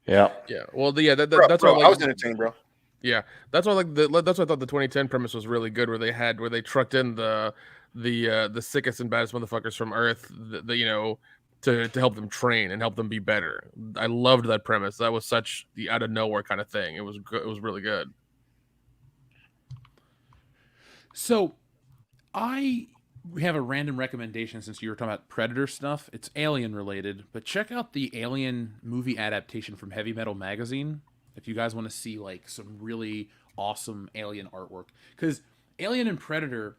Yeah. Well, that's bro, I was entertained, bro. Yeah, that's why that's why I thought the 2010 premise was really good, where they trucked in the sickest and baddest motherfuckers from Earth, to help them train and help them be better. I loved that premise. That was such the out of nowhere kind of thing. It was really good. So, I have a random recommendation since you were talking about Predator stuff. It's Alien related, but check out the Alien movie adaptation from Heavy Metal Magazine if you guys want to see like some really awesome Alien artwork. Because Alien and Predator,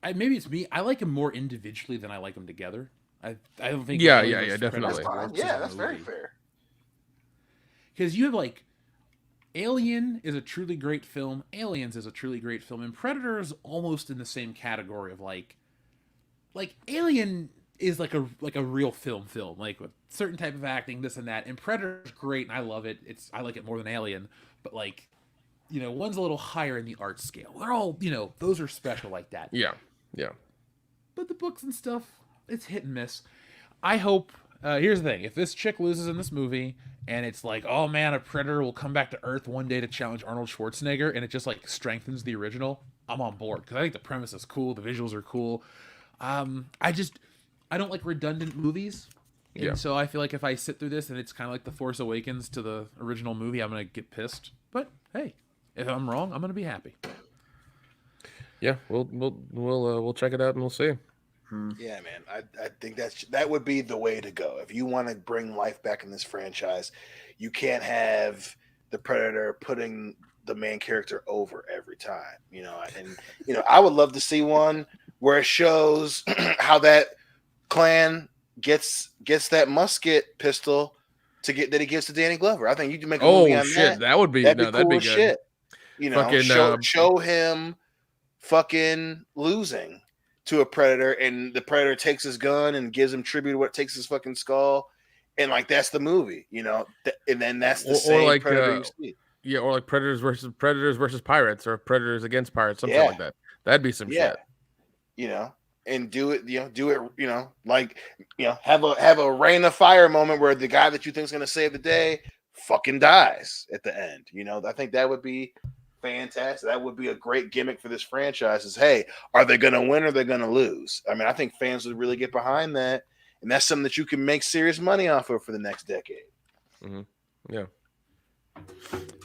maybe it's me, I like them more individually than I like them together. I don't think. Yeah, definitely. That's very fair. Because you have like Alien is a truly great film. Aliens is a truly great film, and Predator is almost in the same category of like Alien is like a real film, like with certain type of acting, this and that. And Predator's great, and I love it. I like it more than Alien, but like, one's a little higher in the art scale. They're all, those are special like that. Yeah. But the books and stuff, it's hit and miss. I hope. Here's the thing: if this chick loses in this movie, and it's like, oh man, a Predator will come back to Earth one day to challenge Arnold Schwarzenegger, and it just like strengthens the original, I'm on board, because I think the premise is cool, the visuals are cool. I don't like redundant movies, and so I feel like if I sit through this and it's kind of like The Force Awakens to the original movie, I'm gonna get pissed. But hey, if I'm wrong, I'm gonna be happy. Yeah, we'll check it out and we'll see. Yeah, man. I think that would be the way to go. If you want to bring life back in this franchise, you can't have the Predator putting the main character over every time. And I would love to see one where it shows how that clan gets that musket pistol that he gives to Danny Glover. I think you can make a movie on that. That would be that'd be good. Shit. Show him fucking losing to a Predator, and the Predator takes his gun and gives him tribute takes his fucking skull, and like that's the movie, and then that's the same like Predator you see. Yeah, or like Predators versus Pirates, or Predators against Pirates, something Yeah. like that. That'd be some Yeah. shit. You know, and do it, like, have a rain of fire moment where the guy that you think is going to save the day fucking dies at the end. I think that would be fantastic. That would be a great gimmick for this franchise is, hey, are they going to win or are they going to lose? I mean, I think fans would really get behind that. And that's something that you can make serious money off of for the next decade. Mm-hmm. Yeah,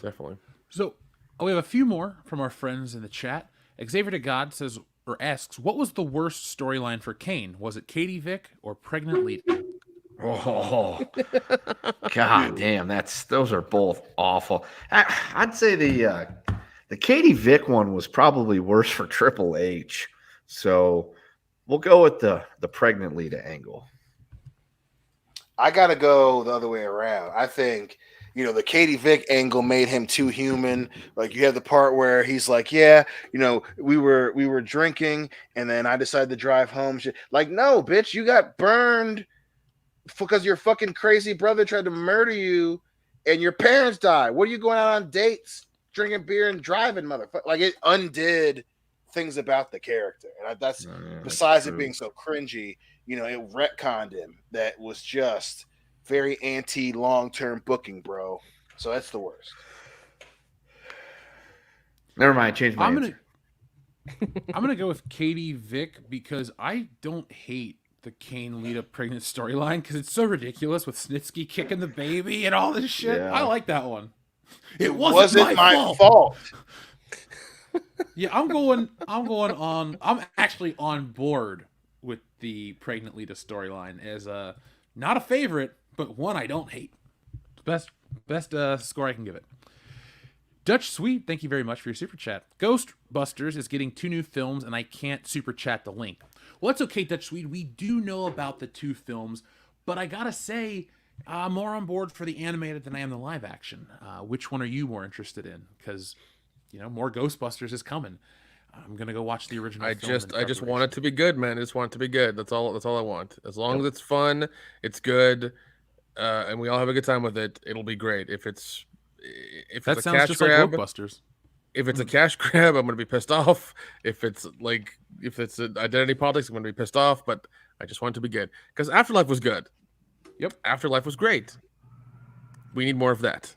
definitely. So we have a few more from our friends in the chat. Xavier to God says or asks, what was the worst storyline for Kane? Was it Katie Vick or Pregnant Lita? Oh, god damn! Those are both awful. I'd say the Katie Vick one was probably worse for Triple H. So we'll go with the Pregnant Lita angle. I gotta go the other way around. I think, the Katie Vick angle made him too human. Like, you have the part where he's like, yeah, we were drinking and then I decided to drive home. Like, no, bitch, you got burned because your fucking crazy brother tried to murder you and your parents died. What are you going out on dates, drinking beer and driving, motherfucker? Like, it undid things about the character. And that's besides it being so cringy, it retconned him. That was just very anti long-term booking, bro. So that's the worst. Never mind, change my answer. I'm gonna go with Katie Vick because I don't hate the Kane Lita pregnant storyline because it's so ridiculous with Snitsky kicking the baby and all this shit. Yeah. I like that one. It wasn't my fault. Yeah, I'm actually on board with the pregnant Lita storyline as not a favorite, but one I don't hate. Best score I can give it. Dutch Sweet, thank you very much for your super chat. Ghostbusters is getting 2 new films, and I can't super chat the link. Well, that's okay, Dutch Sweet. We do know about the 2 films, but I gotta say, I'm more on board for the animated than I am the live action. Which one are you more interested in? Because, more Ghostbusters is coming. I'm gonna go watch the original. I just want it to be good, man. I just want it to be good. That's all I want. As long as it's fun, it's good, and we all have a good time with it, it'll be great. If it's a cash grab, like Ghostbusters. If it's a cash grab, I'm gonna be pissed off. If it's an identity politics, I'm gonna be pissed off. But I just want it to be good because Afterlife was good. Yep, Afterlife was great. We need more of that.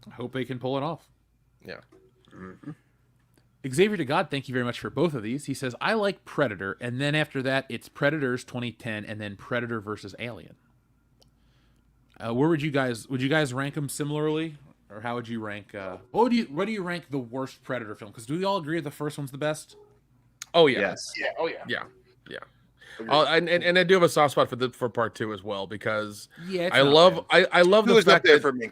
I hope they can pull it off. Yeah. Mm-hmm. Xavier to God, thank you very much for both of these. He says, I like Predator, and then after that, it's Predators 2010, and then Predator versus Alien. Where would you guys rank them similarly, or how would you rank? What do you rank the worst Predator film? Because do we all agree the first one's the best? Oh yeah, yes, yeah, oh yeah, yeah. And I do have a soft spot for part 2 as well because I love the fact that for me.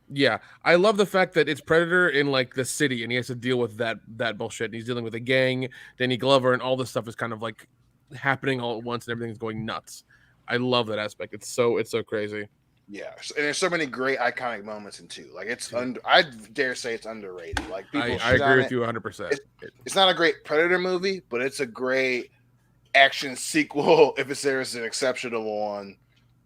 Yeah, I love the fact that it's Predator in like the city, and he has to deal with that bullshit. And he's dealing with a gang, Danny Glover, and all this stuff is kind of like happening all at once, and everything's going nuts. I love that aspect. It's so crazy. Yeah, and there's so many great iconic moments in 2. Like I dare say it's underrated. Like I agree with you 100%. It's not a great Predator movie, but it's a great action sequel if there's an exceptional one,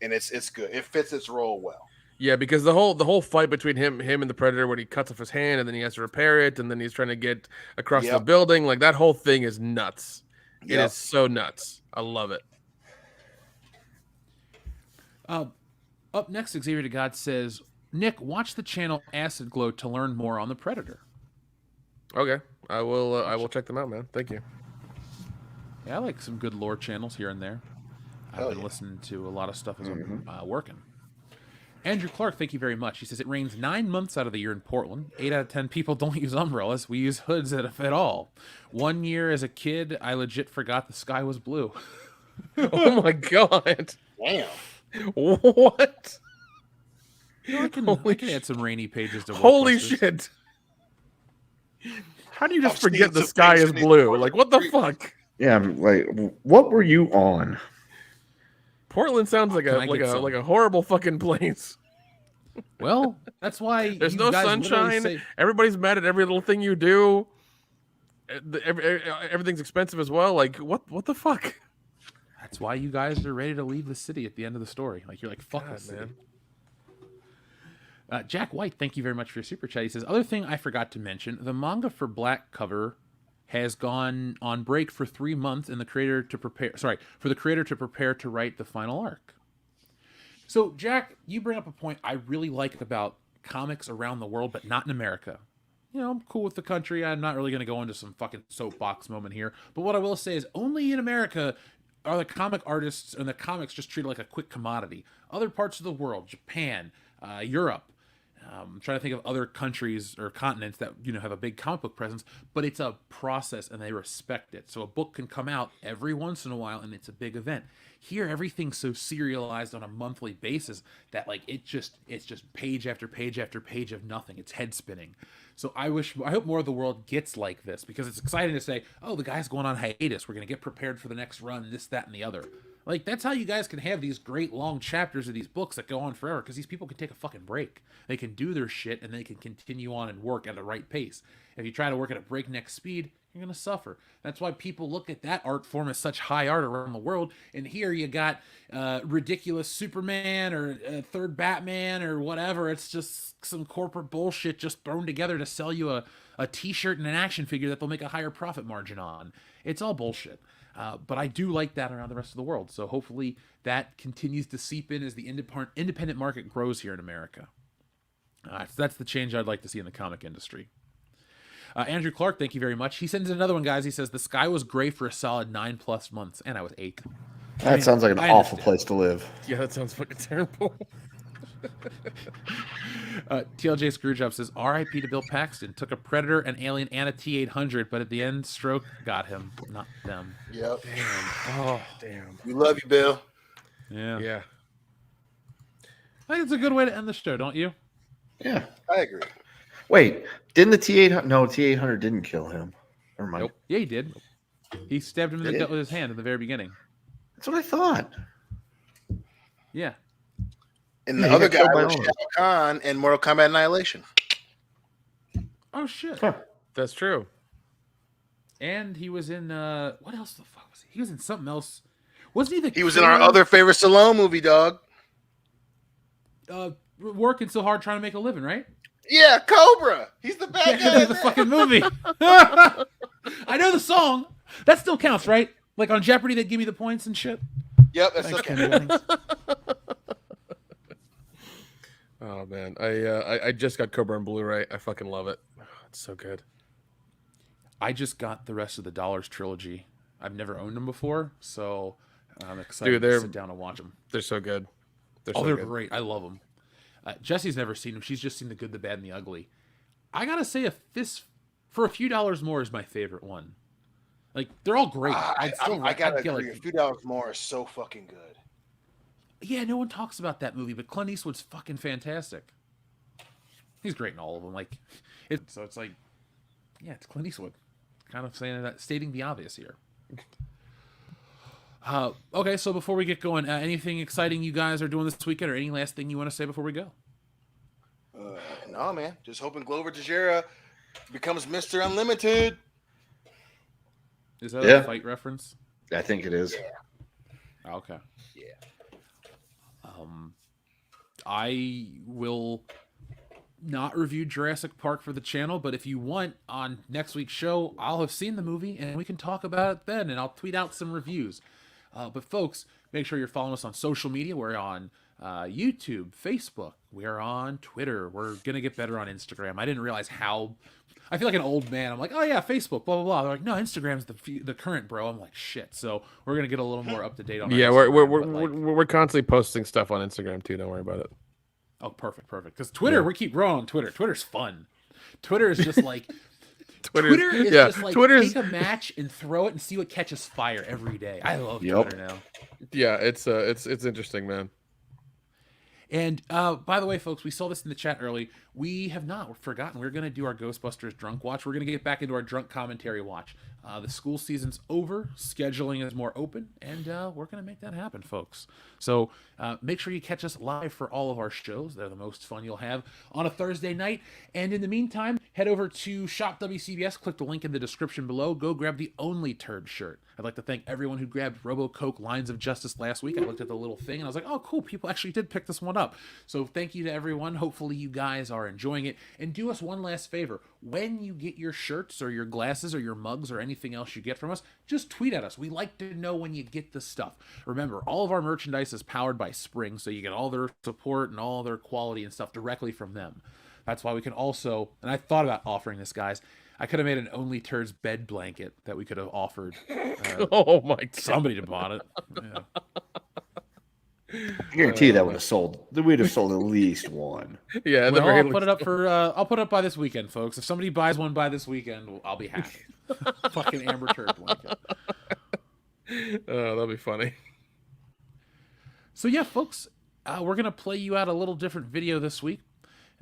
and it's good. It fits its role well. Yeah, because the whole fight between him and the Predator when he cuts off his hand and then he has to repair it and then he's trying to get across the building, like that whole thing is nuts. It is so nuts. I love it. Up next, Xavier to God says, Nick, watch the channel Acid Glow to learn more on the Predator. Okay, I will check them out, man. Thank you. Yeah, I like some good lore channels here and there. I've been listening to a lot of stuff as I'm working. Andrew Clark, thank you very much. He says, it rains 9 months out of the year in Portland. 8 out of 10 people don't use umbrellas. We use hoods at all. 1 year as a kid, I legit forgot the sky was blue. Oh my God. Damn. What? I can add some rainy pages to Holy shit. How do you just forget the sky is blue? Like, what the fuck? Yeah, like, what were you on? Portland sounds like a horrible fucking place. Well, that's why there's no sunshine. Everybody's mad at every little thing you do. Everything's expensive as well. Like, what the fuck? That's why you guys are ready to leave the city at the end of the story. Like, you're like, fuck this, man. Jack White, thank you very much for your super chat. He says, other thing I forgot to mention, the manga for Black Cover has gone on break for 3 months and for the creator to prepare to write the final arc. So, Jack, you bring up a point I really like about comics around the world, but not in America. You know, I'm cool with the country. I'm not really going to go into some fucking soapbox moment here. But what I will say is only in America are the comic artists and the comics just treated like a quick commodity. Other parts of the world, Japan, Europe, I'm trying to think of other countries or continents that, you know, have a big comic book presence, but it's a process and they respect it. So a book can come out every once in a while and it's a big event. Here, everything's so serialized on a monthly basis that like it's just page after page after page of nothing. It's head spinning. So I hope more of the world gets like this, because it's exciting to say, oh, the guy's going on hiatus. We're going to get prepared for the next run, this, that, and the other. Like, that's how you guys can have these great long chapters of these books that go on forever, because these people can take a fucking break. They can do their shit, and they can continue on and work at the right pace. If you try to work at a breakneck speed, you're going to suffer. That's why people look at that art form as such high art around the world. And here you got ridiculous Superman or third Batman or whatever. It's just some corporate bullshit just thrown together to sell you a t-shirt and an action figure that they'll make a higher profit margin on. It's all bullshit. But I do like that around the rest of the world. So hopefully that continues to seep in as the independent market grows here in America. So that's the change I'd like to see in the comic industry. Andrew Clark, thank you very much. He sends in another one, guys. He says, the sky was gray for a solid 9+ months, and I was 8. That sounds like an awful place to live. Yeah, that sounds fucking terrible. TLJ Screwjob says, R.I.P. to Bill Paxton. Took a Predator, an Alien, and a T-800, but at the end, stroke got him, not them. Yep. Damn. Oh, damn. We love you, Bill. Yeah. Yeah. I think it's a good way to end the show, don't you? Yeah. I agree. Wait, didn't the T-800? No, T-800 didn't kill him. Never mind. Nope. Yeah, he did. He stabbed him in the gut with his hand at the very beginning. That's what I thought. Yeah. And the other guy was Shao Kahn in Mortal Kombat Annihilation. Oh, shit. Huh. That's true. And he was in, what else the fuck was he? He was in something else. Wasn't he He was in our other favorite Stallone movie, dog. Working so hard trying to make a living, right? Yeah, Cobra. He's the bad guy. In the fucking movie. I know the song. That still counts, right? Like on Jeopardy, they'd give me the points and shit. Yep, that's okay. Oh man, I just got Cobra on Blu-ray. I fucking love it. Oh, it's so good. I just got the rest of the Dollars trilogy. I've never owned them before, so I'm excited to sit down and watch them. They're so good. They're great. I love them. Jesse's never seen them. She's just seen the good, the bad, and the ugly. I gotta say, if this for a few dollars more is my favorite one. Like, they're all great. I gotta agree. A few dollars more is so fucking good. Yeah, no one talks about that movie, but Clint Eastwood's fucking fantastic. He's great in all of them. Like, so it's like, yeah, it's Clint Eastwood. Kind of saying that, stating the obvious here. Okay, so before we get going, anything exciting you guys are doing this weekend, or any last thing you want to say before we go? No, man. Just hoping Glover Teixeira becomes Mr. Unlimited. Is that a fight reference? I think it is. Yeah. Okay. Yeah. I will not review Jurassic Park for the channel, but if you want, on next week's show, I'll have seen the movie and we can talk about it then, and I'll tweet out some reviews. But folks, make sure you're following us on social media. We're on YouTube, Facebook. We're on Twitter. We're going to get better on Instagram. I didn't realize how... I feel like an old man. I'm like, oh yeah, Facebook, blah, blah, blah. They're like, no, Instagram's the current, bro. I'm like, shit. So we're going to get a little more up to date on Yeah, Instagram, we're constantly posting stuff on Instagram too. Don't worry about it. Oh, perfect. Because Twitter, we keep growing on Twitter. Twitter's fun. Twitter is just like... Twitter is just like, take a match and throw it and see what catches fire every day. I love Twitter now. Yeah, it's interesting, man. And by the way, folks, we saw this in the chat early. We have not forgotten. We're going to do our Ghostbusters drunk watch. We're going to get back into our drunk commentary watch. The school season's over. Scheduling is more open. And we're going to make that happen, folks. So make sure you catch us live for all of our shows. They're the most fun you'll have on a Thursday night. And in the meantime, head over to Shop WCBS, click the link in the description below, go grab the Only Turd shirt. I'd like to thank everyone who grabbed Robo-Coke Lines of Justice last week. I looked at the little thing and I was like, oh, cool, people actually did pick this one up. So thank you to everyone. Hopefully you guys are enjoying it. And do us one last favor. When you get your shirts or your glasses or your mugs or anything else you get from us, just tweet at us. We like to know when you get the stuff. Remember, all of our merchandise is powered by Spring, so you get all their support and all their quality and stuff directly from them. That's why we can also, and I thought about offering this, guys. I could have made an Only Turds bed blanket that we could have offered. Oh my God. Somebody to bought it. Yeah. I guarantee you that would have sold. We'd have sold at least one. Yeah, at the Well, very I'll put least. it up for. I'll put it up by this weekend, folks. If somebody buys one by this weekend, I'll be happy. Fucking Amber Turd blanket. Oh, that'll be funny. So yeah, folks, we're gonna play you out a little different video this week.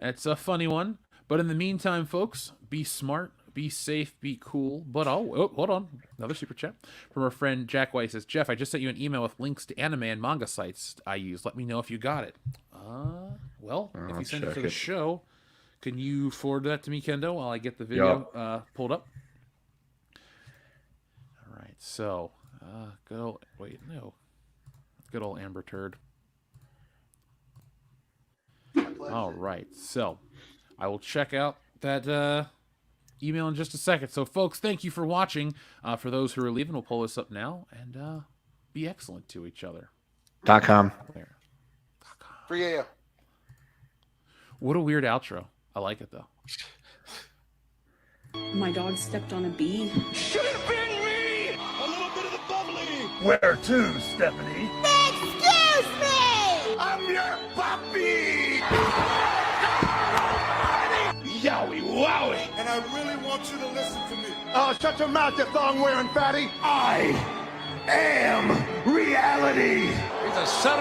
It's a funny one, but in the meantime, folks, be smart, be safe, be cool. But hold on, another super chat from our friend Jack White says, Jeff, I just sent you an email with links to anime and manga sites I use. Let me know if you got it. Well, if you send it to the show, can you forward that to me, Kendo, while I get the video pulled up? All right, so good old good old Amber Turd. All right, so I will check out that email in just a second. So, folks, thank you for watching. For those who are leaving, we'll pull this up now and be excellent to each other. .com. There. Free AO. What a weird outro. I like it, though. My dog stepped on a bee. Should have been me! A little bit of the bubbly! Where to, Stephanie? Excuse me! I'm your puppy! Yowie wowie! And I really want you to listen to me. Oh, shut your mouth, you thong-wearing fatty! I am reality! He's a son of